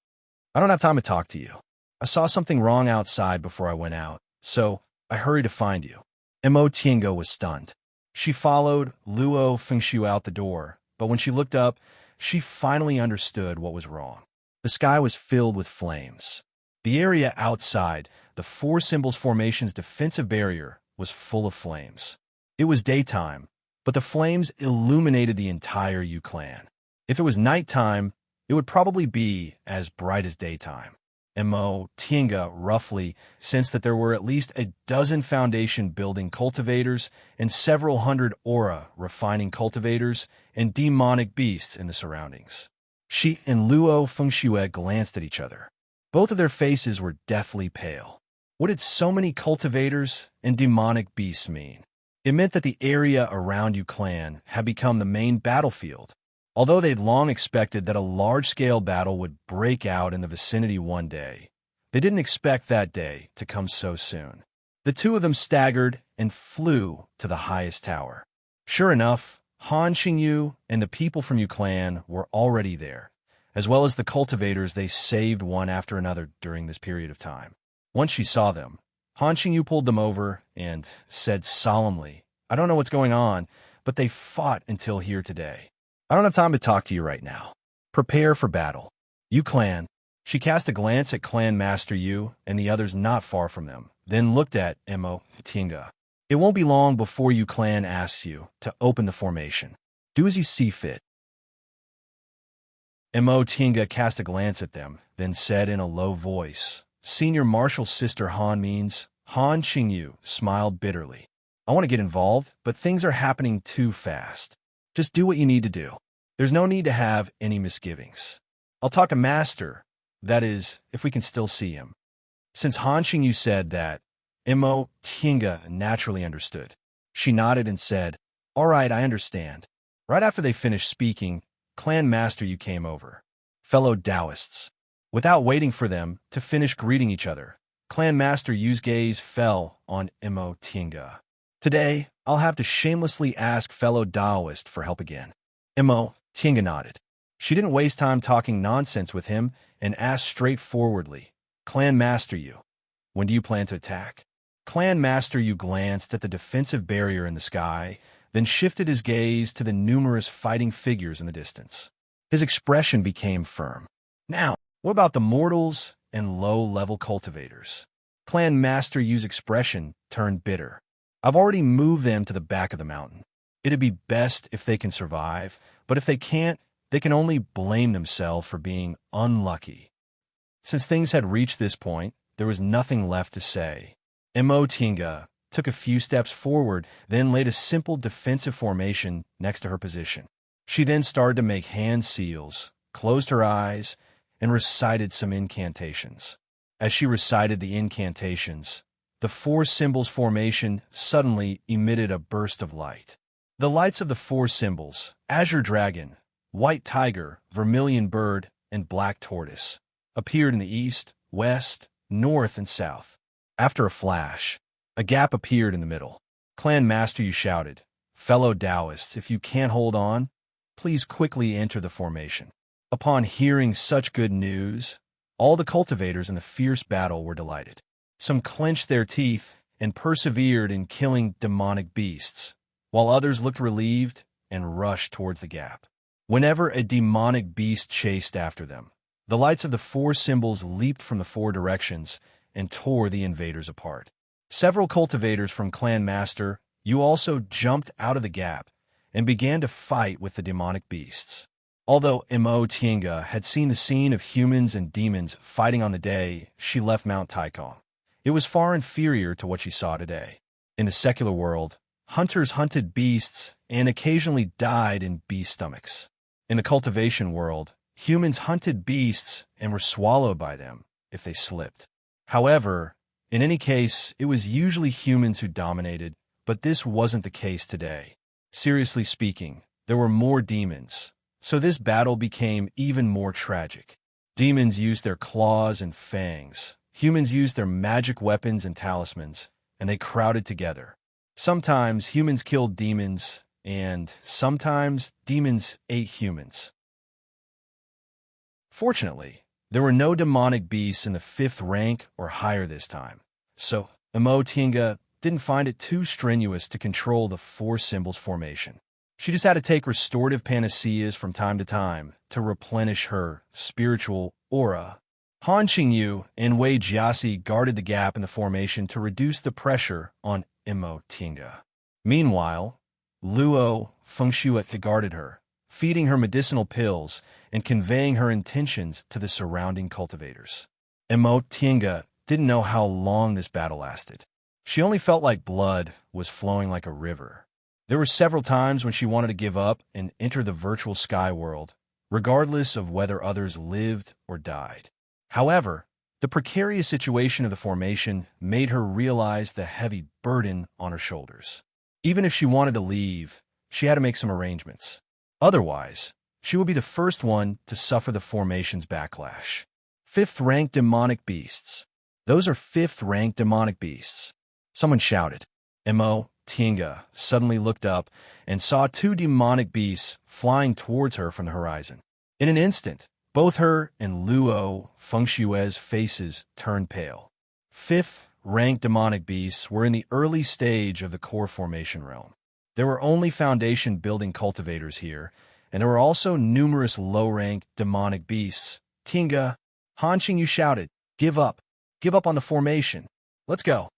"I don't have time to talk to you. I saw something wrong outside before I went out, so I hurried to find you." Imotinga was stunned. She followed Luo Fengxue out the door, but when she looked up, she finally understood what was wrong. The sky was filled with flames. The area outside the Four Symbols Formation's defensive barrier was full of flames. It was daytime, but the flames illuminated the entire Yu clan. If it was nighttime, it would probably be as bright as daytime. Imotinga roughly sensed that there were at least a dozen foundation building cultivators and several hundred aura refining cultivators and demonic beasts in the surroundings. She and Luo Fengxue glanced at each other. Both of their faces were deathly pale. What did so many cultivators and demonic beasts mean? It meant that the area around Yu clan had become the main battlefield. Although they'd long expected that a large-scale battle would break out in the vicinity one day, they didn't expect that day to come so soon. The two of them staggered and flew to the highest tower. Sure enough, Han Xingyu and the people from Yu clan were already there, as well as the cultivators they saved one after another during this period of time. Once she saw them, Han Xingyu pulled them over and said solemnly, "I don't know what's going on, but they fought until here today. I don't have time to talk to you right now. Prepare for battle. Yu clan." She cast a glance at Clan Master Yu and the others not far from them, then looked at Imotinga. "It won't be long before Yu clan asks you to open the formation. Do as you see fit." Imotinga cast a glance at them, then said in a low voice, "Senior Martial Sister Han means." Han Xingyu smiled bitterly. "I want to get involved, but things are happening too fast. Just do what you need to do. There's no need to have any misgivings. I'll talk to Master, that is, if we can still see him." Since Han Xingyu said that, Imotinga naturally understood. She nodded and said, "All right, I understand." Right after they finished speaking, Clan Master Yu came over. Fellow Taoists. Without waiting for them to finish greeting each other, Clan Master Yu's gaze fell on Imotinga. "Today, I'll have to shamelessly ask fellow Taoist for help again." Imotinga nodded. She didn't waste time talking nonsense with him and asked straightforwardly, "Clan Master Yu, when do you plan to attack?" Clan Master Yu glanced at the defensive barrier in the sky, then shifted his gaze to the numerous fighting figures in the distance. His expression became firm. "Now, what about the mortals and low-level cultivators?" Clan Master Yu's expression turned bitter. "I've already moved them to the back of the mountain. It'd be best if they can survive, but if they can't, they can only blame themselves for being unlucky." Since things had reached this point, there was nothing left to say. Tinga took a few steps forward, then laid a simple defensive formation next to her position. She then started to make hand seals, closed her eyes, and recited some incantations. As she recited the incantations, the four symbols formation suddenly emitted a burst of light. The lights of the four symbols, azure dragon, white tiger, vermilion bird, and black tortoise, appeared in the east, west, north, and south. After a flash, a gap appeared in the middle. Clan Master, you shouted, "Fellow Taoists, if you can't hold on, please quickly enter the formation." Upon hearing such good news, all the cultivators in the fierce battle were delighted. Some clenched their teeth and persevered in killing demonic beasts, while others looked relieved and rushed towards the gap. Whenever a demonic beast chased after them, the lights of the four symbols leaped from the four directions and tore the invaders apart. Several cultivators from Clan Master, you also jumped out of the gap and began to fight with the demonic beasts. Although Tinga had seen the scene of humans and demons fighting on the day she left Mount Taikong, it was far inferior to what she saw today. In the secular world, hunters hunted beasts and occasionally died in beast stomachs. In the cultivation world, humans hunted beasts and were swallowed by them if they slipped. However, in any case, it was usually humans who dominated, but this wasn't the case today. Seriously speaking, there were more demons, so this battle became even more tragic. Demons used their claws and fangs. Humans used their magic weapons and talismans, and they crowded together. Sometimes humans killed demons, and sometimes demons ate humans. Fortunately, there were no demonic beasts in the 5th rank or higher this time, so Tinga didn't find it too strenuous to control the four symbols formation. She just had to take restorative panaceas from time to time to replenish her spiritual aura. Han Qingyu and Wei Jiasi guarded the gap in the formation to reduce the pressure on Tinga. Meanwhile, Luo Fengshui guarded her, feeding her medicinal pills and conveying her intentions to the surrounding cultivators. Tinga didn't know how long this battle lasted. She only felt like blood was flowing like a river. There were several times when she wanted to give up and enter the virtual sky world, regardless of whether others lived or died. However, the precarious situation of the formation made her realize the heavy burden on her shoulders. Even if she wanted to leave, she had to make some arrangements. Otherwise, she would be the first one to suffer the formation's backlash. 5th-rank demonic beasts. Those are 5th-rank demonic beasts. Someone shouted. Tinga suddenly looked up and saw 2 demonic beasts flying towards her from the horizon. In an instant, both her and Luo Fengshui's faces turned pale. 5th-rank demonic beasts were in the early stage of the core formation realm. There were only foundation building cultivators here, and there were also numerous low-rank demonic beasts. Tinga, Han Qingyu shouted, "Give up. Give up on the formation. Let's go."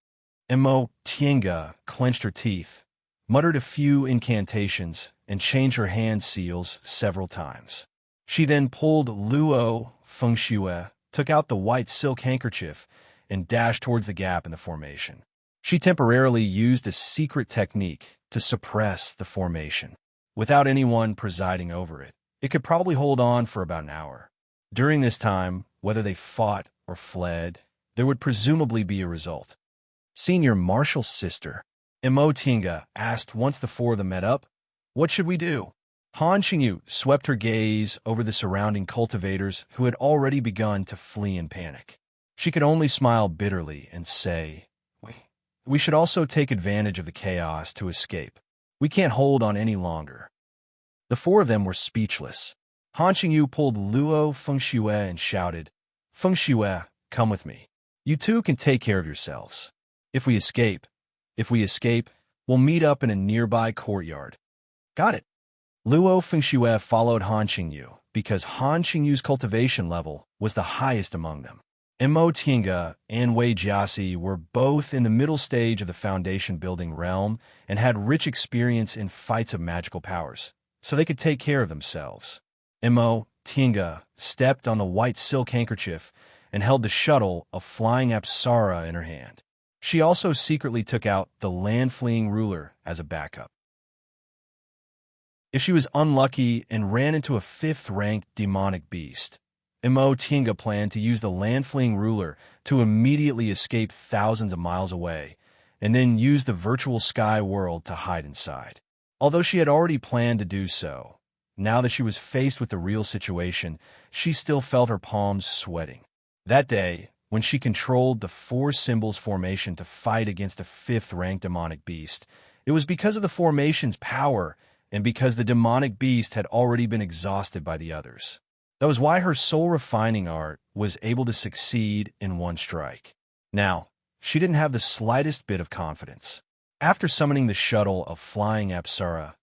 Tinga clenched her teeth, muttered a few incantations, and changed her hand seals several times. She then pulled Luo Fengshui, took out the white silk handkerchief, and dashed towards the gap in the formation. She temporarily used a secret technique to suppress the formation. Without anyone presiding over it, it could probably hold on for about an hour. During this time, whether they fought or fled, there would presumably be a result. "Senior Marshal's sister," Tinga asked once the 4 of them met up. "What should we do?" Han Qingyu swept her gaze over the surrounding cultivators who had already begun to flee in panic. She could only smile bitterly and say, We should also take advantage of the chaos to escape. We can't hold on any longer." The 4 of them were speechless. Han Qingyu pulled Luo Fengshui and shouted, "Fengshui, come with me. You two can take care of yourselves. If we escape, we'll meet up in a nearby courtyard." "Got it." Luo Fengshui followed Han Qingyu because Han Qingyu's cultivation level was the highest among them. Tinga and Wei Jiasi were both in the middle stage of the foundation building realm and had rich experience in fights of magical powers, so they could take care of themselves. Tinga stepped on the white silk handkerchief and held the shuttle of flying Apsara in her hand. She also secretly took out the land-fleeing ruler as a backup. If she was unlucky and ran into a 5th-ranked demonic beast, Tinga planned to use the land-fleeing ruler to immediately escape thousands of miles away, and then use the virtual sky world to hide inside. Although she had already planned to do so, now that she was faced with the real situation, she still felt her palms sweating. That day, when she controlled the 4 symbols formation to fight against a 5th-ranked demonic beast, it was because of the formation's power and because the demonic beast had already been exhausted by the others. That was why her soul-refining art was able to succeed in one strike. Now, she didn't have the slightest bit of confidence. After summoning the shuttle of flying Apsara,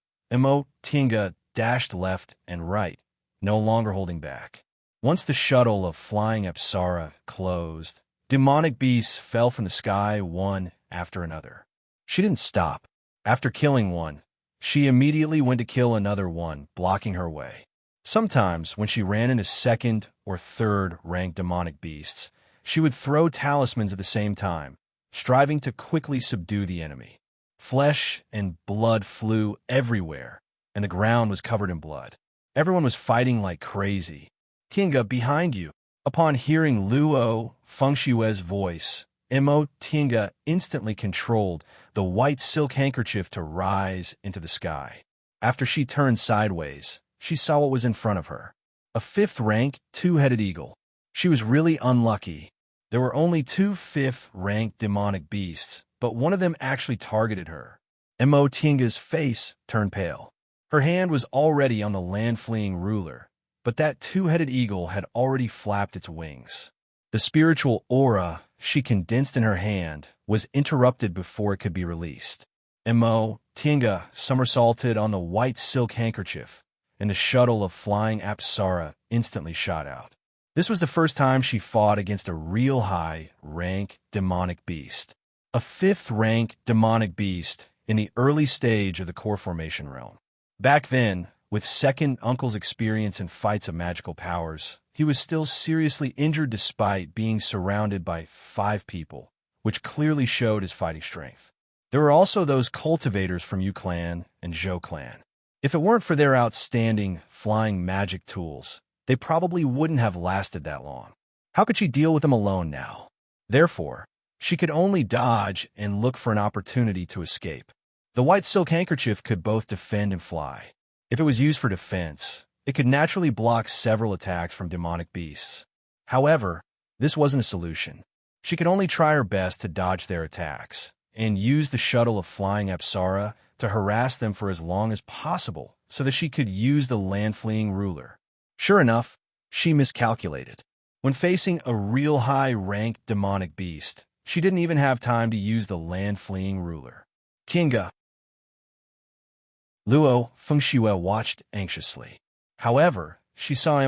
Tinga dashed left and right, no longer holding back. Once the shuttle of flying Apsara closed, demonic beasts fell from the sky one after another. She didn't stop. After killing one, she immediately went to kill another one, blocking her way. Sometimes, when she ran into 2nd or 3rd-ranked demonic beasts, she would throw talismans at the same time, striving to quickly subdue the enemy. Flesh and blood flew everywhere, and the ground was covered in blood. Everyone was fighting like crazy. Tinga, behind you. Upon hearing Luo Fengshue's voice, Tinga instantly controlled the white silk handkerchief to rise into the sky. After she turned sideways, she saw what was in front of her. A 5th-ranked, 2-headed eagle. She was really unlucky. There were only 2 5th-ranked demonic beasts, but one of them actually targeted her. Tinga's face turned pale. Her hand was already on the land-fleeing ruler, but that 2-headed eagle had already flapped its wings. The spiritual aura she condensed in her hand was interrupted before it could be released. Tinga somersaulted on the white silk handkerchief, and the shuttle of flying Apsara instantly shot out. This was the first time she fought against a real high-rank demonic beast. A 5th-rank demonic beast in the early stage of the core formation realm. Back then, with second uncle's experience in fights of magical powers, he was still seriously injured despite being surrounded by 5 people, which clearly showed his fighting strength. There were also those cultivators from Yu Clan and Zhou Clan. If it weren't for their outstanding flying magic tools, they probably wouldn't have lasted that long. How could she deal with them alone now? Therefore, she could only dodge and look for an opportunity to escape. The white silk handkerchief could both defend and fly. If it was used for defense, it could naturally block several attacks from demonic beasts. However, this wasn't a solution. She could only try her best to dodge their attacks and use the shuttle of flying Apsara to harass them for as long as possible so that she could use the land-fleeing ruler. Sure enough, she miscalculated. When facing a real high-ranked demonic beast, she didn't even have time to use the land-fleeing ruler. Tinga. Luo Fengshue watched anxiously. However, she saw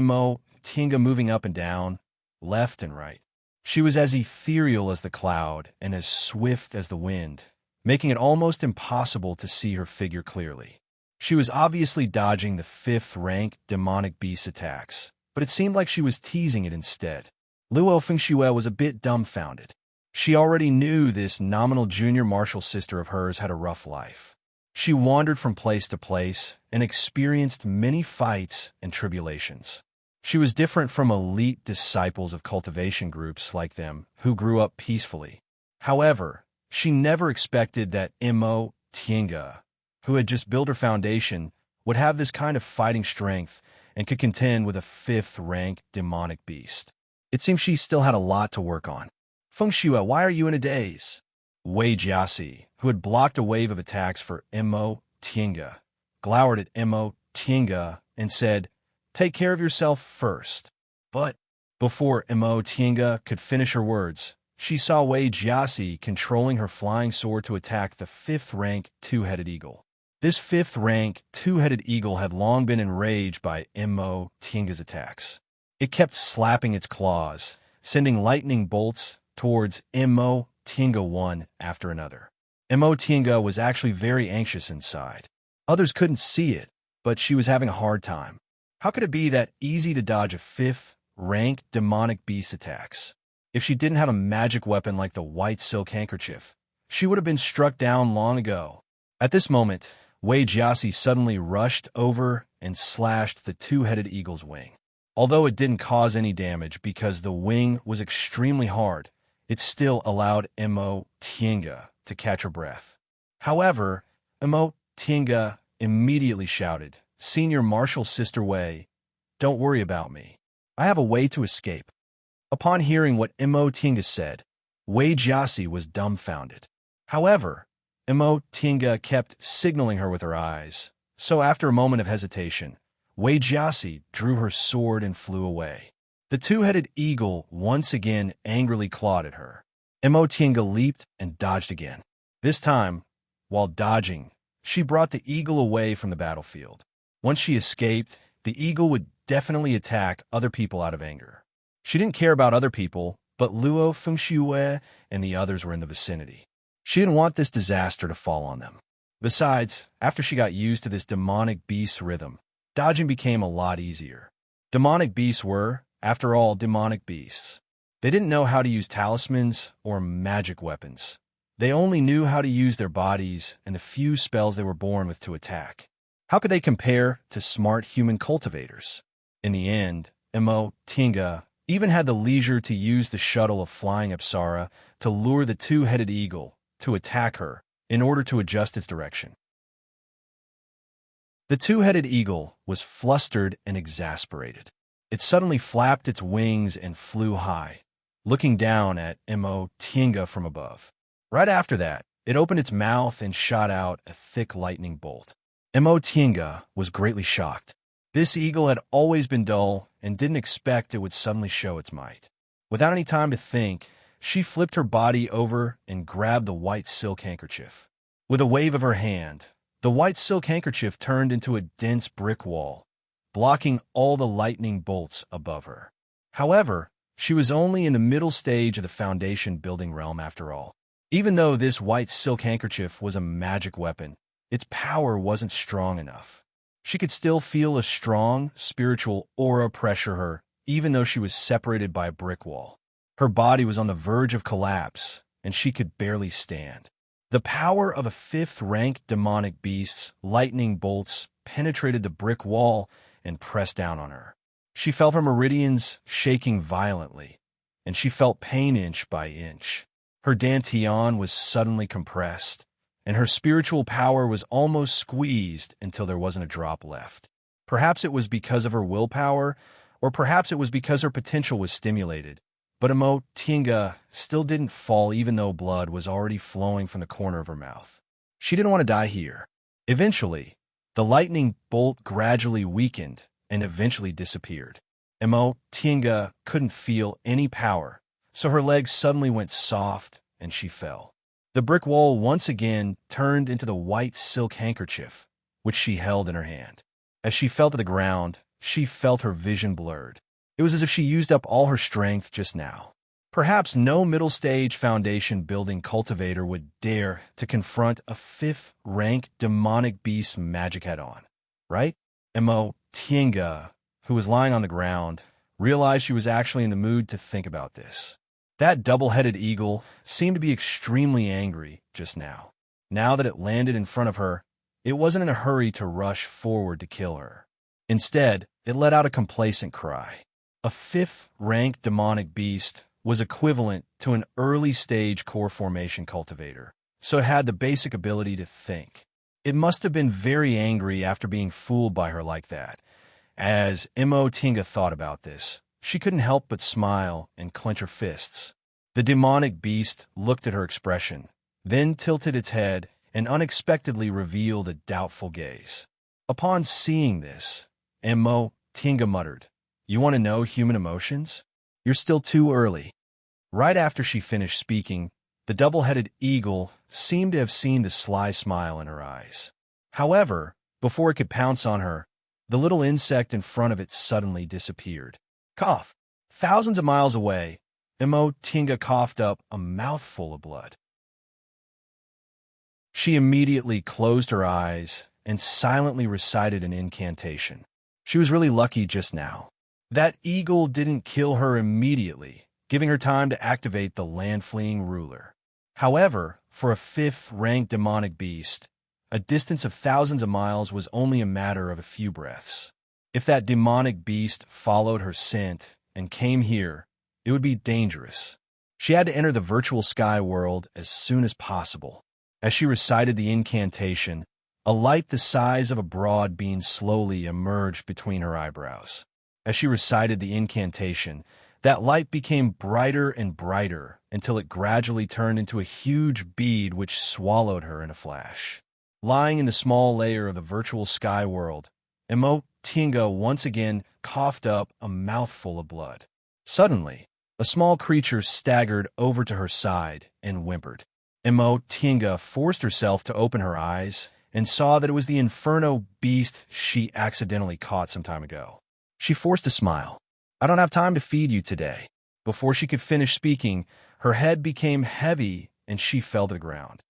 Tinga moving up and down, left and right. She was as ethereal as the cloud and as swift as the wind, making it almost impossible to see her figure clearly. She was obviously dodging the 5th-rank demonic beast attacks, but it seemed like she was teasing it instead. Luo Fengshue was a bit dumbfounded. She already knew this nominal junior martial sister of hers had a rough life. She wandered from place to place and experienced many fights and tribulations. She was different from elite disciples of cultivation groups like them who grew up peacefully. However, she never expected that Tinga, who had just built her foundation, would have this kind of fighting strength and could contend with a 5th-rank demonic beast. It seemed she still had a lot to work on. Fengshue, why are you in a daze? Wei Jiasi, who had blocked a wave of attacks for Tinga, glowered at Tinga and said, "Take care of yourself first." But before Tinga could finish her words, she saw Wei Jiasi controlling her flying sword to attack the 5th-rank 2-headed eagle. This 5th-rank 2-headed eagle had long been enraged by Tinga's attacks. It kept slapping its claws, sending lightning bolts towards Tinga one after another. Tinga was actually very anxious inside. Others couldn't see it, but she was having a hard time. How could it be that easy to dodge a 5th rank demonic beast attacks. If she didn't have a magic weapon like the white silk handkerchief, she would have been struck down long ago. At this moment, Wei Jiasi suddenly rushed over and slashed the two-headed eagle's wing. Although it didn't cause any damage because the wing was extremely hard, it still allowed Mo Tiange to catch her breath. However, Mo Tiange immediately shouted, "Senior Marshal Sister Wei, don't worry about me. I have a way to escape." Upon hearing what Mo Tiange said, Wei Jiasi was dumbfounded. However, Mo Tiange kept signaling her with her eyes, so after a moment of hesitation, Wei Jiasi drew her sword and flew away. The two-headed eagle once again angrily clawed at her. Mo Tiange leaped and dodged again. This time, while dodging, she brought the eagle away from the battlefield. Once she escaped, the eagle would definitely attack other people out of anger. She didn't care about other people, but Luo Fengxue and the others were in the vicinity. She didn't want this disaster to fall on them. Besides, after she got used to this demonic beast's rhythm, dodging became a lot easier. Demonic beasts were, after all, demonic beasts. They didn't know how to use talismans or magic weapons. They only knew how to use their bodies and the few spells they were born with to attack. How could they compare to smart human cultivators? In the end, Mo Tiange even had the leisure to use the shuttle of flying Apsara to lure the two-headed eagle to attack her in order to adjust its direction. The two-headed eagle was flustered and exasperated. It suddenly flapped its wings and flew high, looking down at Mo Tiange from above. Right after that, it opened its mouth and shot out a thick lightning bolt. Mo Tiange was greatly shocked. This eagle had always been dull and didn't expect it would suddenly show its might. Without any time to think, she flipped her body over and grabbed the white silk handkerchief. With a wave of her hand, the white silk handkerchief turned into a dense brick wall, blocking all the lightning bolts above her. However, she was only in the middle stage of the foundation building realm after all. Even though this white silk handkerchief was a magic weapon, its power wasn't strong enough. She could still feel a strong, spiritual aura pressure her, even though she was separated by a brick wall. Her body was on the verge of collapse, and she could barely stand. The power of a fifth-rank demonic beast's lightning bolts penetrated the brick wall and pressed down on her. She felt her meridians shaking violently, and she felt pain inch by inch. Her dantian was suddenly compressed, and her spiritual power was almost squeezed until there wasn't a drop left. Perhaps it was because of her willpower, or perhaps it was because her potential was stimulated. But Mo Tiange still didn't fall even though blood was already flowing from the corner of her mouth. She didn't want to die here. Eventually, the lightning bolt gradually weakened and eventually disappeared. Mo Tiange couldn't feel any power, so her legs suddenly went soft and she fell. The brick wall once again turned into the white silk handkerchief, which she held in her hand. As she fell to the ground, she felt her vision blurred. It was as if she used up all her strength just now. Perhaps no middle-stage foundation-building cultivator would dare to confront a fifth-rank demonic beast magic head-on, right? Mo Tiange, who was lying on the ground, realized she was actually in the mood to think about this. That double-headed eagle seemed to be extremely angry just now. Now that it landed in front of her, it wasn't in a hurry to rush forward to kill her. Instead, it let out a complacent cry. A fifth-rank demonic beast was equivalent to an early-stage core formation cultivator, so it had the basic ability to think. It must have been very angry after being fooled by her like that. As Mo Tiange thought about this, she couldn't help but smile and clench her fists. The demonic beast looked at her expression, then tilted its head and unexpectedly revealed a doubtful gaze. Upon seeing this, Mo Tiange muttered, "You want to know human emotions? You're still too early." Right after she finished speaking, the double-headed eagle seemed to have seen the sly smile in her eyes. However, before it could pounce on her, the little insect in front of it suddenly disappeared. Cough! Thousands of miles away, Mo Tiange coughed up a mouthful of blood. She immediately closed her eyes and silently recited an incantation. She was really lucky just now. That eagle didn't kill her immediately, giving her time to activate the land-fleeing ruler. However, for a fifth-ranked demonic beast, a distance of thousands of miles was only a matter of a few breaths. If that demonic beast followed her scent and came here, it would be dangerous. She had to enter the virtual sky world as soon as possible. As she recited the incantation, a light the size of a broad bean slowly emerged between her eyebrows. As she recited the incantation, that light became brighter and brighter until it gradually turned into a huge bead which swallowed her in a flash. Lying in the small layer of the virtual sky world, Tinga once again coughed up a mouthful of blood. Suddenly, a small creature staggered over to her side and whimpered. Tinga forced herself to open her eyes and saw that it was the inferno beast she accidentally caught some time ago. She forced a smile. "I don't have time to feed you today." Before she could finish speaking, her head became heavy and she fell to the ground.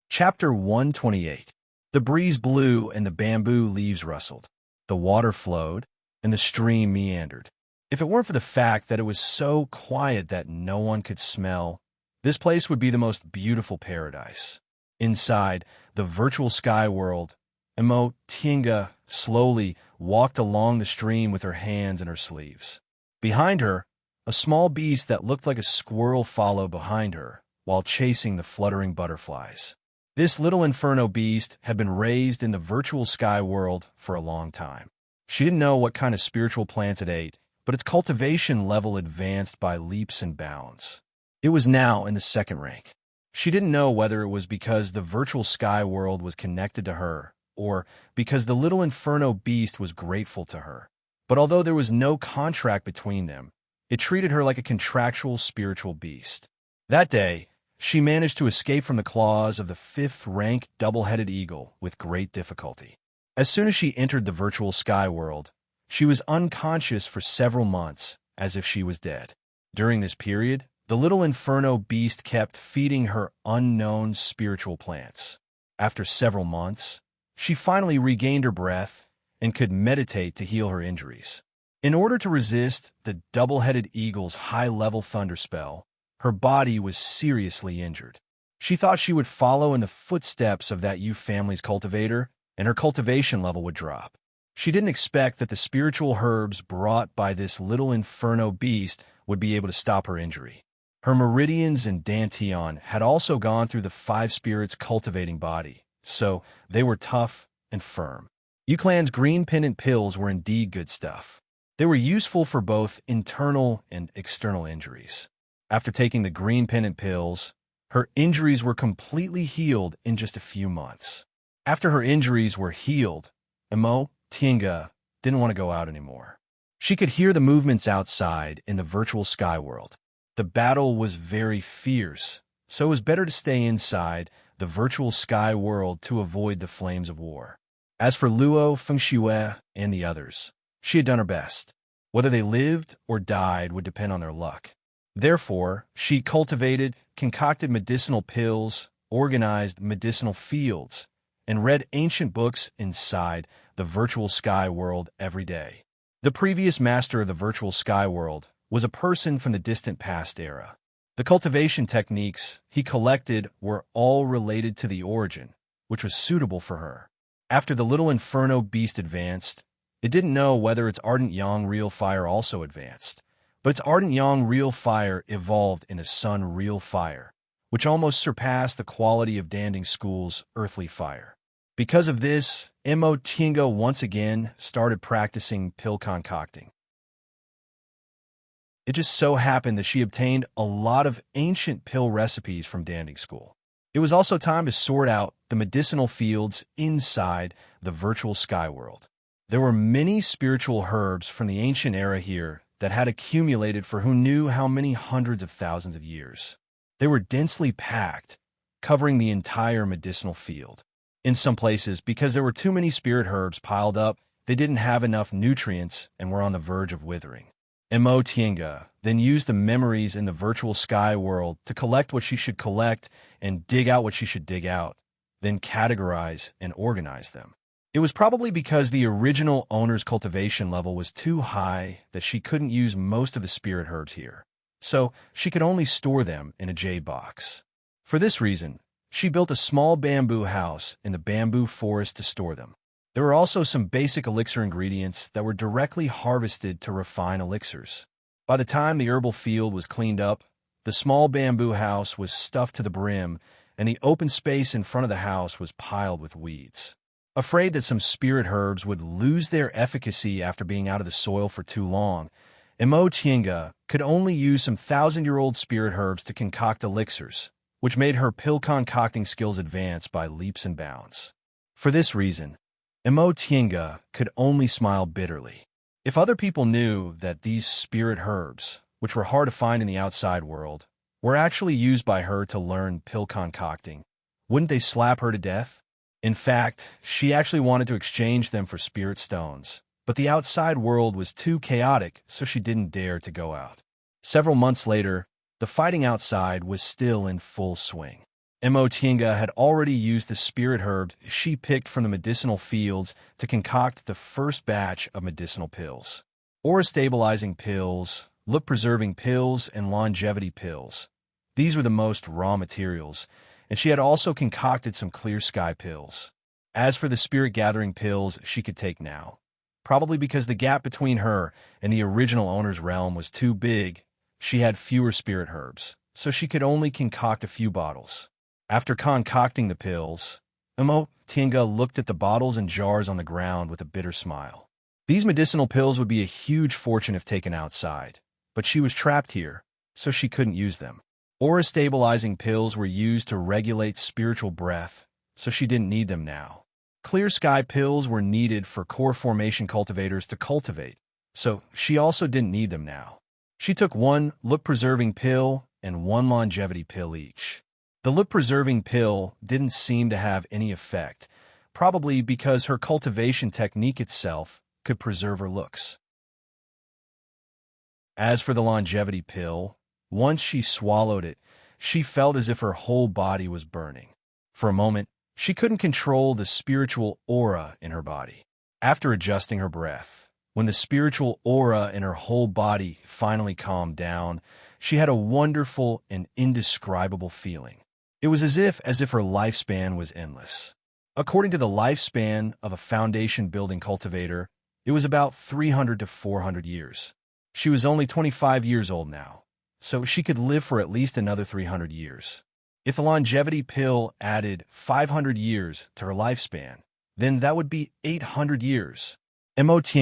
Chapter 128. The breeze blew and the bamboo leaves rustled. The water flowed and the stream meandered. If it weren't for the fact that it was so quiet that no one could smell, this place would be the most beautiful paradise. Inside the virtual sky world, Tinga slowly walked along the stream with her hands in her sleeves. Behind her, a small beast that looked like a squirrel followed behind her while chasing the fluttering butterflies. This little inferno beast had been raised in the virtual sky world for a long time. She didn't know what kind of spiritual plants it ate, but its cultivation level advanced by leaps and bounds. It was now in the second rank. She didn't know whether it was because the virtual sky world was connected to her, or because the little inferno beast was grateful to her. But although there was no contract between them, it treated her like a contractual spiritual beast. That day, she managed to escape from the claws of the fifth-rank double-headed eagle with great difficulty. As soon as she entered the virtual sky world, she was unconscious for several months, as if she was dead. During this period, the little inferno beast kept feeding her unknown spiritual plants. After several months, she finally regained her breath and could meditate to heal her injuries. In order to resist the double-headed eagle's high-level thunder spell, her body was seriously injured. She thought she would follow in the footsteps of that Yu family's cultivator, and her cultivation level would drop. She didn't expect that the spiritual herbs brought by this little inferno beast would be able to stop her injury. Her meridians and dantian had also gone through the five spirits' cultivating body, so they were tough and firm. Yu-Clan's green pendant pills were indeed good stuff. They were useful for both internal and external injuries. After taking the green pendant pills, her injuries were completely healed in just a few months. After her injuries were healed, Tinga didn't want to go out anymore. She could hear the movements outside in the virtual sky world. The battle was very fierce, so it was better to stay inside the virtual sky world to avoid the flames of war. As for Luo, Fengxue, and the others, she had done her best. Whether they lived or died would depend on their luck. Therefore, she concocted medicinal pills, organized medicinal fields, and read ancient books inside the virtual sky world every day. The previous master of the virtual sky world was a person from the distant past era. The cultivation techniques he collected were all related to the origin, which was suitable for her. After the little inferno beast advanced, it didn't know whether its ardent yang real fire also advanced. But its ardent yang real fire evolved in a sun real fire, which almost surpassed the quality of Danding School's earthly fire. Because of this, Tinga once again started practicing pill concocting. It just so happened that she obtained a lot of ancient pill recipes from Danding School. It was also time to sort out the medicinal fields inside the virtual sky world. There were many spiritual herbs from the ancient era here that had accumulated for who knew how many hundreds of thousands of years. They were densely packed, covering the entire medicinal field. In some places, because there were too many spirit herbs piled up, they didn't have enough nutrients and were on the verge of withering. Tinga then used the memories in the virtual sky world to collect what she should collect and dig out what she should dig out, then categorize and organize them. It was probably because the original owner's cultivation level was too high that she couldn't use most of the spirit herbs here, so she could only store them in a jade box. For this reason, she built a small bamboo house in the bamboo forest to store them. There were also some basic elixir ingredients that were directly harvested to refine elixirs. By the time the herbal field was cleaned up, the small bamboo house was stuffed to the brim, and the open space in front of the house was piled with weeds. Afraid that some spirit herbs would lose their efficacy after being out of the soil for too long, Immerse could only use some thousand-year-old spirit herbs to concoct elixirs, which made her pill-concocting skills advance by leaps and bounds. For this reason, Immerse could only smile bitterly. If other people knew that these spirit herbs, which were hard to find in the outside world, were actually used by her to learn pill concocting, wouldn't they slap her to death? In fact, she actually wanted to exchange them for spirit stones, but the outside world was too chaotic, so she didn't dare to go out. Several months later, the fighting outside was still in full swing. Immerse had already used the spirit herb she picked from the medicinal fields to concoct the first batch of medicinal pills. Aura-stabilizing pills, look-preserving pills, and longevity pills. These were the most raw materials, and she had also concocted some clear sky pills. As for the spirit-gathering pills she could take now, probably because the gap between her and the original owner's realm was too big, she had fewer spirit herbs, so she could only concoct a few bottles. After concocting the pills, Immerse looked at the bottles and jars on the ground with a bitter smile. These medicinal pills would be a huge fortune if taken outside, but she was trapped here, so she couldn't use them. Aura-stabilizing pills were used to regulate spiritual breath, so she didn't need them now. Clear sky pills were needed for core formation cultivators to cultivate, so she also didn't need them now. She took one look-preserving pill and one longevity pill each. The look-preserving pill didn't seem to have any effect, probably because her cultivation technique itself could preserve her looks. As for the longevity pill, once she swallowed it, she felt as if her whole body was burning. For a moment, she couldn't control the spiritual aura in her body. After adjusting her breath, when the spiritual aura in her whole body finally calmed down, she had a wonderful and indescribable feeling. It was as if her lifespan was endless. According to the lifespan of a foundation-building cultivator, it was about 300 to 400 years. She was only 25 years old now, so she could live for at least another 300 years. If the longevity pill added 500 years to her lifespan, then that would be 800 years. Immerse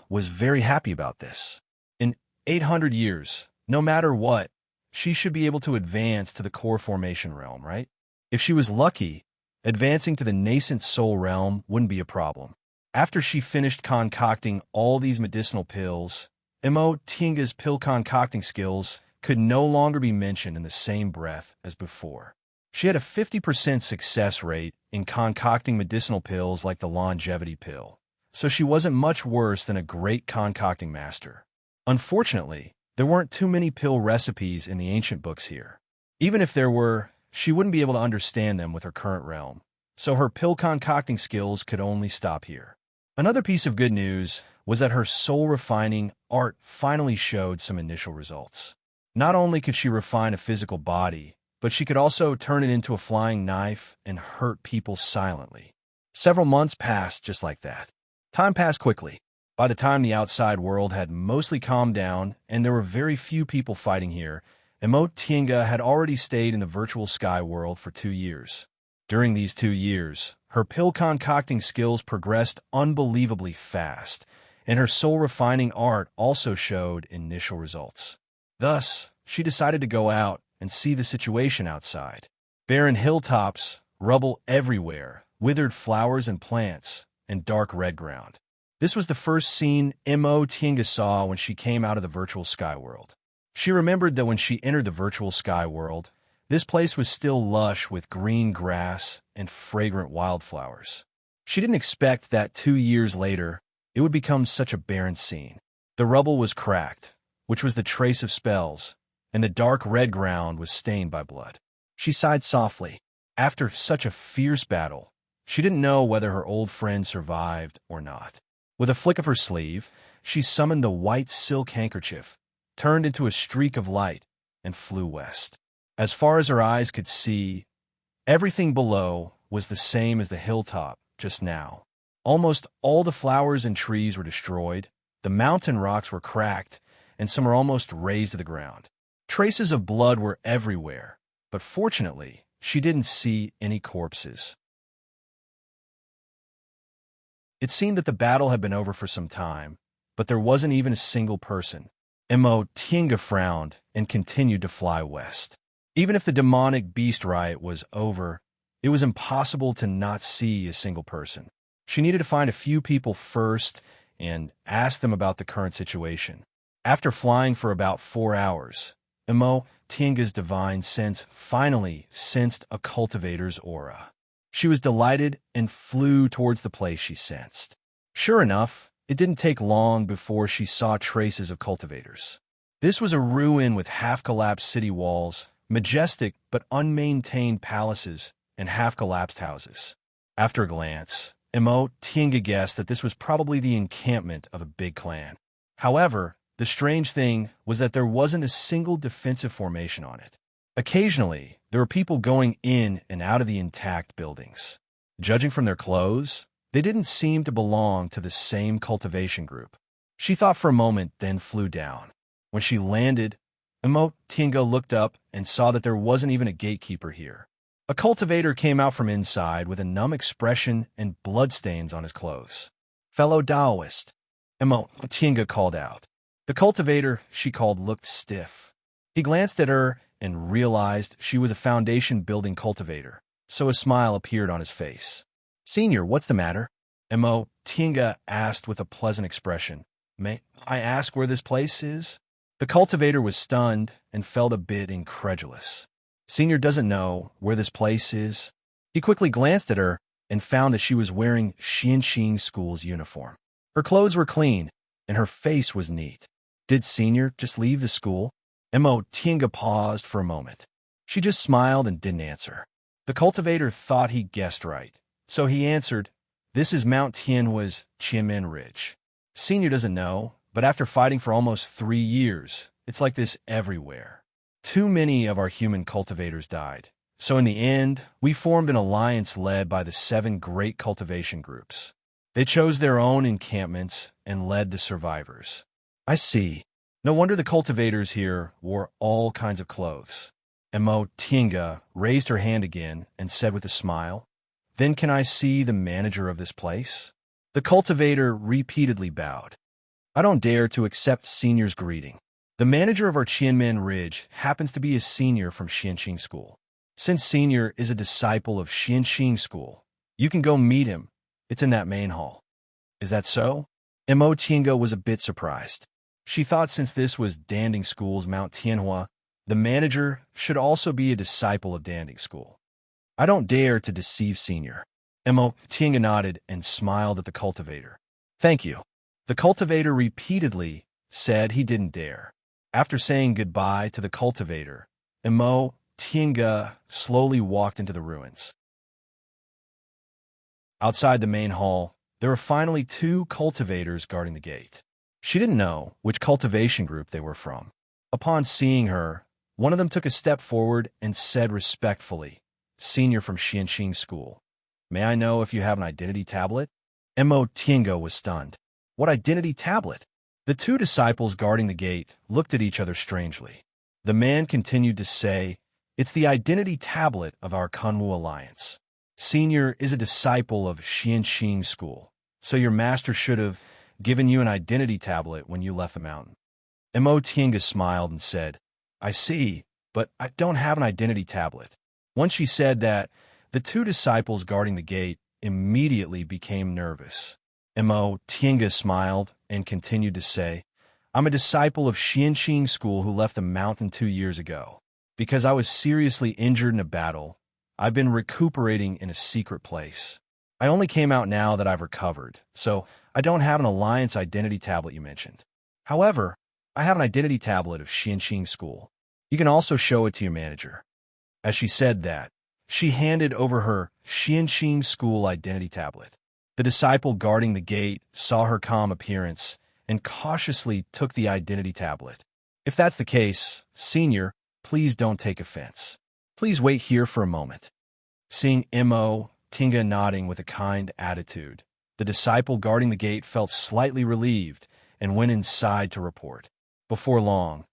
was very happy about this. In 800 years, no matter what, she should be able to advance to the core formation realm, right? If she was lucky, advancing to the nascent soul realm wouldn't be a problem. After she finished concocting all these medicinal pills, Immerse's pill concocting skills could no longer be mentioned in the same breath as before. She had a 50% success rate in concocting medicinal pills like the longevity pill, so she wasn't much worse than a great concocting master. Unfortunately, there weren't too many pill recipes in the ancient books here. Even if there were, she wouldn't be able to understand them with her current realm, so her pill concocting skills could only stop here. Another piece of good news was that her soul-refining art finally showed some initial results. Not only could she refine a physical body, but she could also turn it into a flying knife and hurt people silently. Several months passed just like that. Time passed quickly. By the time the outside world had mostly calmed down and there were very few people fighting here, Immerse had already stayed in the virtual sky world for 2 years. During these 2 years, her pill concocting skills progressed unbelievably fast, and her soul-refining art also showed initial results. Thus, she decided to go out and see the situation outside. Barren hilltops, rubble everywhere, withered flowers and plants, and dark red ground. This was the first scene Immerse saw when she came out of the virtual sky world. She remembered that when she entered the virtual sky world, this place was still lush with green grass and fragrant wildflowers. She didn't expect that 2 years later, it would become such a barren scene. The rubble was cracked, which was the trace of spells, and the dark red ground was stained by blood. She sighed softly. After such a fierce battle, She didn't know whether her old friend survived or not. With a flick of her sleeve, she summoned the white silk handkerchief, turned into a streak of light, and flew west. As far as her eyes could see, everything below was the same as the hilltop just now. Almost all the flowers and trees were destroyed, the mountain rocks were cracked, and some were almost razed to the ground. Traces of blood were everywhere, but fortunately, she didn't see any corpses. It seemed that the battle had been over for some time, but there wasn't even a single person. Tinga frowned and continued to fly west. Even if the demonic beast riot was over, it was impossible to not see a single person. She needed to find a few people first and ask them about the current situation. After flying for about 4 hours, Tinga's divine sense finally sensed a cultivator's aura. She was delighted and flew towards the place she sensed. Sure enough, it didn't take long before she saw traces of cultivators. This was a ruin with half-collapsed city walls, majestic but unmaintained palaces, and half-collapsed houses. After a glance, Tinga guessed that this was probably the encampment of a big clan. However, the strange thing was that there wasn't a single defensive formation on it. Occasionally, there were people going in and out of the intact buildings. Judging from their clothes, they didn't seem to belong to the same cultivation group. She thought for a moment, then flew down. When she landed, Tinga looked up and saw that there wasn't even a gatekeeper here. A cultivator came out from inside with a numb expression and bloodstains on his clothes. "Fellow Taoist," Tinga called out. The cultivator she called looked stiff. He glanced at her and realized she was a foundation-building cultivator, so a smile appeared on his face. "Senior, what's the matter?" Tinga asked with a pleasant expression. "May I ask where this place is?" The cultivator was stunned and felt a bit incredulous. Senior doesn't know where this place is. He quickly glanced at her and found that she was wearing Xianxing School's uniform. Her clothes were clean, and her face was neat. Did Senior just leave the school? Tinga paused for a moment. She just smiled and didn't answer. The cultivator thought he guessed right, so he answered, "This is Mount Tianhua's Qianmen Ridge. Senior doesn't know, but after fighting for almost 3 years, it's like this everywhere. Too many of our human cultivators died. So in the end, we formed an alliance led by the 7 great cultivation groups. They chose their own encampments and led the survivors." "I see. No wonder the cultivators here wore all kinds of clothes." Tinga raised her hand again and said with a smile, "Then can I see the manager of this place?" The cultivator repeatedly bowed. "I don't dare to accept Senior's greeting. The manager of our Qianmen Ridge happens to be a senior from Xianxing School. Since Senior is a disciple of Xianxing School, you can go meet him. It's in that main hall." "Is that so?" Tinga was a bit surprised. She thought since this was Danding School's Mount Tianhua, the manager should also be a disciple of Danding School. "I don't dare to deceive Senior." Tinga nodded and smiled at the cultivator. "Thank you." The cultivator repeatedly said he didn't dare. After saying goodbye to the cultivator, Tinga slowly walked into the ruins. Outside the main hall, there were finally 2 cultivators guarding the gate. She didn't know which cultivation group they were from. Upon seeing her, one of them took a step forward and said respectfully, "Senior from Xianxing School. May I know if you have an identity tablet?" Tinga was stunned. "What identity tablet?" The 2 disciples guarding the gate looked at each other strangely. The man continued to say, "It's the identity tablet of our Kunwu Alliance. Senior is a disciple of Xianxing School, so your master should have given you an identity tablet when you left the mountain." Tinga smiled and said, "I see, but I don't have an identity tablet." Once she said that, the 2 disciples guarding the gate immediately became nervous. Tinga smiled and continued to say, "I'm a disciple of Xianxing School who left the mountain 2 years ago. Because I was seriously injured in a battle, I've been recuperating in a secret place. I only came out now that I've recovered, so I don't have an alliance identity tablet you mentioned. However, I have an identity tablet of Xianxing School. You can also show it to your manager." As she said that, she handed over her Xianxing School Identity Tablet. The disciple guarding the gate saw her calm appearance and cautiously took the identity tablet. If that's the case, Senior, please don't take offense. Please wait here for a moment. Seeing Mo Tinga nodding with a kind attitude, the disciple guarding the gate felt slightly relieved and went inside to report. Before long,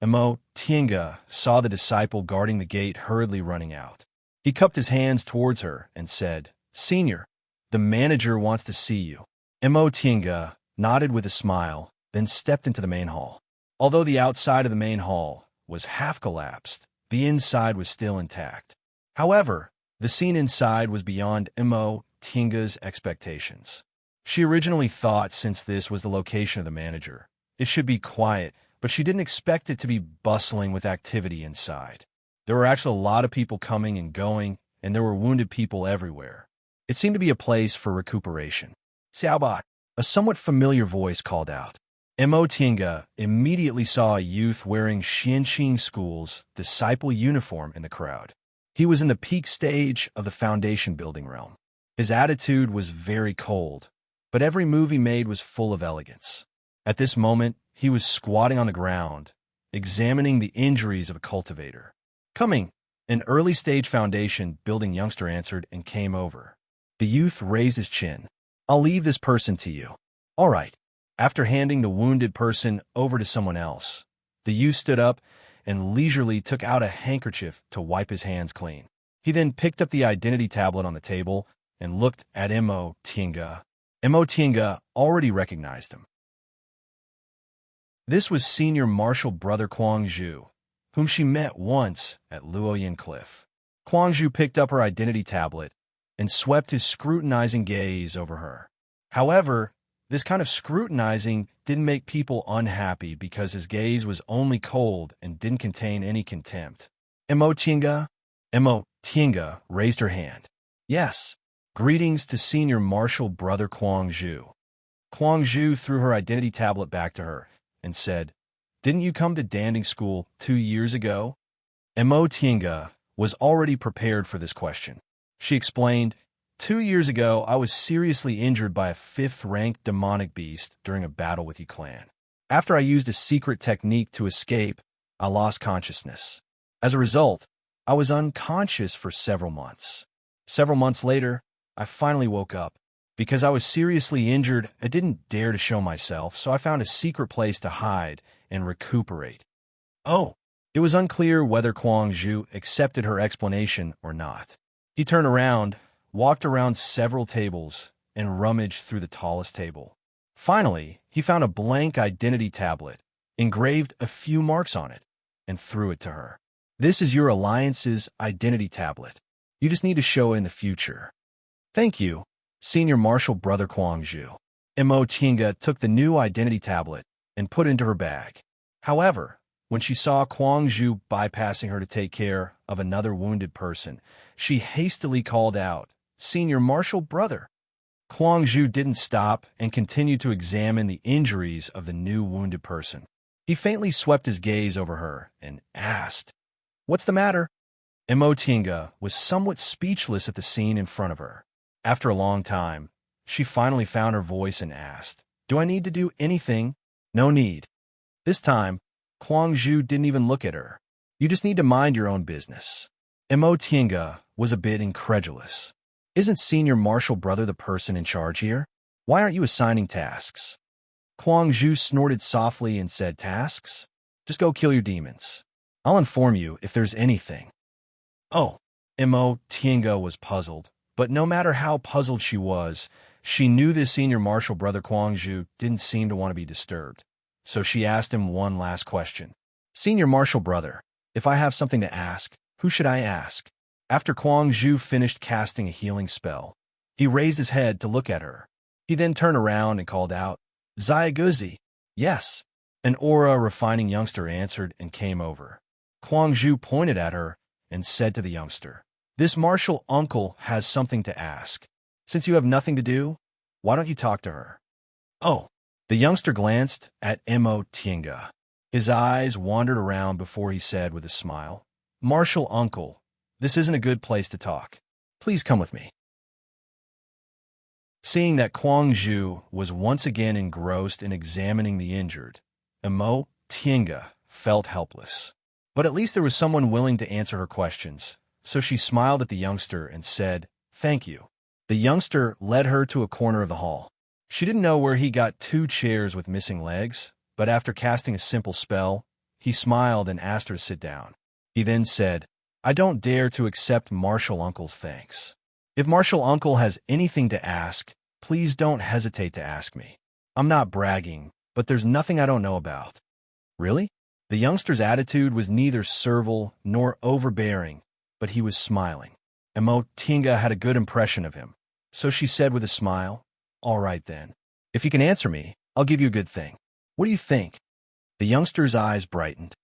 Mo Tinga saw the disciple guarding the gate hurriedly running out. He cupped his hands towards her and said, "Senior, the manager wants to see you." Mo Tinga nodded with a smile, then stepped into the main hall. Although the outside of the main hall was half collapsed, the inside was still intact. However, the scene inside was beyond Mo Tinga's expectations. She originally thought, since this was the location of the manager, it should be quiet, but she didn't expect it to be bustling with activity inside. There were actually a lot of people coming and going, and there were wounded people everywhere. It seemed to be a place for recuperation. "Xiaoba," a somewhat familiar voice called out. Mo Tinga immediately saw a youth wearing Xianxing School's disciple uniform in the crowd. He was in the peak stage of the foundation building realm. His attitude was very cold, but every move he made was full of elegance. At this moment, he was squatting on the ground, examining the injuries of a cultivator. "Coming," an early-stage foundation building youngster answered and came over. The youth raised his chin. "I'll leave this person to you." "All right." After handing the wounded person over to someone else, the youth stood up and leisurely took out a handkerchief to wipe his hands clean. He then picked up the identity tablet on the table and looked at Mo Tinga. Mo Tinga already recognized him. This was Senior Marshal Brother Kuang Zhu, whom she met once at Luoyan Cliff. Kuang Zhu picked up her identity tablet and swept his scrutinizing gaze over her. However, this kind of scrutinizing didn't make people unhappy because his gaze was only cold and didn't contain any contempt. Mo Tinga raised her hand. "Yes. Greetings to Senior Marshal Brother Kuang Zhu." Kuang Zhu threw her identity tablet back to her and said, "Didn't you come to Danding School 2 years ago?" Mo Tinga was already prepared for this question. She explained, 2 years ago, I was seriously injured by a 5th-ranked demonic beast during a battle with Yi Clan. After I used a secret technique to escape, I lost consciousness. As a result, I was unconscious for several months. Several months later, I finally woke up. Because I was seriously injured, I didn't dare to show myself, so I found a secret place to hide and recuperate. Oh, it was unclear whether Kuang Zhu accepted her explanation or not. He turned around, walked around several tables, and rummaged through the tallest table. Finally, he found a blank identity tablet, engraved a few marks on it, and threw it to her. "This is your alliance's identity tablet. You just need to show it in the future." "Thank you, Senior Marshal Brother Kuang Zhu." Mo Tinga took the new identity tablet and put it into her bag. However, when she saw Kuang Zhu bypassing her to take care of another wounded person, she hastily called out, "Senior Marshal Brother." Kuang Zhu didn't stop and continued to examine the injuries of the new wounded person. He faintly swept his gaze over her and asked, "What's the matter?" Mo Tinga was somewhat speechless at the scene in front of her. After a long time, she finally found her voice and asked, "Do I need to do anything?" "No need." This time, Kuang Zhu didn't even look at her. "You just need to mind your own business." Mo Tinga was a bit incredulous. "Isn't Senior Marshal Brother the person in charge here? Why aren't you assigning tasks?" Kuang Zhu snorted softly and said, "Tasks? Just go kill your demons. I'll inform you if there's anything." Oh, Mo Tinga was puzzled, but no matter how puzzled she was, she knew this Senior Marshal Brother Kuang Zhu didn't seem to want to be disturbed. So she asked him one last question. "Senior Marshal Brother, if I have something to ask, who should I ask?" After Kuang Zhu finished casting a healing spell, he raised his head to look at her. He then turned around and called out, "Xiaoguzi." "Yes." An aura-refining youngster answered and came over. Kuang Zhu pointed at her and said to the youngster, "This martial uncle has something to ask. Since you have nothing to do, why don't you talk to her?" "Oh." The youngster glanced at Mo Tinga. His eyes wandered around before he said with a smile, "Martial uncle, this isn't a good place to talk. Please come with me. Seeing that Kuang Zhu was once again engrossed in examining the injured, Emo Tiange felt helpless. But at least there was someone willing to answer her questions, so she smiled at the youngster and said, "Thank you." The youngster led her to a corner of the hall. She didn't know where he got 2 chairs with missing legs, but after casting a simple spell, he smiled and asked her to sit down. He then said, "I don't dare to accept Martial Uncle's thanks. If Martial Uncle has anything to ask, please don't hesitate to ask me. I'm not bragging, but there's nothing I don't know about." Really? The youngster's attitude was neither servile nor overbearing, but he was smiling. Emo Tiange had a good impression of him, so she said with a smile, "All right then. If you can answer me, I'll give you a good thing. What do you think?" The youngster's eyes brightened.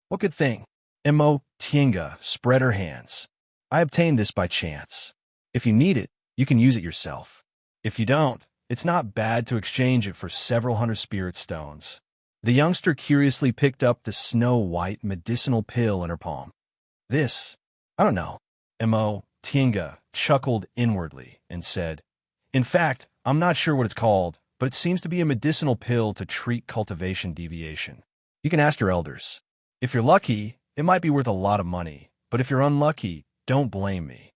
"What good thing?" Emo Tiange spread her hands. "I obtained this by chance. If you need it, you can use it yourself. If you don't, it's not bad to exchange it for several hundred spirit stones." The youngster curiously picked up the snow-white medicinal pill in her palm. "This? I don't know." Emo Tiange chuckled inwardly and said, "In fact, I'm not sure what it's called, but it seems to be a medicinal pill to treat cultivation deviation. You can ask your elders. If you're lucky, it might be worth a lot of money, but if you're unlucky, don't blame me."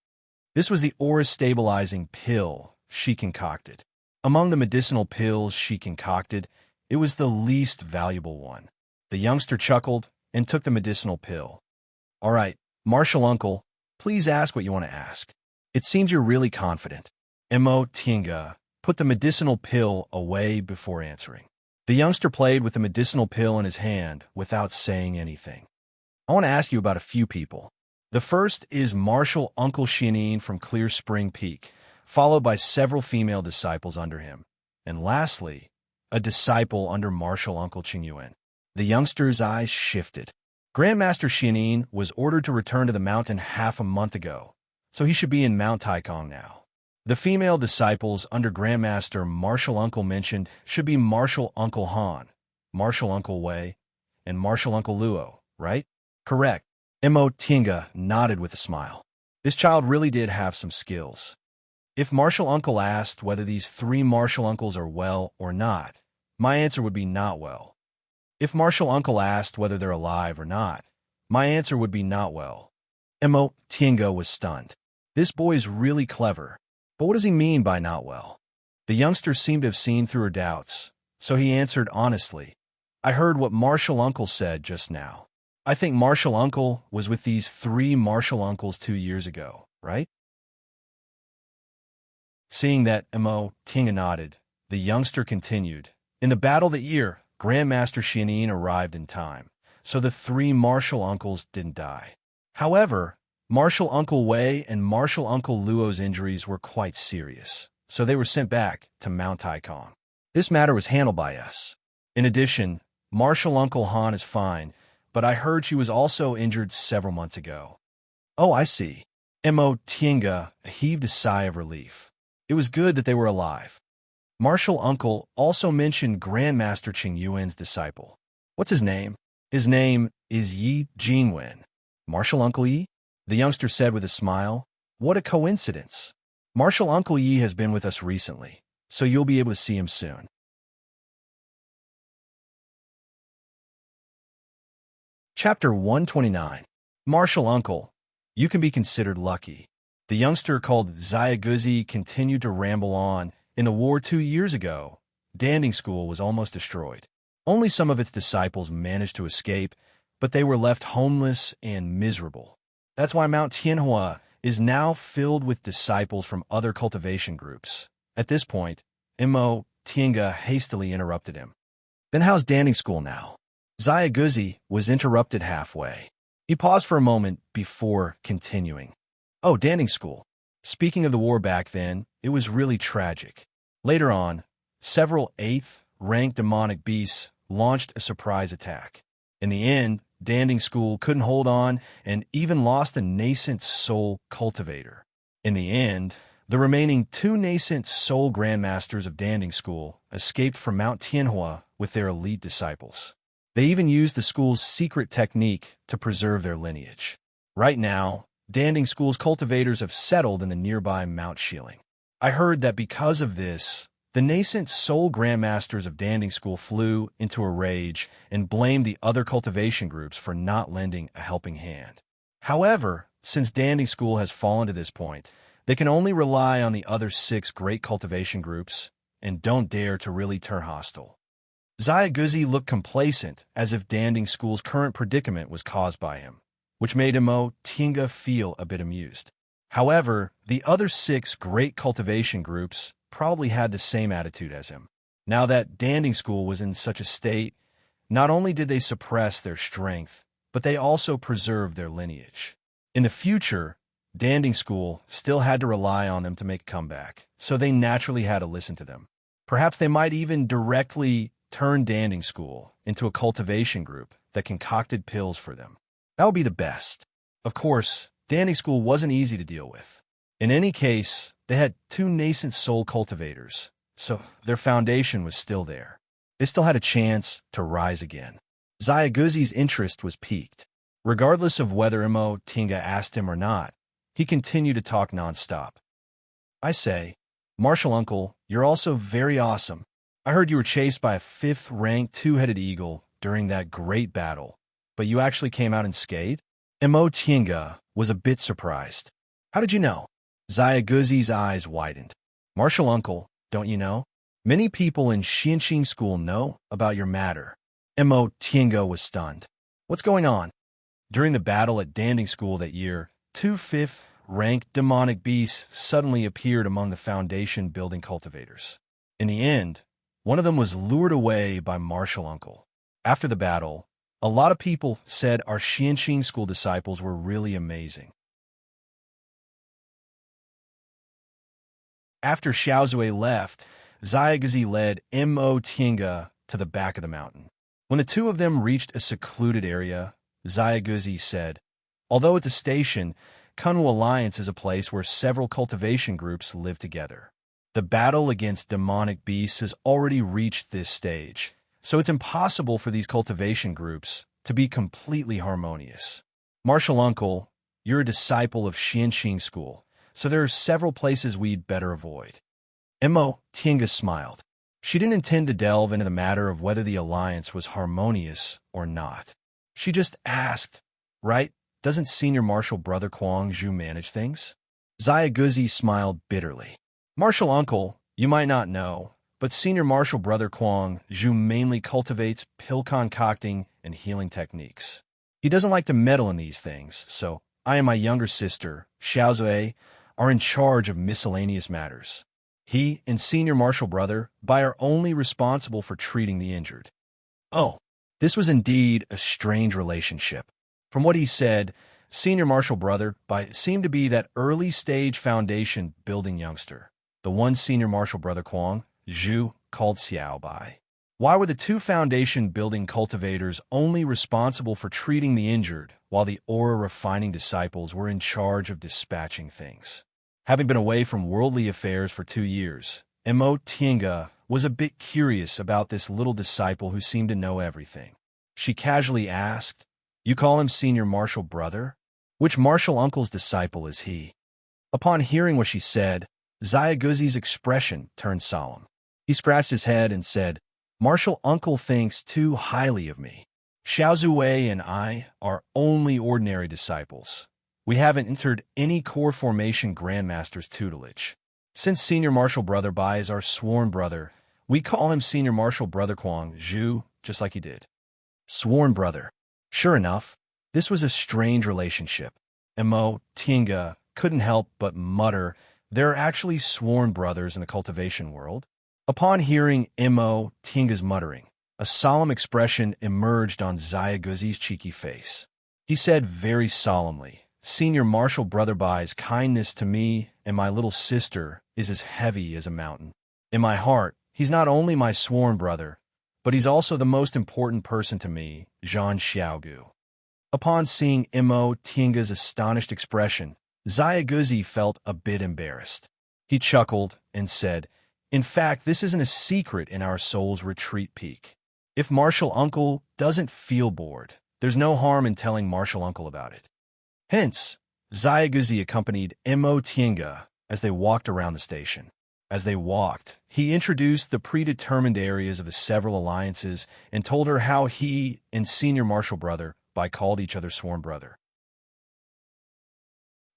This was the aura-stabilizing pill she concocted. Among the medicinal pills she concocted, it was the least valuable one. The youngster chuckled and took the medicinal pill. "All right, Martial Uncle, please ask what you want to ask. It seems you're really confident." Emo Tiange put the medicinal pill away before answering. The youngster played with the medicinal pill in his hand without saying anything. "I want to ask you about a few people. The first is Martial Uncle Xianin from Clear Spring Peak, followed by several female disciples under him, and lastly, a disciple under Martial Uncle Qingyuan." The youngster's eyes shifted. Grandmaster Xianin was ordered to return to the mountain half a month ago, so he should be in Mount Taikong now. The female disciples under Grandmaster Martial Uncle mentioned should be Martial Uncle Han, Martial Uncle Wei, and Martial Uncle Luo, right? Correct. Emo Tiange nodded with a smile. This child really did have some skills. If Martial Uncle asked whether these 3 Martial Uncles are well or not, my answer would be not well. If Martial Uncle asked whether they're alive or not, my answer would be not well. Emo Tiange was stunned. This boy is really clever, but what does he mean by not well? The youngster seemed to have seen through her doubts, so he answered honestly, "I heard what Martial Uncle said just now. I think Martial Uncle was with these 3 Martial Uncles 2 years ago, right?" Seeing that Emo Tiange nodded, the youngster continued, "In the battle that year, Grandmaster Xianin arrived in time, so the 3 Martial Uncles didn't die. However, Martial Uncle Wei and Martial Uncle Luo's injuries were quite serious, so they were sent back to Mount Taikong. This matter was handled by us. In addition, Martial Uncle Han is fine, but I heard she was also injured several months ago." "Oh, I see." Emo Tiange heaved a sigh of relief. It was good that they were alive. Martial Uncle also mentioned Grandmaster Qingyuan's disciple. "What's his name?" "His name is Yi Jingwen." "Martial Uncle Yi?" the youngster said with a smile. "What a coincidence. Martial Uncle Yi has been with us recently, so you'll be able to see him soon." Chapter 129. Martial Uncle, you can be considered lucky. The youngster called Xiaoguzi continued to ramble on. In the war 2 years ago, Danding School was almost destroyed. Only some of its disciples managed to escape, but they were left homeless and miserable. That's why Mount Tianhua is now filled with disciples from other cultivation groups. At this point, Emo Tiange hastily interrupted him. "Then how's Danding School now?" Xiaoguzi was interrupted halfway. He paused for a moment before continuing. "Oh, Danding School. Speaking of the war back then, it was really tragic. Later on, several 8th-ranked demonic beasts launched a surprise attack. In the end, Danding School couldn't hold on and even lost a nascent soul cultivator. In the end, the remaining 2 nascent soul grandmasters of Danding School escaped from Mount Tianhua with their elite disciples. They even used the school's secret technique to preserve their lineage. Right now, Danding School's cultivators have settled in the nearby Mount Shieling. I heard that because of this, the nascent sole grandmasters of Danding School flew into a rage and blamed the other cultivation groups for not lending a helping hand. However, since Danding School has fallen to this point, they can only rely on the other 6 great cultivation groups and don't dare to really turn hostile. Xiaoguzi looked complacent, as if Danding School's current predicament was caused by him, which made Tinga feel a bit amused. However, the other 6 great cultivation groups probably had the same attitude as him. Now that Danding School was in such a state, not only did they suppress their strength, but they also preserved their lineage. In the future, Danding School still had to rely on them to make a comeback, so they naturally had to listen to them. Perhaps they might even directly turn Danding School into a cultivation group that concocted pills for them. That would be the best. Of course, Danding School wasn't easy to deal with. In any case, they had 2 nascent soul cultivators, so their foundation was still there. They still had a chance to rise again. Xiaoguzi's interest was piqued. Regardless of whether Tinga asked him or not, he continued to talk nonstop. I say, Martial Uncle, you're also very awesome. I heard you were chased by a 5th-ranked 2-headed eagle during that great battle, but you actually came out unscathed? Tinga was a bit surprised. How did you know? Xiaoguzi's eyes widened. Martial Uncle, don't you know? Many people in Xianxing School know about your matter. Tinga was stunned. What's going on? During the battle at Danding School that year, 2 5th-ranked demonic beasts suddenly appeared among the foundation building cultivators. In the end, one of them was lured away by Martial Uncle. After the battle, a lot of people said our Xianxing School disciples were really amazing. After Xiaozui left, Xiaoguzi led Tinga to the back of the mountain. When the 2 of them reached a secluded area, Xiaoguzi said, although at the station, Kunwu Alliance is a place where several cultivation groups live together. The battle against demonic beasts has already reached this stage, so it's impossible for these cultivation groups to be completely harmonious. Martial Uncle, you're a disciple of Xianxing School, so there are several places we'd better avoid. Tinga smiled. She didn't intend to delve into the matter of whether the alliance was harmonious or not. She just asked, right? Doesn't Senior Martial Brother Kwang Zhu manage things? Xiaoguzi smiled bitterly. Martial Uncle, you might not know, but Senior Martial Brother Kwang Zhu mainly cultivates pill concocting and healing techniques. He doesn't like to meddle in these things, so I and my younger sister, Xiaozui, are in charge of miscellaneous matters. He and Senior Martial Brother Bai are only responsible for treating the injured. Oh, this was indeed a strange relationship. From what he said, Senior Martial Brother Bai seemed to be that early-stage foundation building youngster, the one Senior Martial Brother Kwang Zhu called Xiao Bai. Why were the 2 foundation building cultivators only responsible for treating the injured, while the aura refining disciples were in charge of dispatching things? Having been away from worldly affairs for 2 years, Tinga was a bit curious about this little disciple who seemed to know everything. She casually asked, you call him Senior Martial Brother? Which Martial Uncle's disciple is he? Upon hearing what she said, Xiaoguzi's expression turned solemn. He scratched his head and said, Martial Uncle thinks too highly of me. Xiaozui and I are only ordinary disciples. We haven't entered any core formation Grandmaster's tutelage. Since Senior Martial Brother Bai is our sworn brother, we call him Senior Martial Brother Kwang Zhu, just like he did. Sworn brother. Sure enough, this was a strange relationship. Tinga couldn't help but mutter, there are actually sworn brothers in the cultivation world. Upon hearing Tinga's muttering, a solemn expression emerged on Xiaoguzi's cheeky face. He said very solemnly, Senior Martial Brother Bai's kindness to me and my little sister is as heavy as a mountain. In my heart, he's not only my sworn brother, but he's also the most important person to me, Zhan Xiaogu. Upon seeing Tinga's astonished expression, Xiaoguzi felt a bit embarrassed. He chuckled and said, in fact, this isn't a secret in our soul's retreat peak. If Martial Uncle doesn't feel bored, there's no harm in telling Martial Uncle about it. Hence, Xiaoguzi accompanied Mo Tiange as they walked around the station. As they walked, he introduced the predetermined areas of the several alliances and told her how he and Senior Marshal Brother Bai called each other Sworn Brother.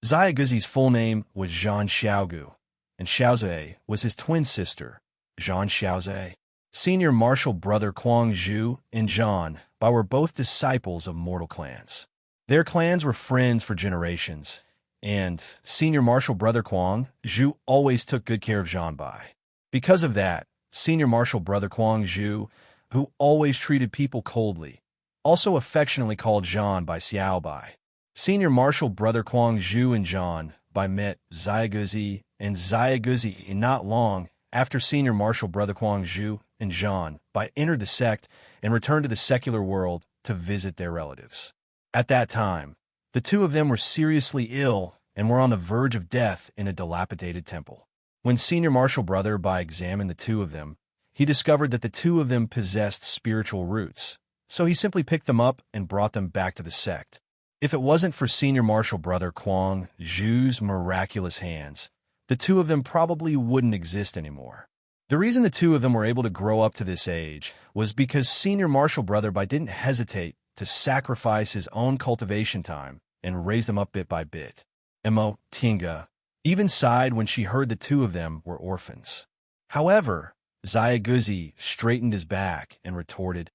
Xiaoguzi's full name was Zhang Xiaogu, and Xiaozhe was his twin sister, Zhang Xiaozhe. Senior Marshal Brother Quang Zhu and Zhang Bai were both disciples of mortal clans. Their clans were friends for generations, and Senior Marshal Brother Quang Zhu always took good care of Zhang Bai. Because of that, Senior Marshal Brother Quang Zhu, who always treated people coldly, also affectionately called Zhang Bai Xiao Bai. Senior Marshal Brother Quang Zhu and Zhang Bai met Xiaoguzi, and Xiaoguzi, not long after Senior Marshal Brother Quang Zhu and Zhang Bai entered the sect and returned to the secular world to visit their relatives. At that time, the two of them were seriously ill and were on the verge of death in a dilapidated temple. When Senior Marshal Brother Bai examined the two of them, he discovered that the two of them possessed spiritual roots, so he simply picked them up and brought them back to the sect. If it wasn't for Senior Marshal Brother Quang Zhu's miraculous hands, the two of them probably wouldn't exist anymore. The reason the two of them were able to grow up to this age was because Senior Marshal Brother Bai didn't hesitate to sacrifice his own cultivation time and raise them up bit by bit. Mo Tiange even sighed when she heard the two of them were orphans. However, Xiaoguzi straightened his back and retorted,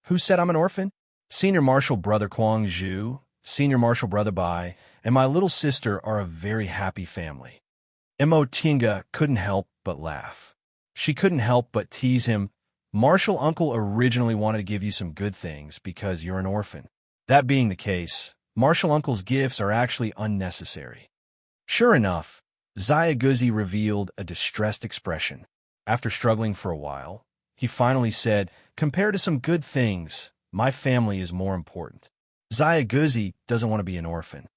"Who said I'm an orphan? Senior Marshal Brother Quang Zhu, Senior Marshal Brother Bai, and my little sister are a very happy family." Mo Tiange couldn't help but laugh. She couldn't help but tease him. "Marshal Uncle originally wanted to give you some good things because you're an orphan. That being the case, Marshal Uncle's gifts are actually unnecessary." Sure enough, Xiaoguzi revealed a distressed expression. After struggling for a while, he finally said, "Compared to some good things, my family is more important. Xiaoguzi doesn't want to be an orphan."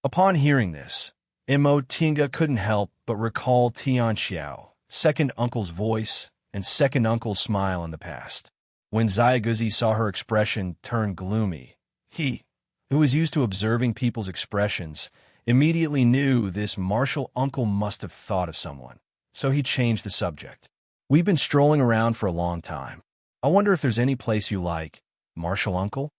Upon hearing this, Mo Tiange couldn't help but recall Tian Xiao, second uncle's voice and second uncle's smile in the past. When Xiaoguzi saw her expression turn gloomy, he, who was used to observing people's expressions, immediately knew this martial uncle must have thought of someone, so he changed the subject. "We've been strolling around for a long time. I wonder if there's any place you like, Marshal Uncle?"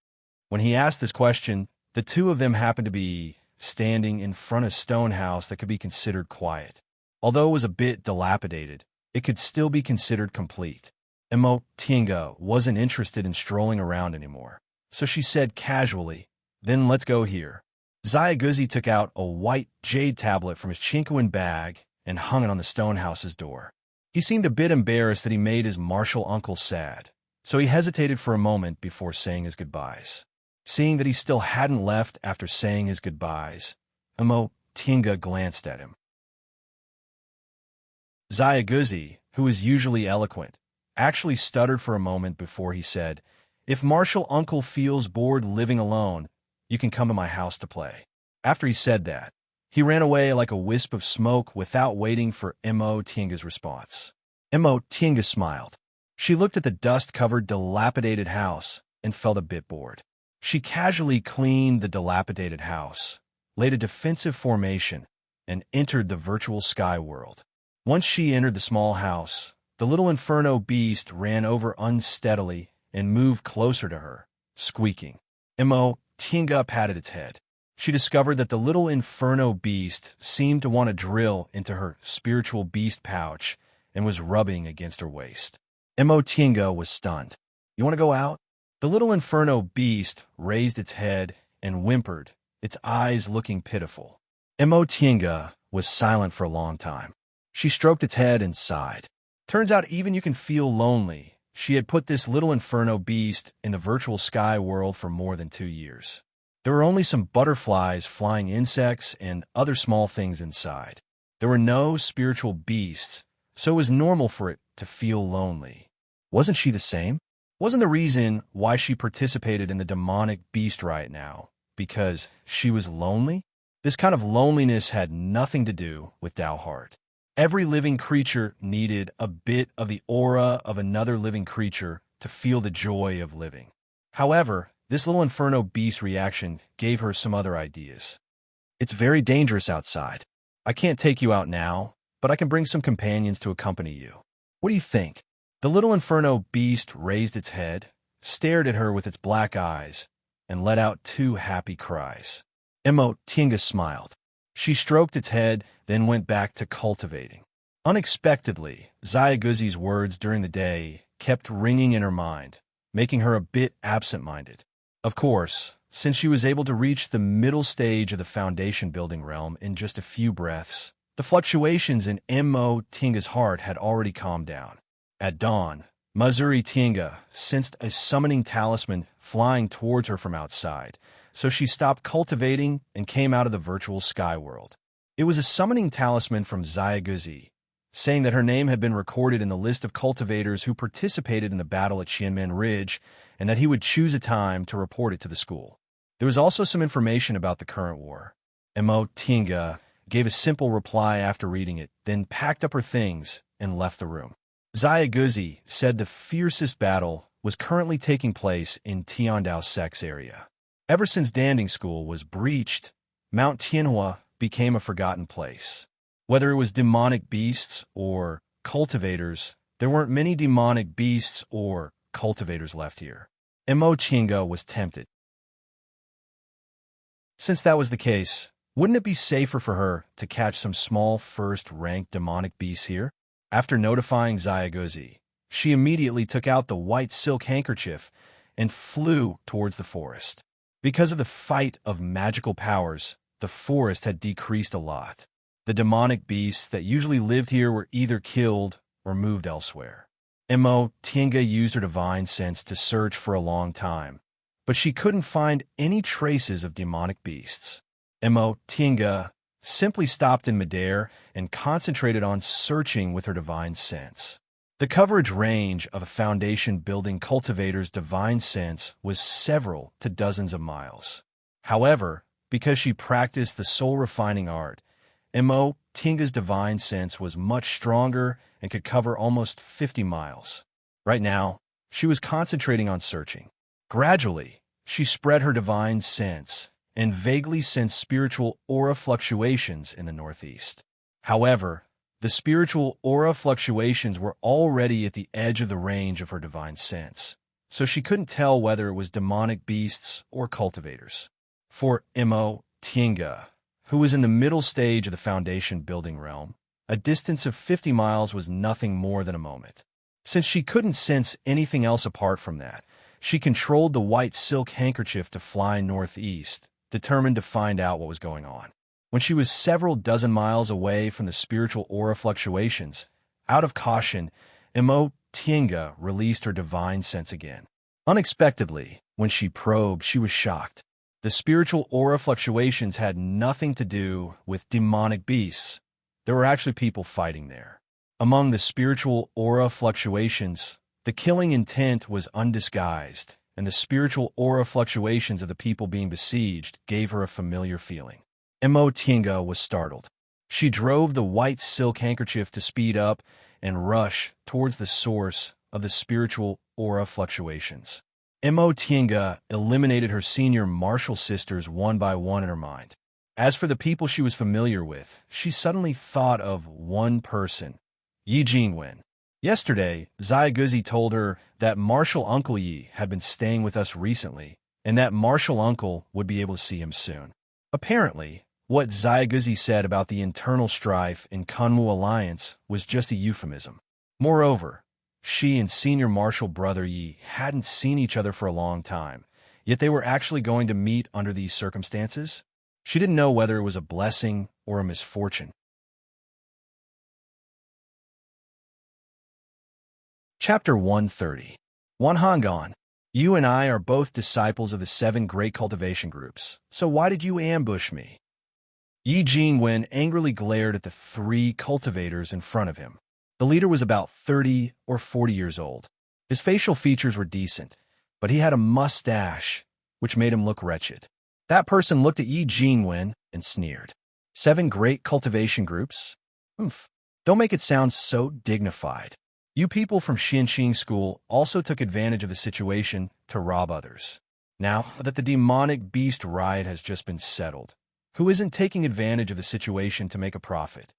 When he asked this question, the two of them happened to be standing in front of a stone house that could be considered quiet. Although it was a bit dilapidated, it could still be considered complete. Mo Tiange wasn't interested in strolling around anymore, so she said casually, "Then let's go here." Xiaoguzi took out a white jade tablet from his Chinquan bag and hung it on the stone house's door. He seemed a bit embarrassed that he made his martial uncle sad, so he hesitated for a moment before saying his goodbyes. Seeing that he still hadn't left after saying his goodbyes, Mo Tiange glanced at him. Xiaoguzi, who was usually eloquent, actually stuttered for a moment before he said, "If Marshal Uncle feels bored living alone, you can come to my house to play." After he said that, he ran away like a wisp of smoke without waiting for Mo Tiange's response. Mo Tiange smiled. She looked at the dust-covered, dilapidated house and felt a bit bored. She casually cleaned the dilapidated house, laid a defensive formation, and entered the virtual sky world. Once she entered the small house, the little inferno beast ran over unsteadily and moved closer to her, squeaking. Mo Tiange patted its head. She discovered that the little inferno beast seemed to want to drill into her spiritual beast pouch and was rubbing against her waist. Mo Tiange was stunned. "You want to go out?" The little inferno beast raised its head and whimpered, its eyes looking pitiful. Mo Tiange was silent for a long time. She stroked its head and sighed. Turns out even you can feel lonely. She had put this little inferno beast in the virtual sky world for more than 2 years. There were only some butterflies, flying insects, and other small things inside. There were no spiritual beasts, so it was normal for it to feel lonely. Wasn't she the same? Wasn't the reason why she participated in the demonic beast right now because she was lonely? This kind of loneliness had nothing to do with Dao Heart. Every living creature needed a bit of the aura of another living creature to feel the joy of living. However, this little inferno beast reaction gave her some other ideas. It's very dangerous outside. I can't take you out now, but I can bring some companions to accompany you. What do you think?" The little inferno beast raised its head, stared at her with its black eyes, and let out two happy cries. Tinga smiled. She stroked its head, then went back to cultivating. Unexpectedly, Zayaguzi's words during the day kept ringing in her mind, making her a bit absent-minded. Of course, since she was able to reach the middle stage of the foundation-building realm in just a few breaths, the fluctuations in Tinga's heart had already calmed down. At dawn, Mazuri Tinga sensed a summoning talisman flying towards her from outside, so she stopped cultivating and came out of the virtual sky world. It was a summoning talisman from Zayaguzi, saying that her name had been recorded in the list of cultivators who participated in the battle at Xianmen Ridge, and that he would choose a time to report it to the school. There was also some information about the current war. Tinga gave a simple reply after reading it, then packed up her things and left the room. Zayaguzi said the fiercest battle was currently taking place in Tiandao Sec's area. Ever since Danding School was breached, Mount Tianhua became a forgotten place. Whether it was demonic beasts or cultivators, there weren't many demonic beasts or cultivators left here. Tinga was tempted. Since that was the case, wouldn't it be safer for her to catch some small first-ranked demonic beasts here? After notifying Zayaguzi, she immediately took out the white silk handkerchief and flew towards the forest. Because of the fight of magical powers, the forest had decreased a lot. The demonic beasts that usually lived here were either killed or moved elsewhere. Tinga used her divine sense to search for a long time, but she couldn't find any traces of demonic beasts. Tinga simply stopped in midair and concentrated on searching with her divine sense. The coverage range of a foundation-building cultivator's divine sense was several to dozens of miles. However, because she practiced the soul-refining art, Tinga's divine sense was much stronger and could cover almost 50 miles. Right now, she was concentrating on searching. Gradually, she spread her divine sense and vaguely sensed spiritual aura fluctuations in the northeast. However, the spiritual aura fluctuations were already at the edge of the range of her divine sense, so she couldn't tell whether it was demonic beasts or cultivators. For Tinga, who was in the middle stage of the foundation-building realm, a distance of 50 miles was nothing more than a moment. Since she couldn't sense anything else apart from that, she controlled the white silk handkerchief to fly northeast, determined to find out what was going on. When she was several dozen miles away from the spiritual aura fluctuations, out of caution, Tinga released her divine sense again. Unexpectedly, when she probed, she was shocked. The spiritual aura fluctuations had nothing to do with demonic beasts. There were actually people fighting there. Among the spiritual aura fluctuations, the killing intent was undisguised, and the spiritual aura fluctuations of the people being besieged gave her a familiar feeling. Tinga was startled. She drove the white silk handkerchief to speed up and rush towards the source of the spiritual aura fluctuations. Tinga eliminated her senior martial sisters one by one in her mind. As for the people she was familiar with, she suddenly thought of one person, Yi Jingwen. Yesterday, Zayaguzi told her that Martial Uncle Yi had been staying with us recently, and that Martial Uncle would be able to see him soon. Apparently, what Zayaguzi said about the internal strife in Kunwu Alliance was just a euphemism. Moreover, she and senior martial brother Yi hadn't seen each other for a long time, yet they were actually going to meet under these circumstances. She didn't know whether it was a blessing or a misfortune. Chapter 130. Wanhangan, you and I are both disciples of the 7 great cultivation groups, so why did you ambush me? Yi Jingwen angrily glared at the 3 cultivators in front of him. The leader was about 30 or 40 years old. His facial features were decent, but he had a mustache, which made him look wretched. That person looked at Yi Jingwen and sneered. 7 great cultivation groups? Oomph. Don't make it sound so dignified. You people from Xianxing School also took advantage of the situation to rob others. Now that the demonic beast riot has just been settled, who isn't taking advantage of the situation to make a profit.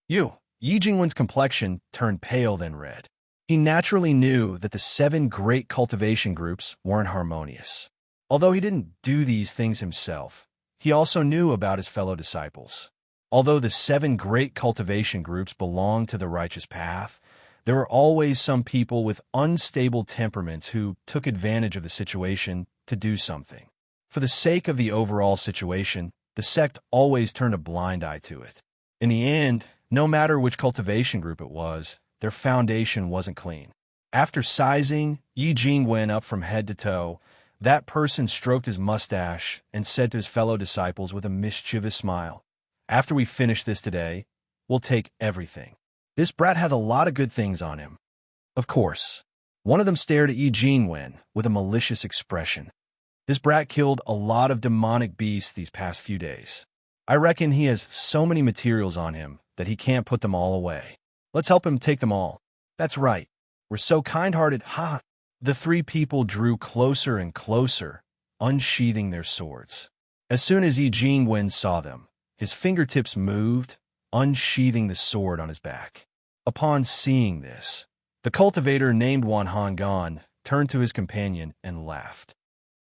Yi Jingwen's complexion turned pale then red. He naturally knew that the 7 great cultivation groups weren't harmonious. Although he didn't do these things himself, he also knew about his fellow disciples. Although the 7 great cultivation groups belonged to the righteous path, there were always some people with unstable temperaments who took advantage of the situation to do something. For the sake of the overall situation, the sect always turned a blind eye to it. In the end, no matter which cultivation group it was, their foundation wasn't clean. After sizing Yi Jingwen up from head to toe, that person stroked his mustache and said to his fellow disciples with a mischievous smile, "After we finish this today, we'll take everything. This brat has a lot of good things on him." Of course, one of them stared at Yi Jingwen with a malicious expression. "This brat killed a lot of demonic beasts these past few days. I reckon he has so many materials on him that he can't put them all away. Let's help him take them all. That's right. We're so kind-hearted, ha!" The 3 people drew closer and closer, unsheathing their swords. As soon as Yi Jingwen saw them, his fingertips moved, unsheathing the sword on his back. Upon seeing this, the cultivator named Wan Hongan turned to his companion and laughed.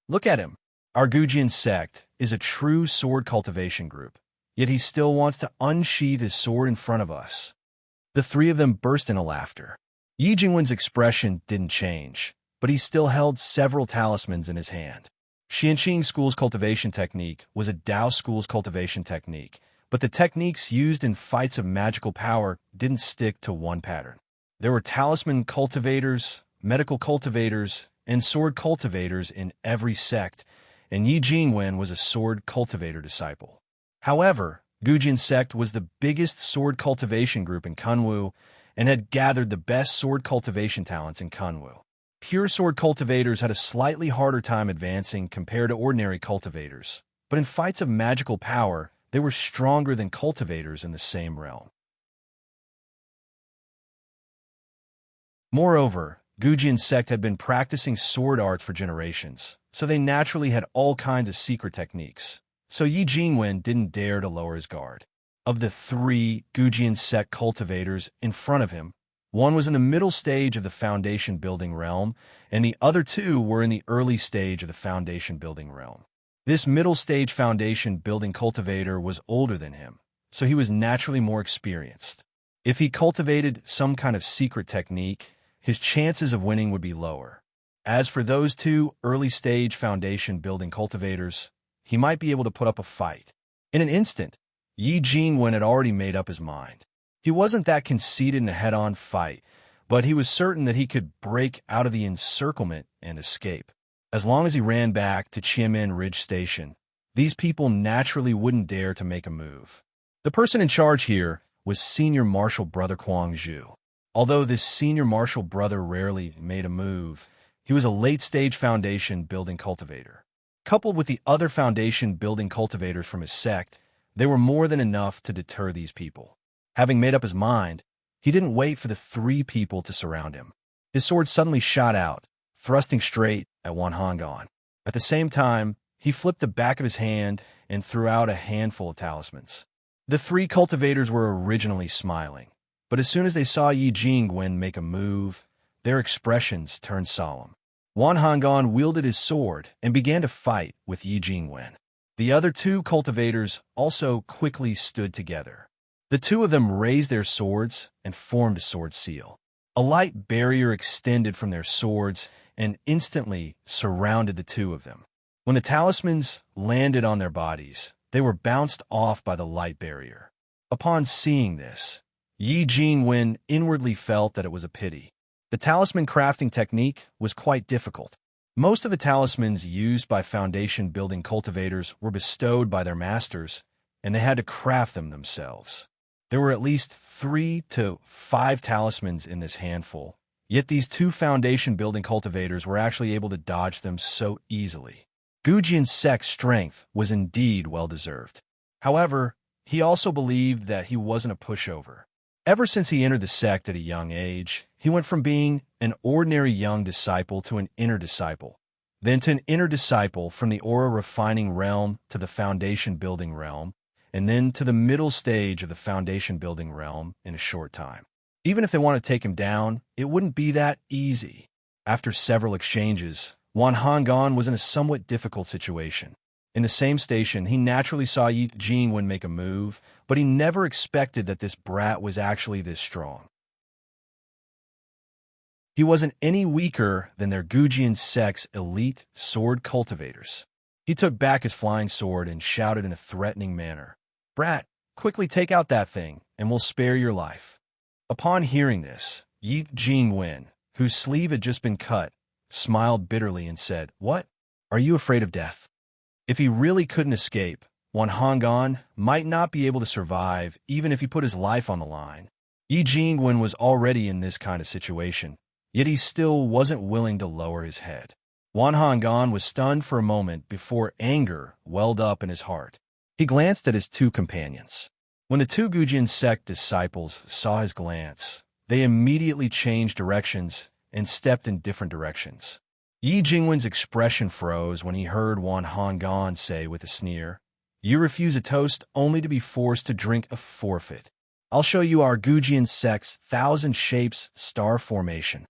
"Look at him. Our Gujian sect is a true sword cultivation group, yet he still wants to unsheath his sword in front of us." The 3 of them burst into laughter. Yi Jingwen's expression didn't change, but he still held several talismans in his hand. Xianqing School's cultivation technique was a Dao School's cultivation technique, but the techniques used in fights of magical power didn't stick to one pattern. There were talisman cultivators, medical cultivators, and sword cultivators in every sect, and Yi Jingwen was a sword cultivator disciple. However, Gujian sect was the biggest sword cultivation group in Kunwu and had gathered the best sword cultivation talents in Kunwu. Pure sword cultivators had a slightly harder time advancing compared to ordinary cultivators, but in fights of magical power, they were stronger than cultivators in the same realm. Moreover, Gujian sect had been practicing sword art for generations, so they naturally had all kinds of secret techniques. So Yi Jingwen didn't dare to lower his guard. Of the 3 Gujian sect cultivators in front of him, one was in the middle stage of the foundation building realm, and the other 2 were in the early stage of the foundation building realm. This middle stage foundation building cultivator was older than him, so he was naturally more experienced. If he cultivated some kind of secret technique, his chances of winning would be lower. As for those 2 early stage foundation building cultivators, he might be able to put up a fight. In an instant, Yi Jingwen had already made up his mind. He wasn't that conceited in a head-on fight, but he was certain that he could break out of the encirclement and escape. As long as he ran back to Qianmen Ridge Station, these people naturally wouldn't dare to make a move. The person in charge here was Senior Marshal Brother Kuang Zhu. Although this Senior Marshal Brother rarely made a move, he was a late-stage foundation building cultivator. Coupled with the other foundation building cultivators from his sect, they were more than enough to deter these people. Having made up his mind, he didn't wait for the 3 people to surround him. His sword suddenly shot out, thrusting straight at Wan Hongan. At the same time, he flipped the back of his hand and threw out a handful of talismans. The 3 cultivators were originally smiling, but as soon as they saw Yi Jingwen make a move, their expressions turned solemn. Wan Hongan wielded his sword and began to fight with Yi Jingwen. The other 2 cultivators also quickly stood together. The 2 of them raised their swords and formed a sword seal. A light barrier extended from their swords and instantly surrounded the 2 of them. When the talismans landed on their bodies, they were bounced off by the light barrier. Upon seeing this, Yi Jingwen inwardly felt that it was a pity. The talisman crafting technique was quite difficult. Most of the talismans used by foundation building cultivators were bestowed by their masters, and they had to craft them themselves. There were at least 3 to 5 talismans in this handful, yet these 2 foundation building cultivators were actually able to dodge them so easily. Gujian sect's strength was indeed well-deserved. However, he also believed that he wasn't a pushover. Ever since he entered the sect at a young age, he went from being an ordinary young disciple to an inner disciple, then to an inner disciple from the aura refining realm to the foundation building realm, and then to the middle stage of the foundation building realm in a short time. Even if they want to take him down, it wouldn't be that easy. After several exchanges, Wan Honggan was in a somewhat difficult situation. In the same station, he naturally saw Yi Jingwen make a move, but he never expected that this brat was actually this strong. He wasn't any weaker than their Gujian sect's elite sword cultivators. He took back his flying sword and shouted in a threatening manner, "Brat, quickly take out that thing, and we'll spare your life." Upon hearing this, Yi Jingwen, whose sleeve had just been cut, smiled bitterly and said, "What? Are you afraid of death?" If he really couldn't escape, Wan Honggan might not be able to survive even if he put his life on the line. Yi Jingwen was already in this kind of situation, yet he still wasn't willing to lower his head. Wan Honggan was stunned for a moment before anger welled up in his heart. He glanced at his two companions. When the two Gujian sect disciples saw his glance, they immediately changed directions and stepped in different directions. Yi Jingwen's expression froze when he heard Wan Honggan say with a sneer, "You refuse a toast only to be forced to drink a forfeit. I'll show you our Gujian sect's 1,000 shapes star formation."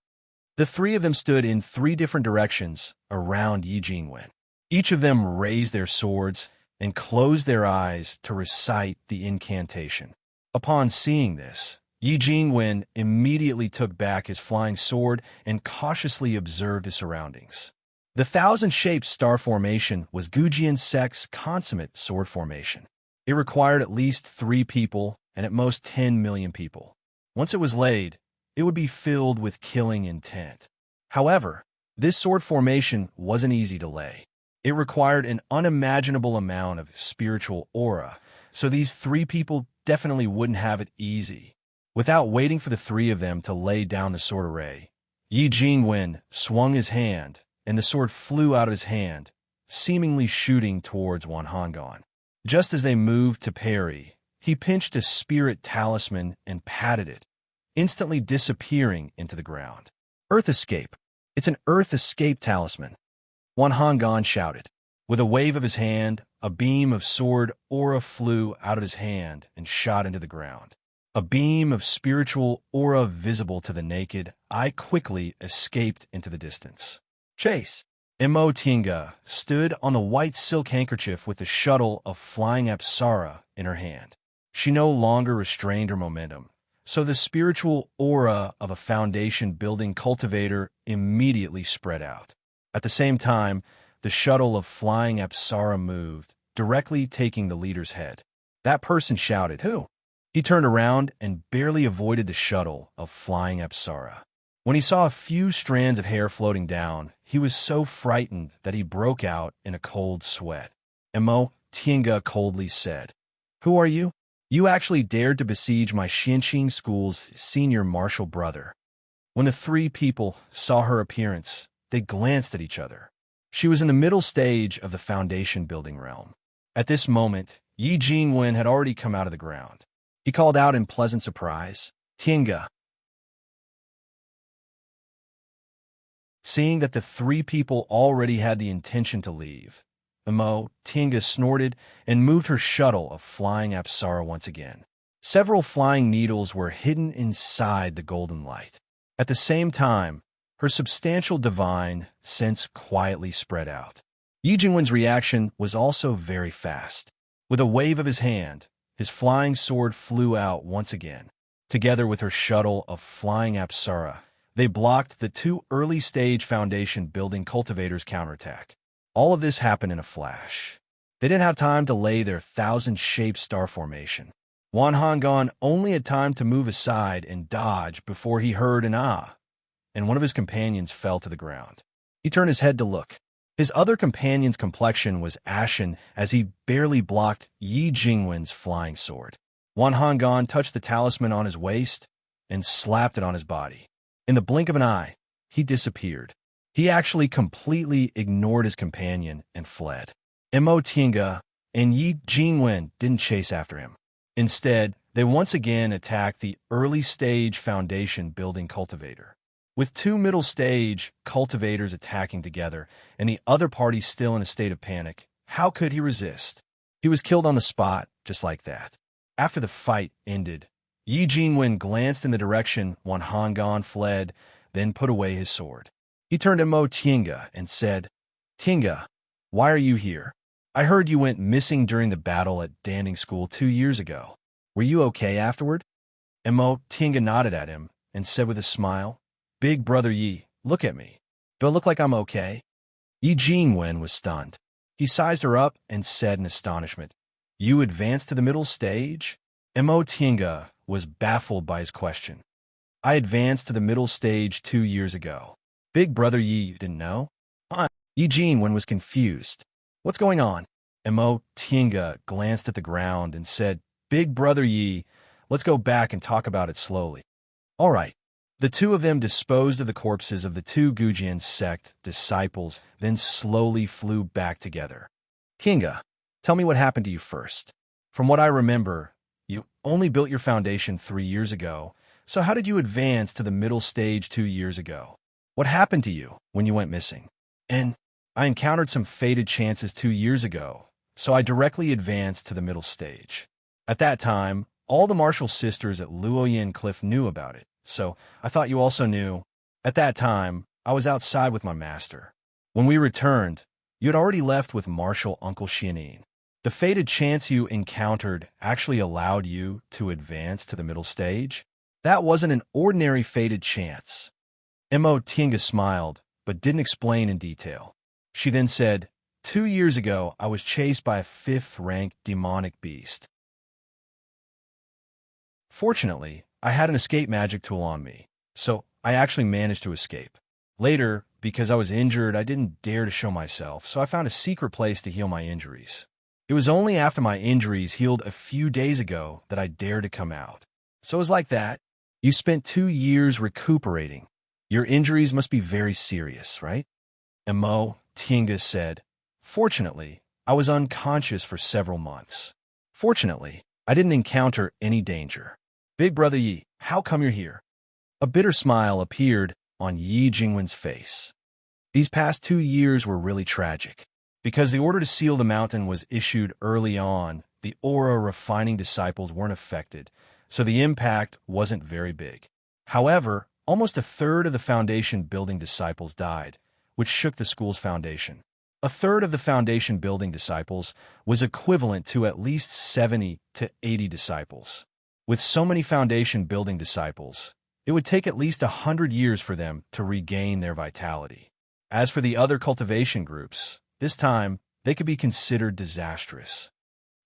The three of them stood in three different directions around Yi Jingwen. Each of them raised their swords and closed their eyes to recite the incantation. Upon seeing this, Yi Jingwen immediately took back his flying sword and cautiously observed his surroundings. The 1,000 shapes star formation was Gujian sect's consummate sword formation. It required at least 3 people and at most 10 million people. Once it was laid, it would be filled with killing intent. However, this sword formation wasn't easy to lay. It required an unimaginable amount of spiritual aura, so these 3 people definitely wouldn't have it easy. Without waiting for the 3 of them to lay down the sword array, Yi Jingwen swung his hand, and the sword flew out of his hand, seemingly shooting towards Wan Honggan. Just as they moved to parry, he pinched a spirit talisman and patted it, instantly disappearing into the ground. "Earth Escape! It's an Earth Escape talisman!" Wan Honggan shouted. With a wave of his hand, a beam of sword aura flew out of his hand and shot into the ground. A beam of spiritual aura visible to the naked eye quickly escaped into the distance. Chase! Mo Tinga stood on the white silk handkerchief with the shuttle of flying Apsara in her hand. She no longer restrained her momentum, so the spiritual aura of a foundation-building cultivator immediately spread out. At the same time, the shuttle of flying Apsara moved, directly taking the leader's head. That person shouted, "Who?" He turned around and barely avoided the shuttle of flying Apsara. When he saw a few strands of hair floating down, he was so frightened that he broke out in a cold sweat. Mo Tinga coldly said, "Who are you? You actually dared to besiege my Xianqing school's senior martial brother." When the 3 people saw her appearance, they glanced at each other. She was in the middle stage of the foundation building realm. At this moment, Yi Jingwen had already come out of the ground. He called out in pleasant surprise, "Tinga." Seeing that the 3 people already had the intention to leave, Mo Tinga snorted and moved her shuttle of flying Apsara once again. Several flying needles were hidden inside the golden light. At the same time, her substantial divine sense quietly spread out. Yi Jingwen's reaction was also very fast. With a wave of his hand, his flying sword flew out once again. Together with her shuttle of flying Apsara, they blocked the 2 early-stage foundation-building cultivators' counterattack. All of this happened in a flash. They didn't have time to lay their 1,000-shaped star formation. Wan Honggan only had time to move aside and dodge before he heard an "ah," and one of his companions fell to the ground. He turned his head to look. His other companion's complexion was ashen as he barely blocked Yi Jingwen's flying sword. Wan Honggan touched the talisman on his waist and slapped it on his body. In the blink of an eye, he disappeared. He actually completely ignored his companion and fled. Mo Tinga and Yi Jingwen didn't chase after him. Instead, they once again attacked the early-stage foundation-building cultivator. With two middle stage cultivators attacking together and the other party still in a state of panic, how could he resist? He was killed on the spot, just like that. After the fight ended, Yi Jingwen glanced in the direction Wan Honggan fled, then put away his sword. He turned to Mo Tinga and said, "Tinga, why are you here? I heard you went missing during the battle at Danding School 2 years ago. Were you okay afterward?" And Mo Tinga nodded at him and said with a smile, "Big brother Yi, look at me. Do I look like I'm okay?" Yi Jingwen was stunned. He sized her up and said in astonishment, "You advanced to the middle stage?" And Mo Tinga was baffled by his question. "I advanced to the middle stage 2 years ago. Big brother Yi, you didn't know?" Yi Jingwen was confused. "What's going on?" And Mo Tinga glanced at the ground and said, "Big brother Yi, let's go back and talk about it slowly." "All right." The two of them disposed of the corpses of the two Gujian sect disciples, then slowly flew back together. "Tinga, tell me what happened to you first. From what I remember, you only built your foundation 3 years ago, so how did you advance to the middle stage 2 years ago? What happened to you when you went missing?" "And I encountered some fated chances 2 years ago, so I directly advanced to the middle stage. At that time, all the martial sisters at Luoyin Cliff knew about it. So I thought you also knew. At that time, I was outside with my master. When we returned, you had already left with Marshal Uncle Xianin. The fated chance you encountered actually allowed you to advance to the middle stage. That wasn't an ordinary fated chance." Mo Tinga smiled, but didn't explain in detail. She then said, 2 years ago, I was chased by a 5th-rank demonic beast. Fortunately, I had an escape magic tool on me, so I actually managed to escape. Later, because I was injured, I didn't dare to show myself, so I found a secret place to heal my injuries. It was only after my injuries healed a few days ago that I dared to come out. So it was like that. You spent 2 years recuperating. Your injuries must be very serious, right? And Mo Tinga said, "Fortunately, I was unconscious for several months. Fortunately, I didn't encounter any danger. Big brother Yi, how come you're here?" A bitter smile appeared on Yi Jingwen's face. These past 2 years were really tragic. Because the order to seal the mountain was issued early on, the aura refining disciples weren't affected, so the impact wasn't very big. However, almost a third of the foundation building disciples died, which shook the school's foundation. A third of the foundation building disciples was equivalent to at least 70 to 80 disciples. With so many foundation building disciples, it would take at least 100 years for them to regain their vitality. As for the other cultivation groups, this time they could be considered disastrous.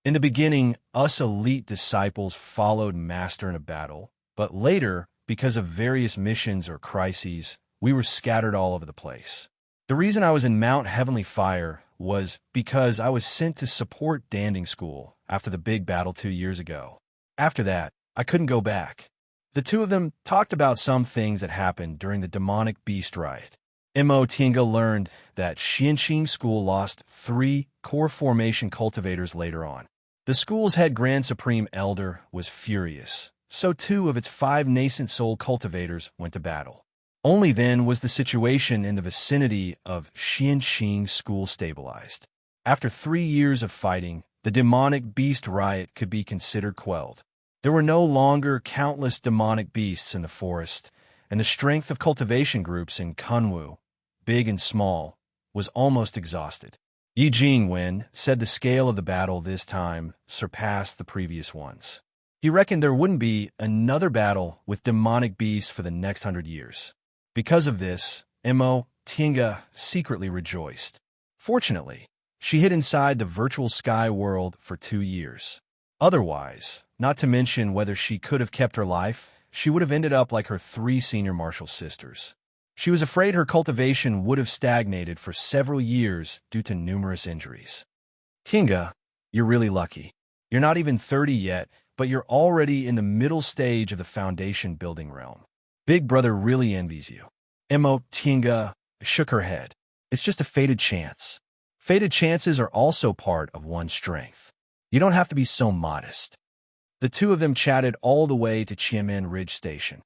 In the beginning, us elite disciples followed Master in a battle, but later, because of various missions or crises, we were scattered all over the place. The reason I was in Mount Heavenly Fire was because I was sent to support Danding School after the big battle 2 years ago. After that, I couldn't go back. The two of them talked about some things that happened during the demonic beast riot. Mo Tinga learned that Xianxing School lost 3 core formation cultivators later on. The school's head Grand Supreme Elder was furious, so 2 of its 5 nascent soul cultivators went to battle. Only then was the situation in the vicinity of Xianxing School stabilized. After 3 years of fighting, the demonic beast riot could be considered quelled. There were no longer countless demonic beasts in the forest, and the strength of cultivation groups in Kunwu, big and small, was almost exhausted. Yi Jingwen said the scale of the battle this time surpassed the previous ones. He reckoned there wouldn't be another battle with demonic beasts for the next 100 years. Because of this, Mo Tinga secretly rejoiced. Fortunately, she hid inside the virtual sky world for 2 years. Otherwise, not to mention whether she could have kept her life, she would have ended up like her 3 senior martial sisters. She was afraid her cultivation would have stagnated for several years due to numerous injuries. "Tinga, you're really lucky. You're not even 30 yet, but you're already in the middle stage of the foundation building realm. Big brother really envies you." Mo Tinga shook her head. "It's just a fated chance. Fated chances are also part of one's strength. You don't have to be so modest." The two of them chatted all the way to Qianmen Ridge Station.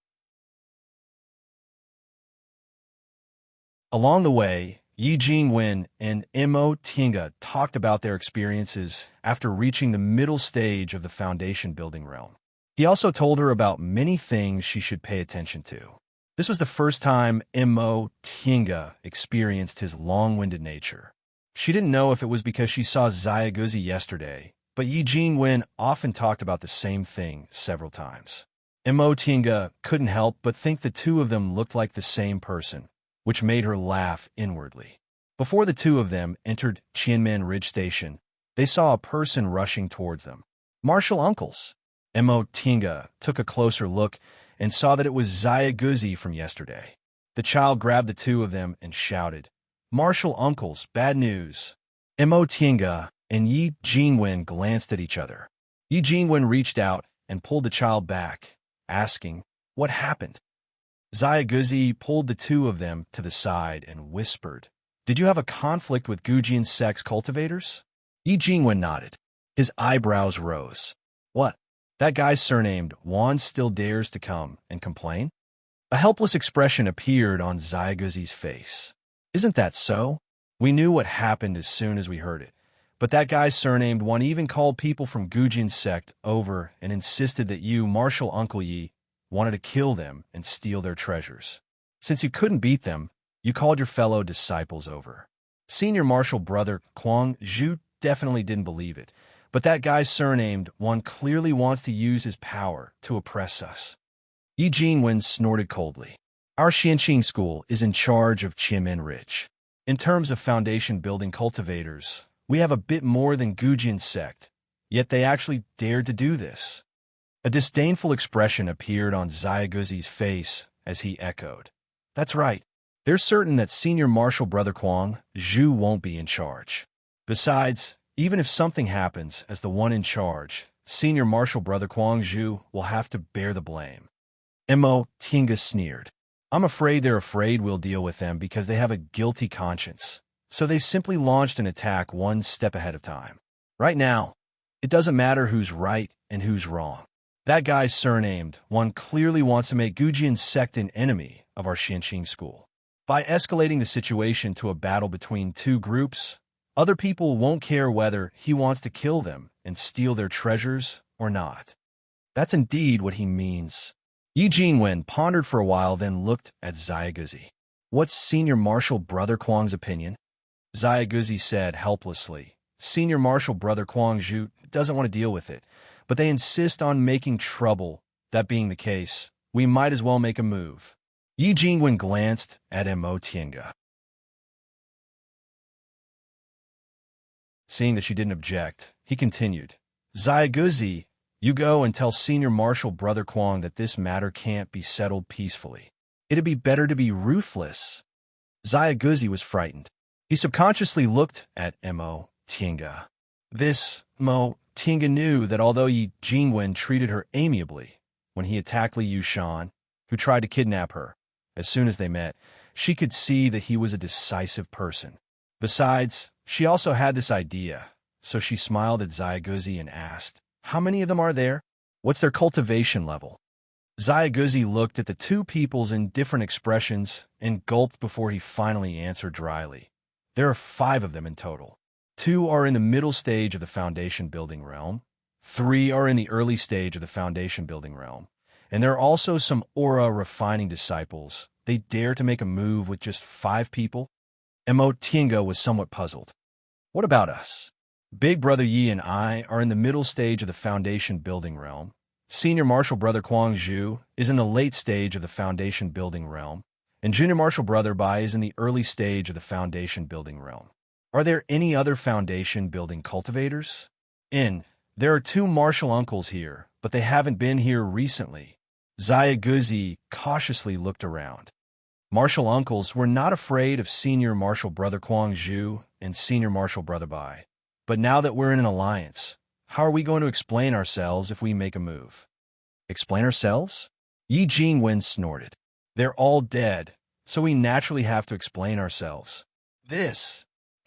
Along the way, Yi Jingwen and Mo Tinga talked about their experiences after reaching the middle stage of the foundation building realm. He also told her about many things she should pay attention to. This was the first time Mo Tinga experienced his long-winded nature. She didn't know if it was because she saw Xiaoguzi yesterday, but Yi Jingwen often talked about the same thing several times. Mo Tinga couldn't help but think the two of them looked like the same person, which made her laugh inwardly. Before the two of them entered Qianmen Ridge Station, they saw a person rushing towards them. Martial uncles. Mo Tinga took a closer look and saw that it was Xiaoguzi from yesterday. The child grabbed the two of them and shouted, "Martial uncles, bad news." Mo Tinga and Yi Jingwen glanced at each other. Yi Jingwen reached out and pulled the child back, asking, "What happened?" Xiaoguzi pulled the two of them to the side and whispered, "Did you have a conflict with Gujian sex cultivators?" Yi Jingwen nodded. His eyebrows rose. "What? That guy surnamed Wan still dares to come and complain?" A helpless expression appeared on Xiaoguzi's face. "Isn't that so? We knew what happened as soon as we heard it. But that guy surnamed Wan even called people from Gujian sect over and insisted that you, Martial Uncle Yi, wanted to kill them and steal their treasures. Since you couldn't beat them, you called your fellow disciples over." Senior Martial Brother Kwang Zhu definitely didn't believe it, but that guy surnamed Wan clearly wants to use his power to oppress us. Yi Jingwen snorted coldly. "Our Xianqing school is in charge of Qianmen Ridge. In terms of foundation building cultivators, we have a bit more than Gujian sect, yet they actually dared to do this." A disdainful expression appeared on Xiaoguzi's face as he echoed, "That's right. They're certain that Senior Martial Brother Kwang Zhu won't be in charge. Besides, even if something happens as the one in charge, Senior Martial Brother Kwang Zhu will have to bear the blame." Mo Tinga sneered. "I'm afraid they're afraid we'll deal with them because they have a guilty conscience, so they simply launched an attack one step ahead of time. Right now, it doesn't matter who's right and who's wrong. That guy surnamed Wan clearly wants to make Gujian sect an enemy of our Xianqing school. By escalating the situation to a battle between two groups, other people won't care whether he wants to kill them and steal their treasures or not. That's indeed what he means." Yi Jingwen pondered for a while, then looked at Xiaoguzi. "What's Senior Martial Brother Kwang's opinion?" Xiaoguzi said helplessly, "Senior Martial Brother Kwang Zhu doesn't want to deal with it, but they insist on making trouble. That being the case, we might as well make a move." Yi Jingwen glanced at Mo Tinga. Seeing that she didn't object, he continued, "Xiaoguzi, you go and tell Senior Martial Brother Kwang that this matter can't be settled peacefully. It'd be better to be ruthless." Xiaoguzi was frightened. He subconsciously looked at Mo Tinga. Mo Tinga knew that although Yi Jingwen treated her amiably when he attacked Li Yushan, who tried to kidnap her, as soon as they met, she could see that he was a decisive person. Besides, she also had this idea, so she smiled at Xiaoguzi and asked, "How many of them are there? What's their cultivation level?" Xiaoguzi looked at the two peoples in different expressions and gulped before he finally answered dryly, "There are 5 of them in total. 2 are in the middle stage of the foundation building realm, 3 are in the early stage of the foundation building realm, and there are also some aura refining disciples. They dare to make a move with just 5 people?" Mo Tinga was somewhat puzzled. "What about us? Big Brother Yi and I are in the middle stage of the foundation building realm. Senior Martial Brother Kwang Zhu is in the late stage of the foundation building realm, and Junior Martial Brother Bai is in the early stage of the foundation building realm. Are there any other foundation building cultivators?" There are 2 martial uncles here, but they haven't been here recently." Xiaoguzi cautiously looked around. Martial uncles were not afraid of Senior Martial Brother Kwang Zhu and Senior Martial Brother Bai. But now that we're in an alliance, how are we going to explain ourselves if we make a move? Explain ourselves? Yi Jingwen snorted. "They're all dead, so we naturally have to explain ourselves."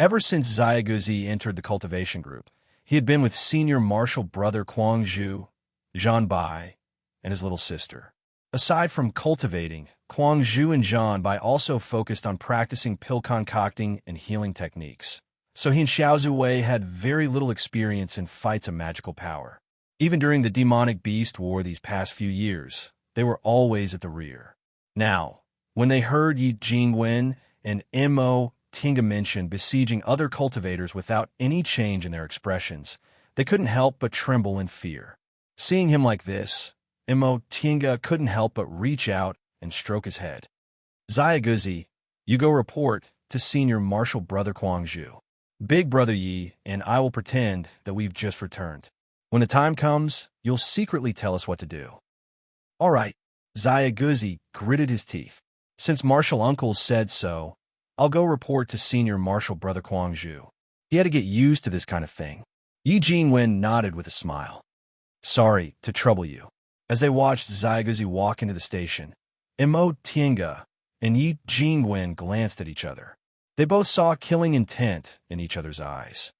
Ever since Xiaoguzi entered the cultivation group, he had been with Senior Martial Brother Kwang Zhu, Zhan Bai, and his little sister. Aside from cultivating, Kuang Zhu and Zhan Bai also focused on practicing pill concocting and healing techniques. So he and Xiao Wei had very little experience in fights of magical power. Even during the demonic beast war these past few years, they were always at the rear. Now, when they heard Yi Jingwen and Mo Tinga mention besieging other cultivators without any change in their expressions, they couldn't help but tremble in fear. Seeing him like this, Mo Tinga couldn't help but reach out and stroke his head. Xiaoguzi, you go report to Senior Marshal Brother Kuang Zhu. Big Brother Yi and I will pretend that we've just returned. When the time comes, you'll secretly tell us what to do. All right, Xiaoguzi gritted his teeth. Since Marshal Uncle said so, I'll go report to Senior Marshal Brother Kuang Zhu. He had to get used to this kind of thing. Yi Jingwen nodded with a smile. Sorry to trouble you. As they watched Xiaoguzi walk into the station, Mo Tinga and Yi Jingwen glanced at each other. They both saw killing intent in each other's eyes.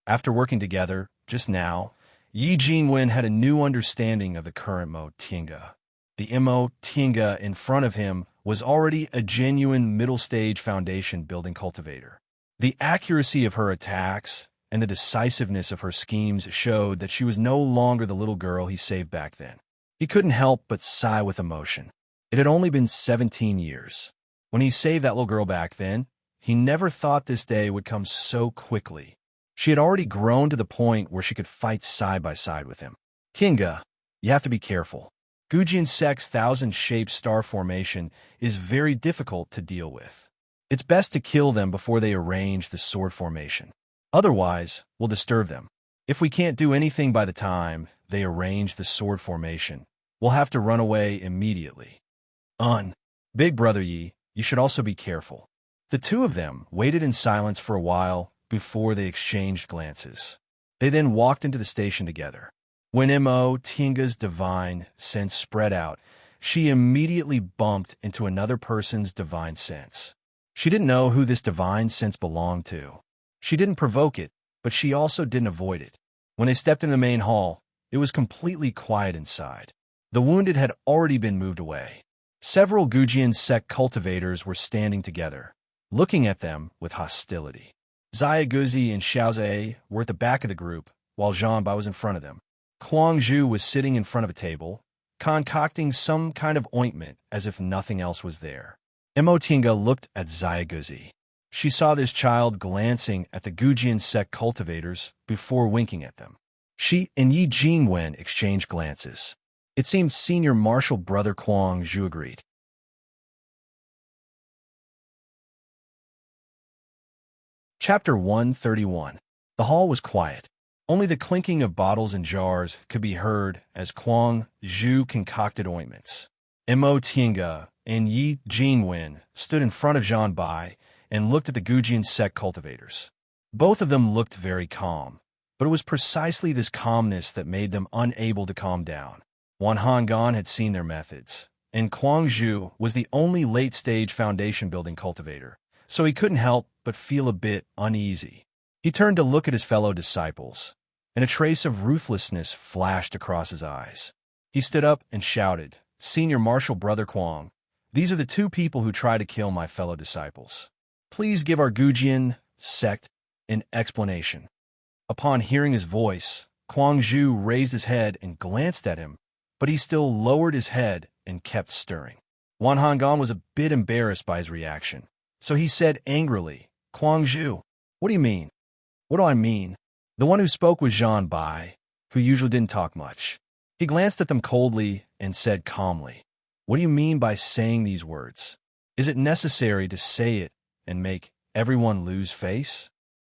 After working together, just now, Yi Jingwen had a new understanding of the current Mo Tinga. The Mo Tinga in front of him was already a genuine middle-stage foundation-building cultivator. The accuracy of her attacks and the decisiveness of her schemes showed that she was no longer the little girl he saved back then. He couldn't help but sigh with emotion. It had only been 17 years. When he saved that little girl back then, he never thought this day would come so quickly. She had already grown to the point where she could fight side by side with him. Tinga, you have to be careful. Gujian Sect's thousand-shaped star formation is very difficult to deal with. It's best to kill them before they arrange the sword formation. Otherwise, we'll disturb them. If we can't do anything by the time they arrange the sword formation, we'll have to run away immediately. Big Brother Yi, you should also be careful. The two of them waited in silence for a while before they exchanged glances. They then walked into the station together. When Mo Tinga's divine sense spread out, she immediately bumped into another person's divine sense. She didn't know who this divine sense belonged to. She didn't provoke it, but she also didn't avoid it. When they stepped in the main hall, it was completely quiet inside. The wounded had already been moved away. Several Gujian sect cultivators were standing together, looking at them with hostility. Xiaoguzi and Xiaozhe were at the back of the group, while Zhan Bai was in front of them. Kuang Zhu was sitting in front of a table, concocting some kind of ointment as if nothing else was there. Mo Tinga looked at Xiaoguzi. She saw this child glancing at the Gujian sect cultivators before winking at them. She and Yi Jingwen exchanged glances. It seemed Senior Marshal Brother Kuang Zhu agreed. Chapter 131. The hall was quiet. Only the clinking of bottles and jars could be heard as Kuang Zhu concocted ointments. Mo Tinga and Yi Jingwen stood in front of Zhan Bai and looked at the Gujian sect cultivators. Both of them looked very calm, but it was precisely this calmness that made them unable to calm down. Wan Hangan had seen their methods, and Kuang Zhu was the only late-stage foundation-building cultivator, so he couldn't help but feel a bit uneasy. He turned to look at his fellow disciples, and a trace of ruthlessness flashed across his eyes. He stood up and shouted, Senior Marshal Brother Kuang, these are the two people who try to kill my fellow disciples. Please give our Gujian sect an explanation. Upon hearing his voice, Kuang Zhu raised his head and glanced at him, but he still lowered his head and kept stirring. Wan Hangan was a bit embarrassed by his reaction, so he said angrily, Kuang Zhu, what do you mean? What do I mean? The one who spoke was Zhan Bai, who usually didn't talk much. He glanced at them coldly and said calmly, what do you mean by saying these words? Is it necessary to say it and make everyone lose face?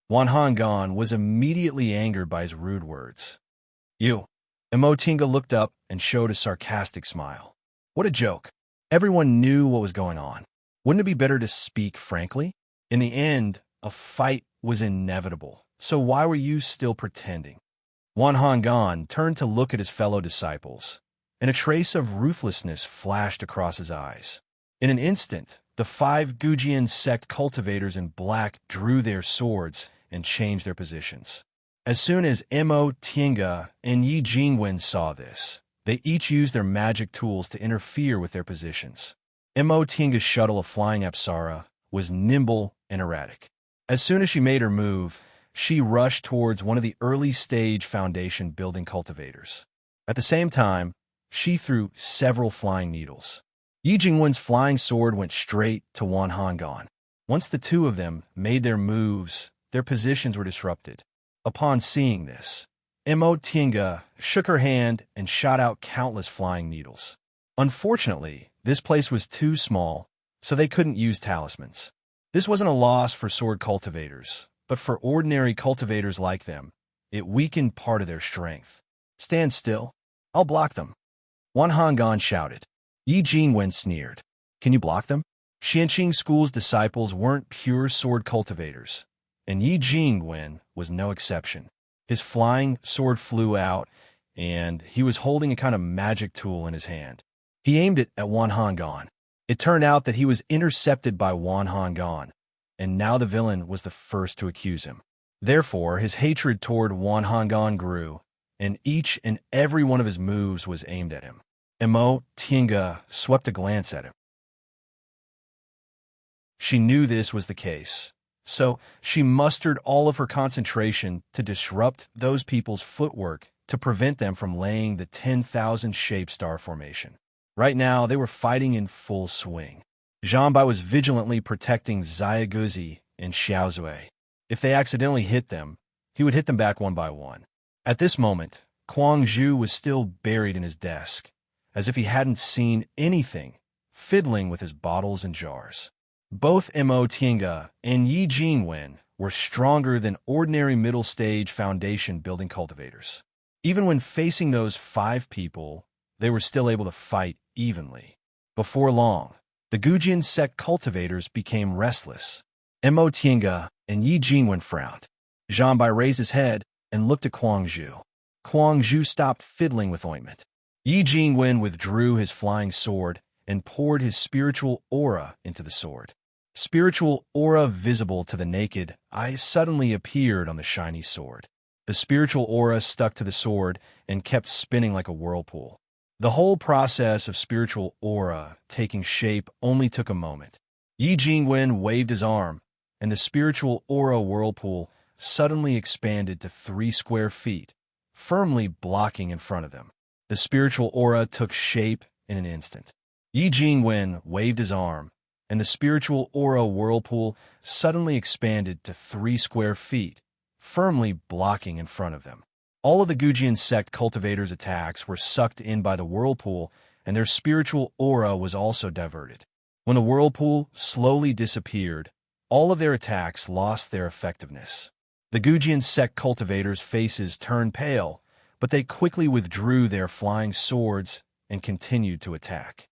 Wan Hangan was immediately angered by his rude words. You. Mo Tinga looked up and showed a sarcastic smile. What a joke. Everyone knew what was going on. Wouldn't it be better to speak frankly? In the end, a fight was inevitable, so why were you still pretending? Wan Hangan turned to look at his fellow disciples, and a trace of ruthlessness flashed across his eyes. In an instant, the 5 Gujian sect cultivators in black drew their swords and changed their positions. As soon as Mo Tinga and Yi Jingwen saw this, They each used their magic tools to interfere with their positions. Tinga's shuttle of flying Apsara was nimble and erratic. As soon as she made her move, she rushed towards one of the early-stage foundation building cultivators. At the same time, she threw several flying needles. Yi Jingwen's flying sword went straight to Wan Honggan. Once the two of them made their moves, their positions were disrupted. Upon seeing this, Tinga shook her hand and shot out countless flying needles. Unfortunately, this place was too small, so they couldn't use talismans. This wasn't a loss for sword cultivators, but for ordinary cultivators like them, it weakened part of their strength. Stand still. I'll block them. Wan Honggan shouted. Yi Jingwen sneered. Can you block them? Xianqing School's disciples weren't pure sword cultivators, and Yi Jingwen was no exception. His flying sword flew out, and he was holding a kind of magic tool in his hand. He aimed it at Wan Honggan. It turned out that he was intercepted by Wan Honggan, and now the villain was the first to accuse him. Therefore, his hatred toward Wan Honggan grew, and each and every one of his moves was aimed at him. Tinga swept a glance at him. She knew this was the case, so she mustered all of her concentration to disrupt those people's footwork to prevent them from laying the 10,000 shape star formation. Right now, they were fighting in full swing. Zhanbai was vigilantly protecting Xiaoguzi and Xiaozui. If they accidentally hit them, he would hit them back one by one. At this moment, Kuang Zhu was still buried in his desk, as if he hadn't seen anything, fiddling with his bottles and jars. Both Tinga and Yi Jingwen were stronger than ordinary middle-stage foundation building cultivators. Even when facing those 5 people, they were still able to fight evenly. Before long, the Gujian sect cultivators became restless. Tinga and Yi Jingwen frowned. Zhanbai raised his head and looked at Kuang Zhu. Kuang Zhu stopped fiddling with ointment. Yi Jingwen withdrew his flying sword and poured his spiritual aura into the sword. Spiritual aura visible to the naked eye suddenly appeared on the shiny sword. The spiritual aura stuck to the sword and kept spinning like a whirlpool. The whole process of spiritual aura taking shape only took a moment. Yi Jingwen waved his arm, and the spiritual aura whirlpool suddenly expanded to 3 square feet, firmly blocking in front of them. The spiritual aura took shape in an instant. Yi Jingwen waved his arm, and the spiritual aura whirlpool suddenly expanded to 3 square feet, firmly blocking in front of them. All of the Gujian sect cultivators' attacks were sucked in by the whirlpool, and their spiritual aura was also diverted. When the whirlpool slowly disappeared, all of their attacks lost their effectiveness. The Gujian sect cultivators' faces turned pale, but they quickly withdrew their flying swords and continued to attack.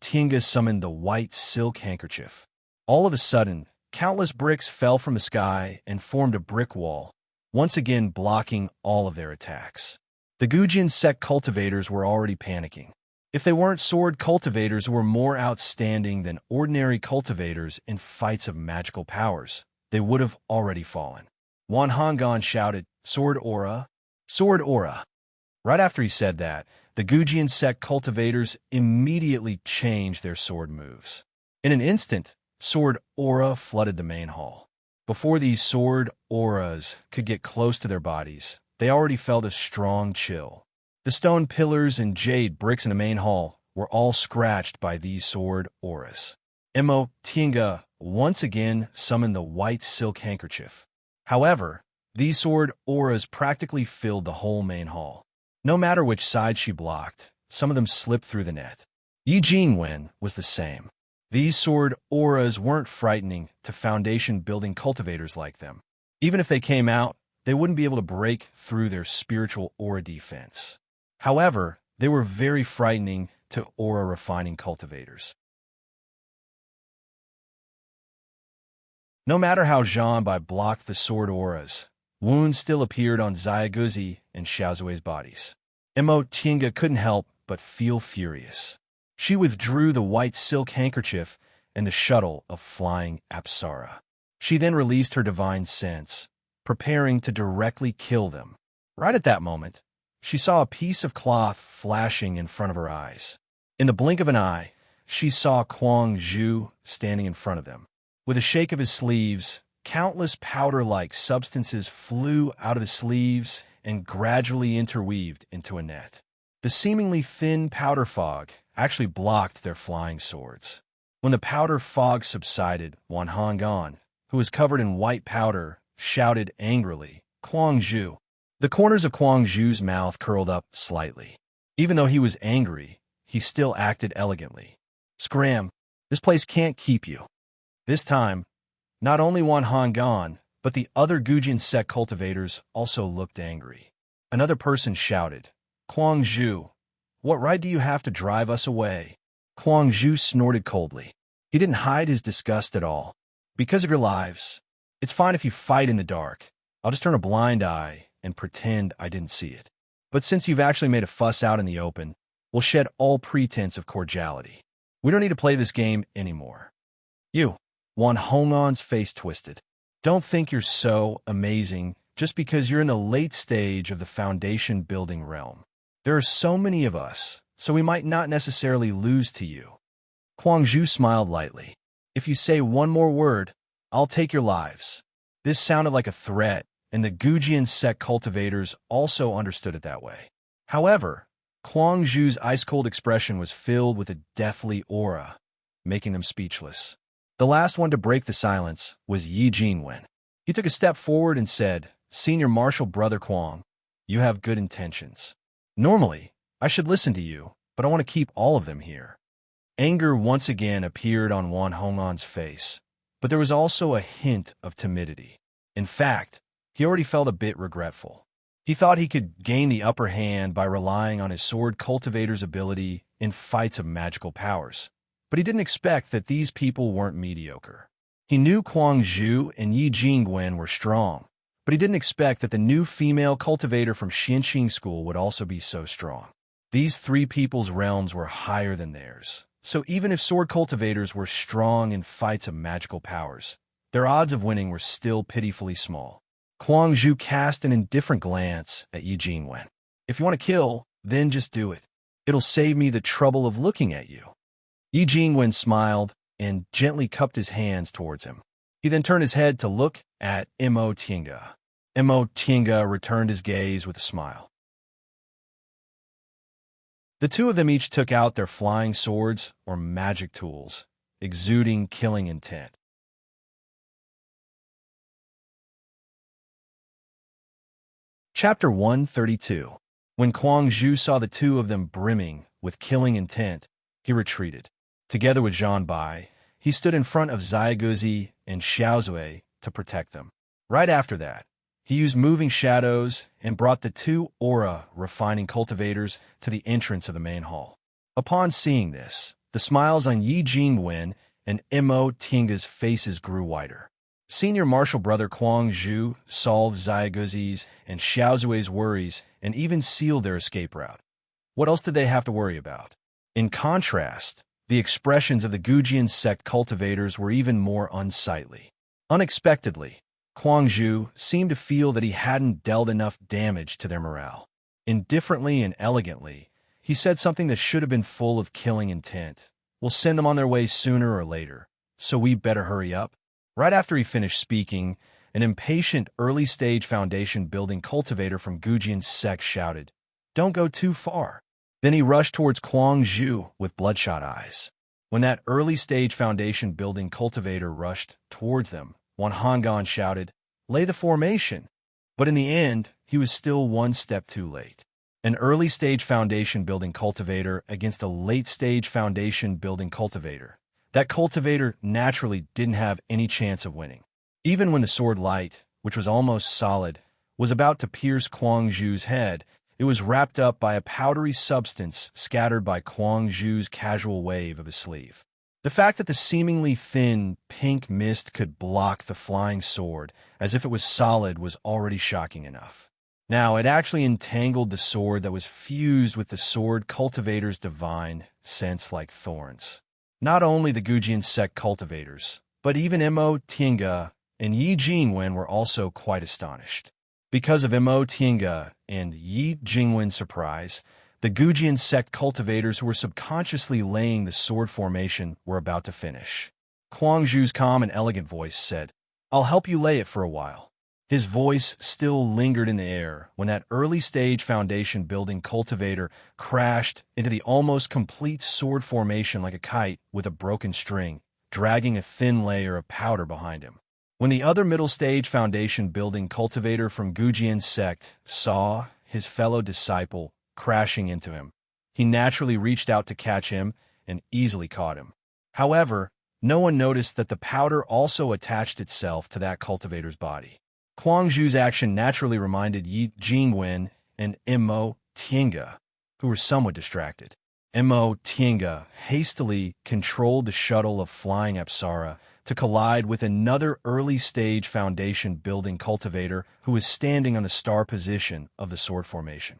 Tinga summoned the white silk handkerchief. All of a sudden, countless bricks fell from the sky and formed a brick wall, once again blocking all of their attacks. The Gujian sect cultivators were already panicking. If they weren't sword cultivators who were more outstanding than ordinary cultivators in fights of magical powers, they would have already fallen. Wan Honggan shouted, "Sword aura! Sword aura!" Right after he said that, the Gujian sect cultivators immediately changed their sword moves. In an instant, sword aura flooded the main hall. Before these sword auras could get close to their bodies, they already felt a strong chill. The stone pillars and jade bricks in the main hall were all scratched by these sword auras. Tinga once again summoned the white silk handkerchief. However, these sword auras practically filled the whole main hall. No matter which side she blocked, some of them slipped through the net. Yi Jingwen was the same. These sword auras weren't frightening to foundation-building cultivators like them. Even if they came out, they wouldn't be able to break through their spiritual aura defense. However, they were very frightening to aura-refining cultivators. No matter how Zhanbai blocked the sword auras, wounds still appeared on Xiaoguzi and Xiaozui's bodies. Tinga couldn't help but feel furious. She withdrew the white silk handkerchief and the shuttle of flying Apsara. She then released her divine sense, preparing to directly kill them. Right at that moment, she saw a piece of cloth flashing in front of her eyes. In the blink of an eye, she saw Kuang Zhu standing in front of them. With a shake of his sleeves, countless powder-like substances flew out of the sleeves and gradually interweaved into a net. The seemingly thin powder fog actually blocked their flying swords. When the powder fog subsided, Wan Honggan, who was covered in white powder, shouted angrily, "Kuang Zhu!" The corners of Kuang Zhu's mouth curled up slightly. Even though he was angry, he still acted elegantly. "Scram! This place can't keep you." This time, not only Wan Honggan, but the other Gujian sect cultivators also looked angry. Another person shouted, "Kuang Zhu, what right do you have to drive us away?" Kuang Zhu snorted coldly. He didn't hide his disgust at all. "Because of your lives. It's fine if you fight in the dark. I'll just turn a blind eye and pretend I didn't see it. But since you've actually made a fuss out in the open, we'll shed all pretense of cordiality. We don't need to play this game anymore." "You," Wan Honggan's face twisted. "Don't think you're so amazing just because you're in the late stage of the foundation building realm. There are so many of us, so we might not necessarily lose to you." Kuang Zhu smiled lightly. "If you say one more word, I'll take your lives." This sounded like a threat, and the Gujian sect cultivators also understood it that way. However, Kuang Zhu's ice-cold expression was filled with a deathly aura, making them speechless. The last one to break the silence was Yi Jingwen. He took a step forward and said, "Senior Marshal Brother Kuang, you have good intentions. Normally, I should listen to you, but I want to keep all of them here." Anger once again appeared on Wan Honggan's face, but there was also a hint of timidity. In fact, he already felt a bit regretful. He thought he could gain the upper hand by relying on his sword cultivator's ability in fights of magical powers. But he didn't expect that these people weren't mediocre. He knew Kuang Zhu and Yi Jingwen were strong, but he didn't expect that the new female cultivator from Xianxing School would also be so strong. These three people's realms were higher than theirs, so even if sword cultivators were strong in fights of magical powers, their odds of winning were still pitifully small. Kuang Zhu cast an indifferent glance at Yi Jingwen. "If you want to kill, then just do it. It'll save me the trouble of looking at you." Yi Jingwen smiled and gently cupped his hands towards him. He then turned his head to look at Mo Tinga. Mo Tinga returned his gaze with a smile. The two of them each took out their flying swords or magic tools, exuding killing intent. Chapter 132. When Kuang Zhu saw the two of them brimming with killing intent, he retreated. Together with Zhang Bai, he stood in front of Xiaoguzi and Xiaozui to protect them. Right after that, he used moving shadows and brought the two aura-refining cultivators to the entrance of the main hall. Upon seeing this, the smiles on Yi Jingwen and Mo Tinga's faces grew wider. Senior Marshal Brother Kuang Zhu solved Xiaoguzi's and Xiaozui's worries and even sealed their escape route. What else did they have to worry about? In contrast, the expressions of the Gujian sect cultivators were even more unsightly. Unexpectedly, Kuang Zhu seemed to feel that he hadn't dealt enough damage to their morale. Indifferently and elegantly, he said something that should have been full of killing intent. "We'll send them on their way sooner or later, so we better hurry up." Right after he finished speaking, an impatient early-stage foundation-building cultivator from Gujian's sect shouted, "Don't go too far." Then he rushed towards Kuang Zhu with bloodshot eyes. When that early-stage foundation-building cultivator rushed towards them, Wan Honggan shouted, "Lay the formation." But in the end, he was still one step too late. An early-stage foundation-building cultivator against a late-stage foundation-building cultivator. That cultivator naturally didn't have any chance of winning. Even when the sword light, which was almost solid, was about to pierce Kuang Zhu's head, it was wrapped up by a powdery substance scattered by Kuang Zhu's casual wave of his sleeve. The fact that the seemingly thin, pink mist could block the flying sword as if it was solid was already shocking enough. Now, it actually entangled the sword that was fused with the sword cultivator's divine sense like thorns. Not only the Gujian sect cultivators, but even Mo Tinga and Yi Jingwen were also quite astonished. Because of Mo Tiange and Yi Jingwen's surprise, the Gujian sect cultivators who were subconsciously laying the sword formation were about to finish. Kuang Zhu's calm and elegant voice said, "I'll help you lay it for a while." His voice still lingered in the air when that early-stage foundation-building cultivator crashed into the almost complete sword formation like a kite with a broken string, dragging a thin layer of powder behind him. When the other middle-stage foundation-building cultivator from Gujian's sect saw his fellow disciple crashing into him, he naturally reached out to catch him and easily caught him. However, no one noticed that the powder also attached itself to that cultivator's body. Kuang Zhu's action naturally reminded Yi Jingwen and Mo Tiange, who were somewhat distracted. Mo Tiange hastily controlled the shuttle of flying Apsara to collide with another early-stage foundation-building cultivator who was standing on the star position of the sword formation.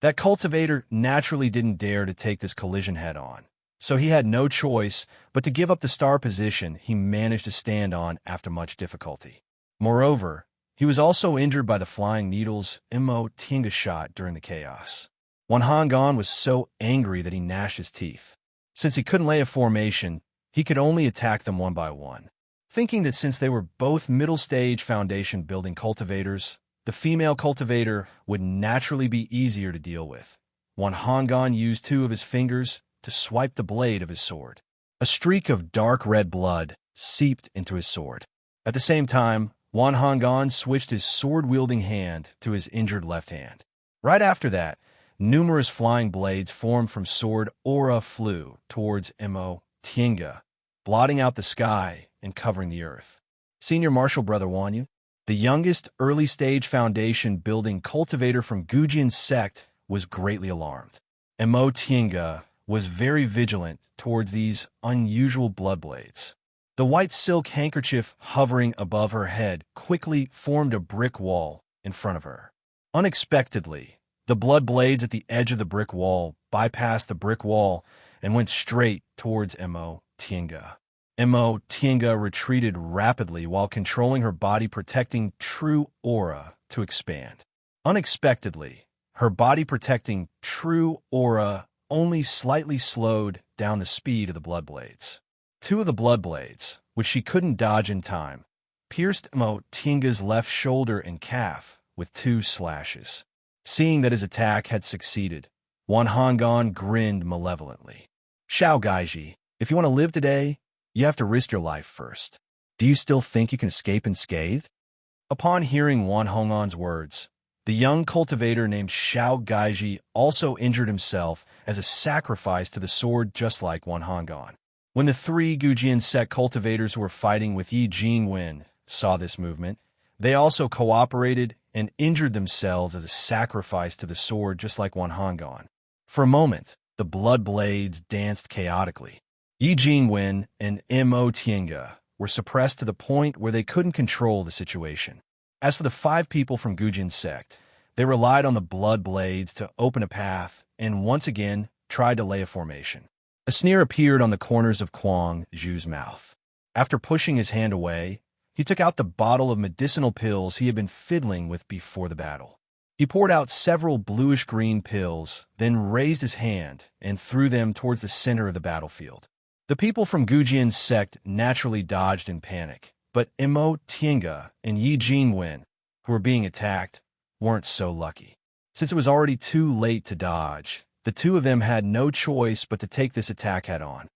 That cultivator naturally didn't dare to take this collision head-on, so he had no choice but to give up the star position he managed to stand on after much difficulty. Moreover, he was also injured by the flying needles Mo Tiange shot during the chaos. Wan Honggan was so angry that he gnashed his teeth. Since he couldn't lay a formation, he could only attack them one by one. Thinking that since they were both middle-stage foundation-building cultivators, the female cultivator would naturally be easier to deal with, Wan Honggan used two of his fingers to swipe the blade of his sword. A streak of dark red blood seeped into his sword. At the same time, Wan Honggan switched his sword-wielding hand to his injured left hand. Right after that, numerous flying blades formed from sword aura flew towards Mo Tiange, blotting out the sky and covering the earth. Senior Marshal Brother Wanyu, the youngest early-stage foundation-building cultivator from Gujian's sect, was greatly alarmed. Mo Tiange was very vigilant towards these unusual blood blades. The white silk handkerchief hovering above her head quickly formed a brick wall in front of her. Unexpectedly, the blood blades at the edge of the brick wall bypassed the brick wall and went straight towards Mo Tiange. Mo Tiange retreated rapidly while controlling her body-protecting true aura to expand. Unexpectedly, her body-protecting true aura only slightly slowed down the speed of the blood blades. Two of the blood blades, which she couldn't dodge in time, pierced Mo Tiange's left shoulder and calf with 2 slashes. Seeing that his attack had succeeded, Wan Honggan grinned malevolently. "Xiao Gaiji, if you want to live today, you have to risk your life first. Do you still think you can escape unscathed?" Upon hearing Wan Honggan's words, the young cultivator named Xiao Gaiji also injured himself as a sacrifice to the sword just like Wan Honggan. When the 3 Gujian sect cultivators who were fighting with Yi Jingwen saw this movement, they also cooperated and injured themselves as a sacrifice to the sword just like Wan Honggan. For a moment, the blood blades danced chaotically. Yi Jingwen and Mo Tiange were suppressed to the point where they couldn't control the situation. As for the 5 people from Gujian's sect, they relied on the blood blades to open a path and once again tried to lay a formation. A sneer appeared on the corners of Kuang Zhu's mouth. After pushing his hand away, he took out the bottle of medicinal pills he had been fiddling with before the battle. He poured out several bluish-green pills, then raised his hand and threw them towards the center of the battlefield. The people from Gujian's sect naturally dodged in panic, but Mo Tiange and Yi Jingwen, who were being attacked, weren't so lucky. Since it was already too late to dodge, the two of them had no choice but to take this attack head-on.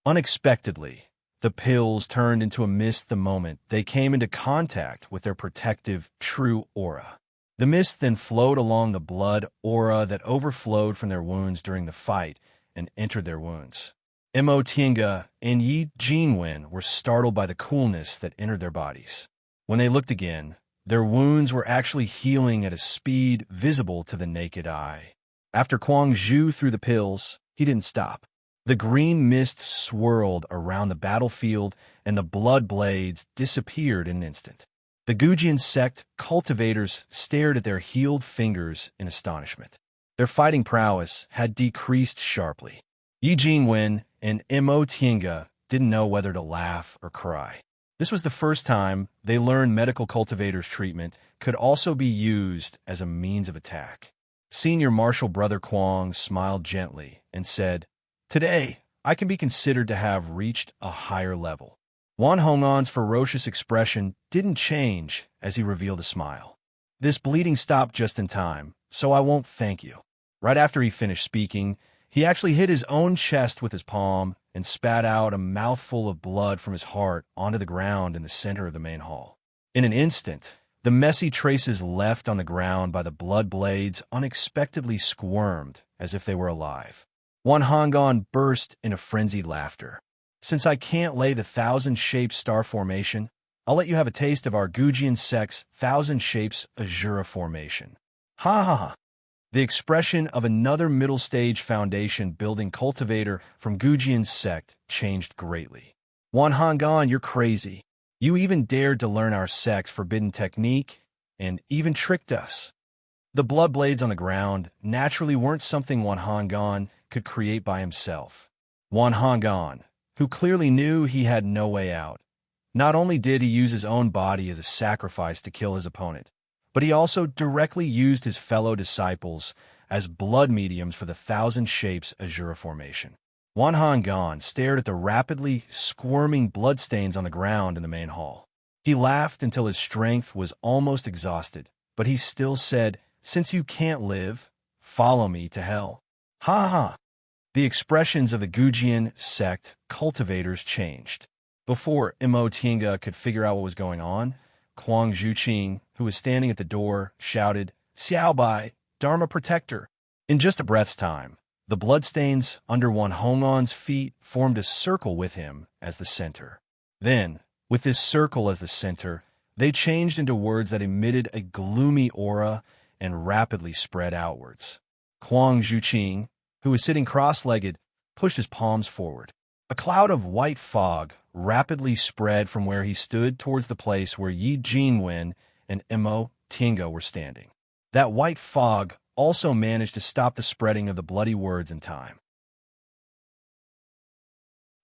Unexpectedly, the pills turned into a mist the moment they came into contact with their protective true aura. The mist then flowed along the blood aura that overflowed from their wounds during the fight and entered their wounds. Mo Tiange and Yi Jingwen were startled by the coolness that entered their bodies. When they looked again, their wounds were actually healing at a speed visible to the naked eye. After Kuang Zhu threw the pills, he didn't stop. The green mist swirled around the battlefield and the blood blades disappeared in an instant. The Gujian sect cultivators stared at their healed fingers in astonishment. Their fighting prowess had decreased sharply. Yi Jingwen and Mo Tiange didn't know whether to laugh or cry. This was the first time they learned medical cultivators' treatment could also be used as a means of attack. Senior Marshal Brother Kwong smiled gently and said, "Today, I can be considered to have reached a higher level." Wan Hong'an's ferocious expression didn't change as he revealed a smile. "This bleeding stopped just in time, so I won't thank you." Right after he finished speaking, he actually hit his own chest with his palm and spat out a mouthful of blood from his heart onto the ground in the center of the main hall. In an instant, the messy traces left on the ground by the blood blades unexpectedly squirmed as if they were alive. Wan Hong'an burst into frenzied laughter. "Since I can't lay the thousand-shaped star formation, I'll let you have a taste of our Gujian sect's thousand shapes Azura formation." Ha ha ha. The expression of another middle-stage foundation building cultivator from Gujian's sect changed greatly. "Wan Hong'an, you're crazy. You even dared to learn our sect's forbidden technique and even tricked us." The blood blades on the ground naturally weren't something Wan Hong'an could create by himself. Wan Hong'an, who clearly knew he had no way out, not only did he use his own body as a sacrifice to kill his opponent, but he also directly used his fellow disciples as blood mediums for the thousand shapes Azura formation. Wan Hong'an stared at the rapidly squirming bloodstains on the ground in the main hall. He laughed until his strength was almost exhausted, but he still said, "Since you can't live, follow me to hell." Ha ha! The expressions of the Gujian sect cultivators changed. Before Imo Tinga could figure out what was going on, Kwang Zhuqing, who was standing at the door, shouted, "Xiao Bai, Dharma Protector." In just a breath's time, the bloodstains under Wan Hong'an's feet formed a circle with him as the center. Then, with this circle as the center, they changed into words that emitted a gloomy aura and rapidly spread outwards. Kwang Zhuqing, who was sitting cross-legged, pushed his palms forward. A cloud of white fog rapidly spread from where he stood towards the place where Yi Jingwen and Imo Tinga were standing. That white fog also managed to stop the spreading of the bloody words in time.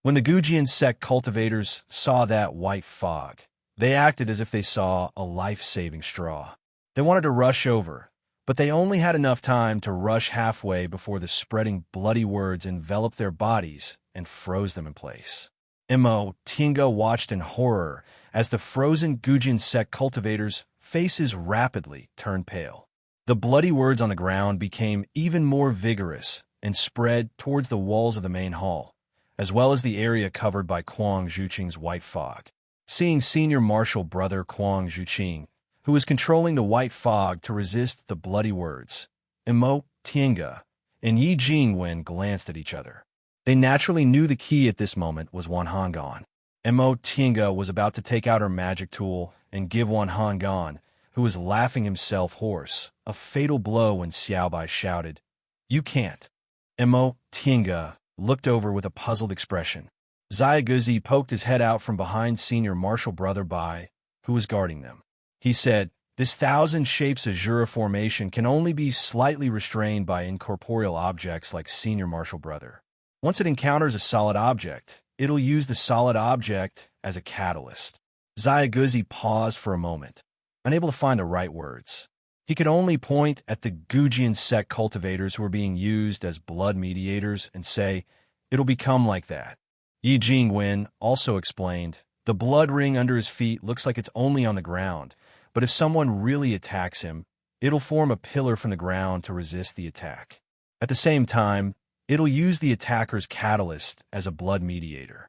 When the Gujian sect cultivators saw that white fog, they acted as if they saw a life-saving straw. They wanted to rush over, but they only had enough time to rush halfway before the spreading bloody words enveloped their bodies and froze them in place. Imo Tinga watched in horror as the frozen Gujian sect cultivators' faces rapidly turned pale. The bloody words on the ground became even more vigorous and spread towards the walls of the main hall, as well as the area covered by Kwang Zhuqing's white fog. Seeing Senior Marshal Brother Kwang Zhuqing, who was controlling the white fog to resist the bloody words, Imo Tinga and Yi Jingwen glanced at each other. They naturally knew the key at this moment was Wan Hong'an. Imo Tinga was about to take out her magic tool and give Wan Hong'an, who was laughing himself hoarse, a fatal blow when Xiao Bai shouted, "You can't." Imo Tinga looked over with a puzzled expression. Xiaoguzi poked his head out from behind Senior Marshal Brother Bai, who was guarding them. He said, "This thousand shapes Azura formation can only be slightly restrained by incorporeal objects like Senior Marshal Brother. Once it encounters a solid object, it'll use the solid object as a catalyst." Xiaoguzi paused for a moment, unable to find the right words. He could only point at the Gujian sect cultivators who were being used as blood mediators and say, "It'll become like that." Yi Jingwen also explained, "The blood ring under his feet looks like it's only on the ground, but if someone really attacks him, it'll form a pillar from the ground to resist the attack. At the same time, it'll use the attacker's catalyst as a blood mediator."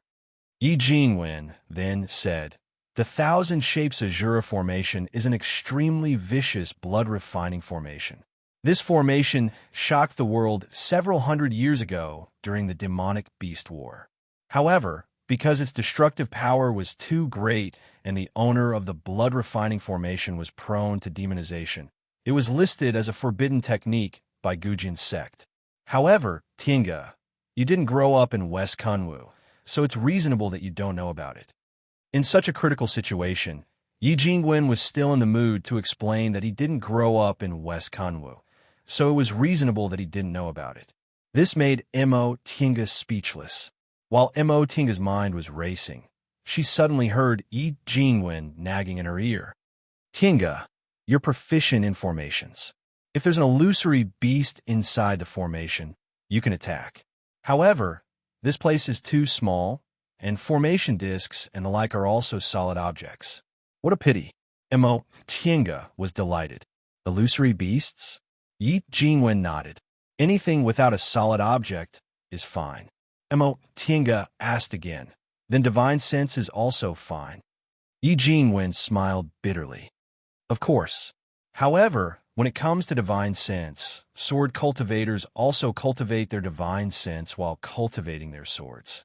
Yi Jingwen then said, "The thousand shapes Azura formation is an extremely vicious blood-refining formation. This formation shocked the world several hundred years ago during the demonic beast war. However, because its destructive power was too great and the owner of the blood-refining formation was prone to demonization, it was listed as a forbidden technique by Gujian sect. However, Tinga, you didn't grow up in West Kunwu, so it's reasonable that you don't know about it." In such a critical situation, Yi Jingwen was still in the mood to explain that he didn't grow up in West Kunwu, so it was reasonable that he didn't know about it. This made Imo Tinga speechless. While Mo Tinga's mind was racing, she suddenly heard Yi Jingwen nagging in her ear. Tinga, you're proficient in formations. If there's an illusory beast inside the formation, you can attack. However, this place is too small, and formation discs and the like are also solid objects. What a pity. Mo Tinga was delighted. Illusory beasts? Yi Jingwen nodded. Anything without a solid object is fine. Mo Tinga asked again. Then divine sense is also fine. Yi Jingwen smiled bitterly. Of course. However, when it comes to divine sense, sword cultivators also cultivate their divine sense while cultivating their swords.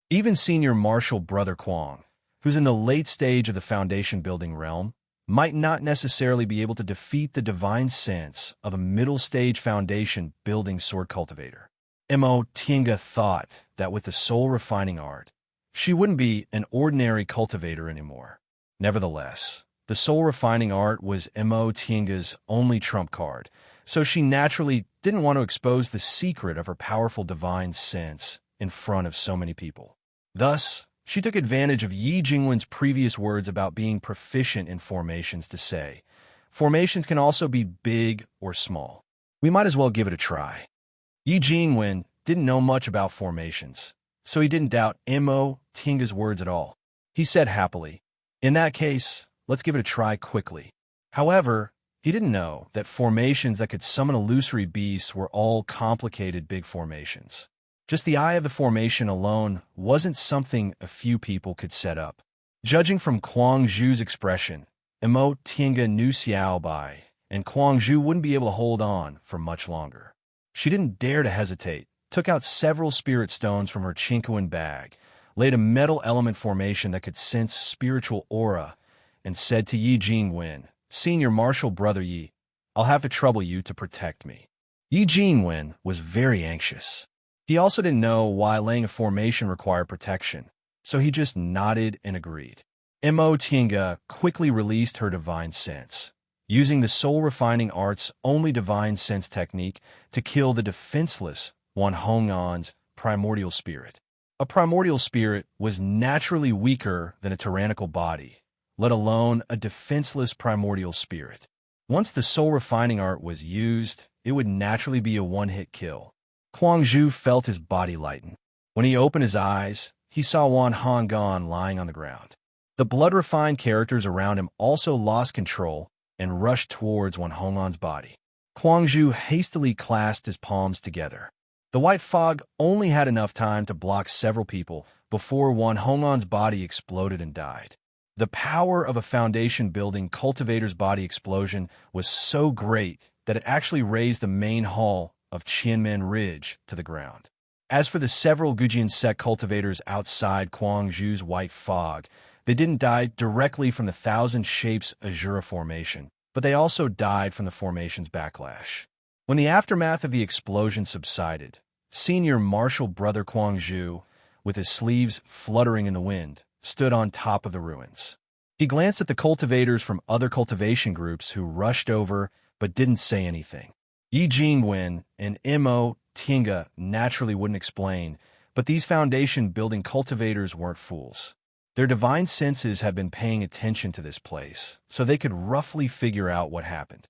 Even senior martial brother Kwang, who's in the late stage of the foundation building realm, might not necessarily be able to defeat the divine sense of a middle stage foundation building sword cultivator. Mo Tinga thought that with the soul refining art, she wouldn't be an ordinary cultivator anymore. Nevertheless, the soul refining art was Mo Tinga's only trump card, so she naturally didn't want to expose the secret of her powerful divine sense in front of so many people. Thus, she took advantage of Yi Jingwen's previous words about being proficient in formations to say, formations can also be big or small. We might as well give it a try. Yi Jingwen didn't know much about formations, so he didn't doubt Mo Tinga's words at all. He said happily, in that case, let's give it a try quickly. However, he didn't know that formations that could summon illusory beasts were all complicated big formations. Just the eye of the formation alone wasn't something a few people could set up. Judging from Kwang Zhu's expression, Mo Tinga knew Xiao Bai, and Kwang Zhu wouldn't be able to hold on for much longer. She didn't dare to hesitate, took out several spirit stones from her Chinkuan bag, laid a metal element formation that could sense spiritual aura, and said to Yi Jingwen, Senior Martial Brother Yi, I'll have to trouble you to protect me. Yi Jingwen was very anxious. He also didn't know why laying a formation required protection, so he just nodded and agreed. Mo Tinga quickly released her divine sense, using the soul-refining art's only divine sense technique to kill the defenseless Wan Hong'an's primordial spirit. A primordial spirit was naturally weaker than a tyrannical body, let alone a defenseless primordial spirit. Once the soul-refining art was used, it would naturally be a one-hit kill. Kwang Zhu felt his body lighten. When he opened his eyes, he saw Wan Hong'an lying on the ground. The blood-refined characters around him also lost control and rushed towards Wan Hong'an's body. Kwang Zhu hastily clasped his palms together. The white fog only had enough time to block several people before Wan Hong'an's body exploded and died. The power of a foundation-building cultivator's body explosion was so great that it actually raised the main hall of Qianmen Ridge to the ground. As for the several Gujian sect cultivators outside Kwang Zhu's white fog, they didn't die directly from the Thousand Shapes Azura formation, but they also died from the formation's backlash. When the aftermath of the explosion subsided, senior martial brother Kwang Zhu, with his sleeves fluttering in the wind, stood on top of the ruins. He glanced at the cultivators from other cultivation groups who rushed over but didn't say anything. Yi Jingwen and Mo Tinga naturally wouldn't explain, but these foundation-building cultivators weren't fools. Their divine senses had been paying attention to this place, so they could roughly figure out what happened.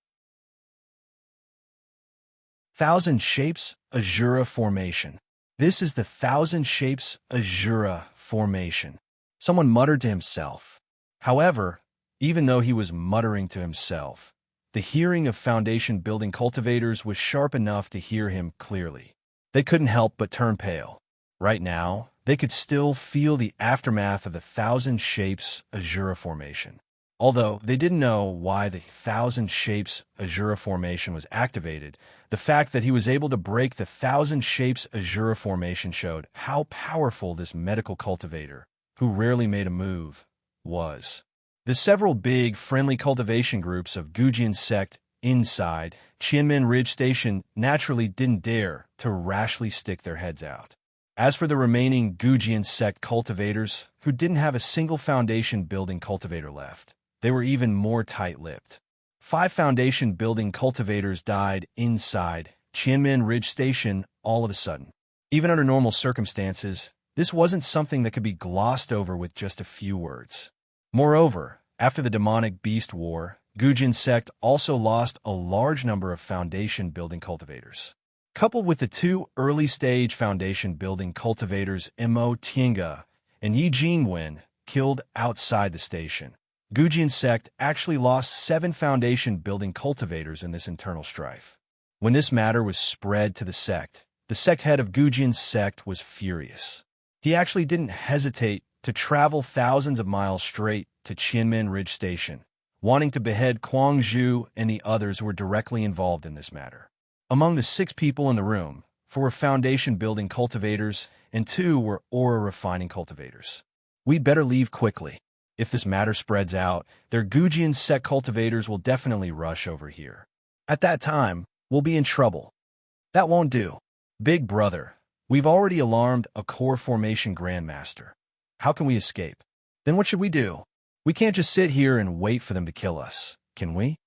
Thousand Shapes Azura Formation. This is the Thousand Shapes Azura Formation. Someone muttered to himself. However, even though he was muttering to himself, the hearing of foundation-building cultivators was sharp enough to hear him clearly. They couldn't help but turn pale. Right now, they could still feel the aftermath of the Thousand Shapes Azura Formation. Although they didn't know why the Thousand Shapes Azura Formation was activated, the fact that he was able to break the Thousand Shapes Azura Formation showed how powerful this medical cultivator, who rarely made a move, was. The several big, friendly cultivation groups of Gujian sect inside Qianmen Ridge Station naturally didn't dare to rashly stick their heads out. As for the remaining Gujian sect cultivators, who didn't have a single foundation-building cultivator left, they were even more tight-lipped. 5 foundation-building cultivators died inside Qianmen Ridge Station all of a sudden. Even under normal circumstances, this wasn't something that could be glossed over with just a few words. Moreover, after the demonic beast war, Gujin's sect also lost a large number of foundation-building cultivators. Coupled with the two early-stage foundation-building cultivators Mo Tiange and Yi Jingwen killed outside the station, Gujin's sect actually lost 7 foundation-building cultivators in this internal strife. When this matter was spread to the sect head of Gujin's sect was furious. He actually didn't hesitate to travel thousands of miles straight to Qianmen Ridge Station, wanting to behead Kuang Zhu and the others who were directly involved in this matter. Among the 6 people in the room, 4 were foundation-building cultivators and 2 were aura-refining cultivators. We'd better leave quickly. If this matter spreads out, their Gujin sect cultivators will definitely rush over here. At that time, we'll be in trouble. That won't do. Big brother, we've already alarmed a core formation grandmaster. How can we escape? Then what should we do? We can't just sit here and wait for them to kill us, can we?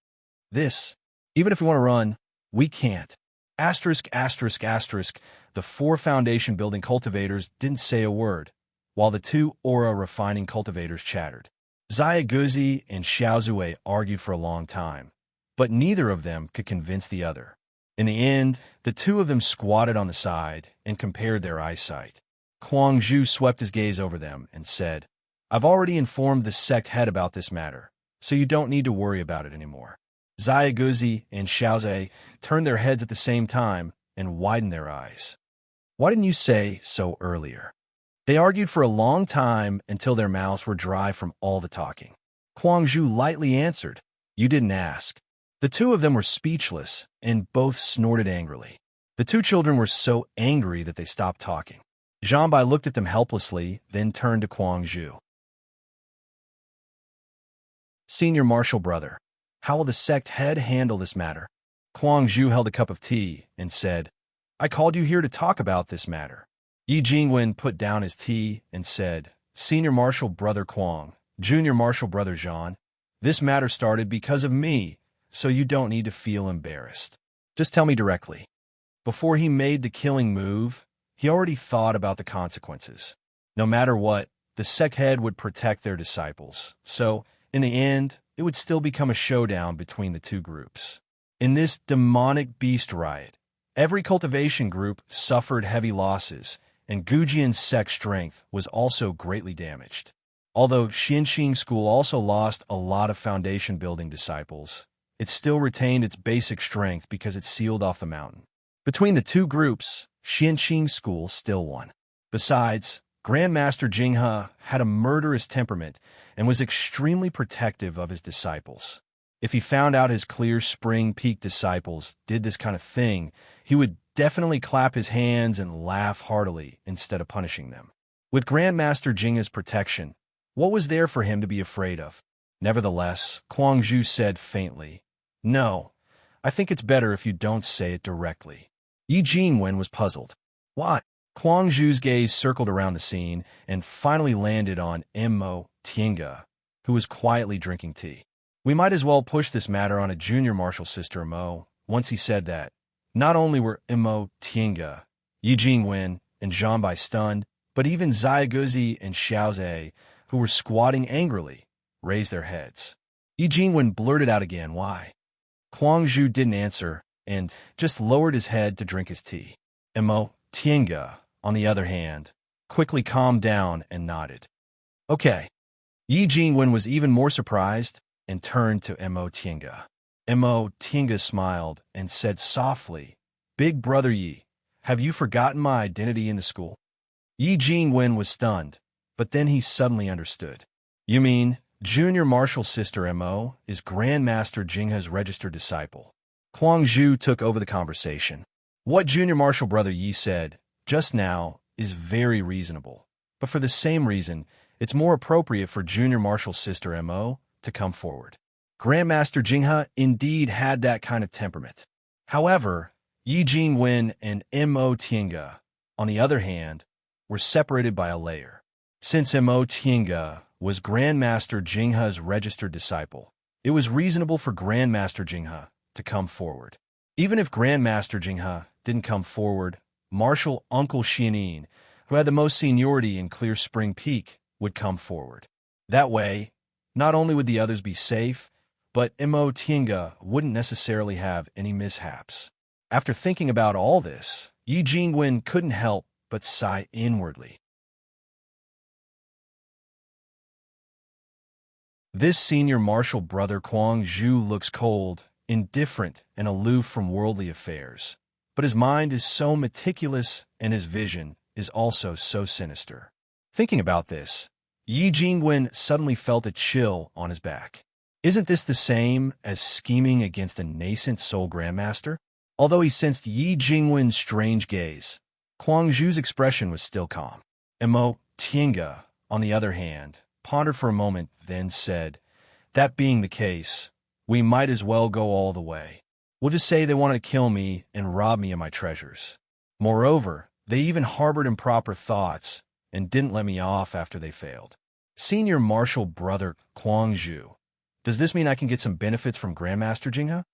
Even if we want to run, we can't. Asterisk, asterisk, asterisk, the 4 foundation-building cultivators didn't say a word, while the 2 aura-refining cultivators chattered. Xiaoguzi and Xiaozue argued for a long time, but neither of them could convince the other. In the end, the 2 of them squatted on the side and compared their eyesight. Kuang Zhu swept his gaze over them and said, I've already informed the sect head about this matter, so you don't need to worry about it anymore. Xiaoguzi and Xiaozue turned their heads at the same time and widened their eyes. Why didn't you say so earlier? They argued for a long time until their mouths were dry from all the talking. Kuang Zhu lightly answered, You didn't ask. The 2 of them were speechless and both snorted angrily. The 2 children were so angry that they stopped talking. Zhanbai looked at them helplessly, then turned to Kuang Zhu. Senior Marshal Brother, how will the sect head handle this matter? Kuang Zhu held a cup of tea and said, I called you here to talk about this matter. Yi Jingwen put down his tea and said, Senior Marshal Brother Kuang, Junior Marshal Brother Zhan, this matter started because of me, so you don't need to feel embarrassed. Just tell me directly. Before he made the killing move, he already thought about the consequences. No matter what, the sect head would protect their disciples, so, in the end, it would still become a showdown between the 2 groups. In this demonic beast riot, every cultivation group suffered heavy losses, and Gujin's sect strength was also greatly damaged. Although Xianxing School also lost a lot of foundation-building disciples, it still retained its basic strength because it sealed off the mountain. Between the 2 groups, Xianxing School still won. Besides, Grandmaster Jinghe had a murderous temperament and was extremely protective of his disciples. If he found out his Clear Spring Peak disciples did this kind of thing, he would definitely clap his hands and laugh heartily instead of punishing them. With Grandmaster Jinghe's protection, what was there for him to be afraid of? Nevertheless, Kuang Zhu said faintly, No, I think it's better if you don't say it directly. Yi Jingwen was puzzled. Why? Kuang Zhu's gaze circled around the scene and finally landed on Mo Tiange, who was quietly drinking tea. We might as well push this matter on a junior marshal sister Mo. Once he said that, not only were Mo Tiange, Yi Jingwen, and Zhanbai stunned, but even Xiaoguzi and Xiaozue, who were squatting angrily, raised their heads. Yi Jingwen blurted out again, Why? Kuang Zhu didn't answer and just lowered his head to drink his tea. Mo Tiange, on the other hand, quickly calmed down and nodded. Okay. Yi Jingwen was even more surprised and turned to Mo Tiange. Mo Tiange smiled and said softly, Big brother Yi, have you forgotten my identity in the school? Yi Jingwen was stunned, but then he suddenly understood. You mean, junior marshal sister Mo is Grandmaster Jinghe's registered disciple. Kuang Zhu took over the conversation. What junior marshal brother Yi said just now is very reasonable, but for the same reason, it's more appropriate for junior marshal sister Mo to come forward. Grandmaster Jinghe indeed had that kind of temperament. However, Yi Jingwen and Mo Tiange, on the other hand, were separated by a layer. Since Mo Tiange was Grandmaster Jinghe's registered disciple, it was reasonable for Grandmaster Jinghe to come forward. Even if Grandmaster Jinghe didn't come forward, Marshal Uncle Xianin, who had the most seniority in Clear Spring Peak, would come forward. That way, not only would the others be safe, but Imo Tinga wouldn't necessarily have any mishaps. After thinking about all this, Yi Jingwen couldn't help but sigh inwardly. This senior marshal brother Kuang Zhu looks cold, indifferent, and aloof from worldly affairs. But his mind is so meticulous and his vision is also so sinister. Thinking about this, Yi Jingwen suddenly felt a chill on his back. Isn't this the same as scheming against a nascent soul grandmaster? Although he sensed Yi Jingwen's strange gaze, Kuang Zhu's expression was still calm. Imo Tinga, on the other hand, pondered for a moment, then said, "That being the case, we might as well go all the way. We'll just say they wanted to kill me and rob me of my treasures. Moreover, they even harbored improper thoughts and didn't let me off after they failed. Senior Marshal Brother Kuang Zhu, does this mean I can get some benefits from Grandmaster Jinghe?"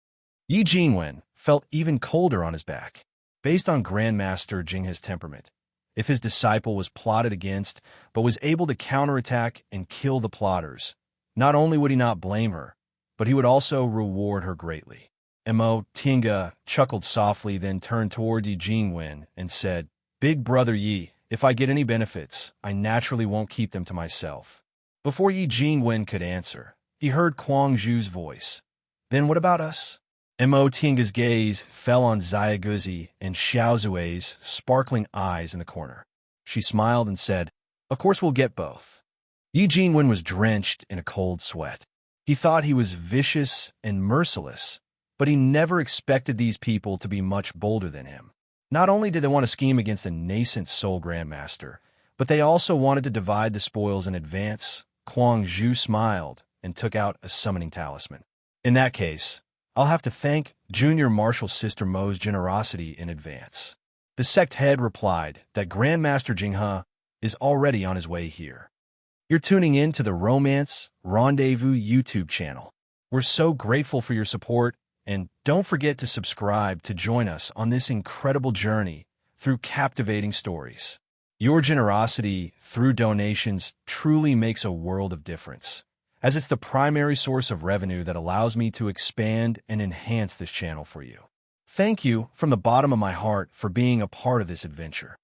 Yi Jingwen felt even colder on his back. Based on Grandmaster Jinghe's temperament, if his disciple was plotted against but was able to counterattack and kill the plotters, not only would he not blame her, but he would also reward her greatly. Imo Tinga chuckled softly, then turned toward Yi Jingwen and said, "Big brother Yi, if I get any benefits, I naturally won't keep them to myself." Before Yi Jingwen could answer, he heard Kuang Zhu's voice. "Then what about us?" Imo Tinga's gaze fell on Xiaoguzi and Xiaozui's sparkling eyes in the corner. She smiled and said, "Of course we'll get both." Yi Jingwen was drenched in a cold sweat. He thought he was vicious and merciless, but he never expected these people to be much bolder than him. Not only did they want to scheme against a nascent soul grandmaster, but they also wanted to divide the spoils in advance. Kuang Zhu smiled and took out a summoning talisman. "In that case, I'll have to thank Junior Marshal Sister Mo's generosity in advance." The sect head replied that Grandmaster Jinghe is already on his way here. You're tuning in to the Romance Rendezvous YouTube channel. We're so grateful for your support, and don't forget to subscribe to join us on this incredible journey through captivating stories. Your generosity through donations truly makes a world of difference, as it's the primary source of revenue that allows me to expand and enhance this channel for you. Thank you from the bottom of my heart for being a part of this adventure.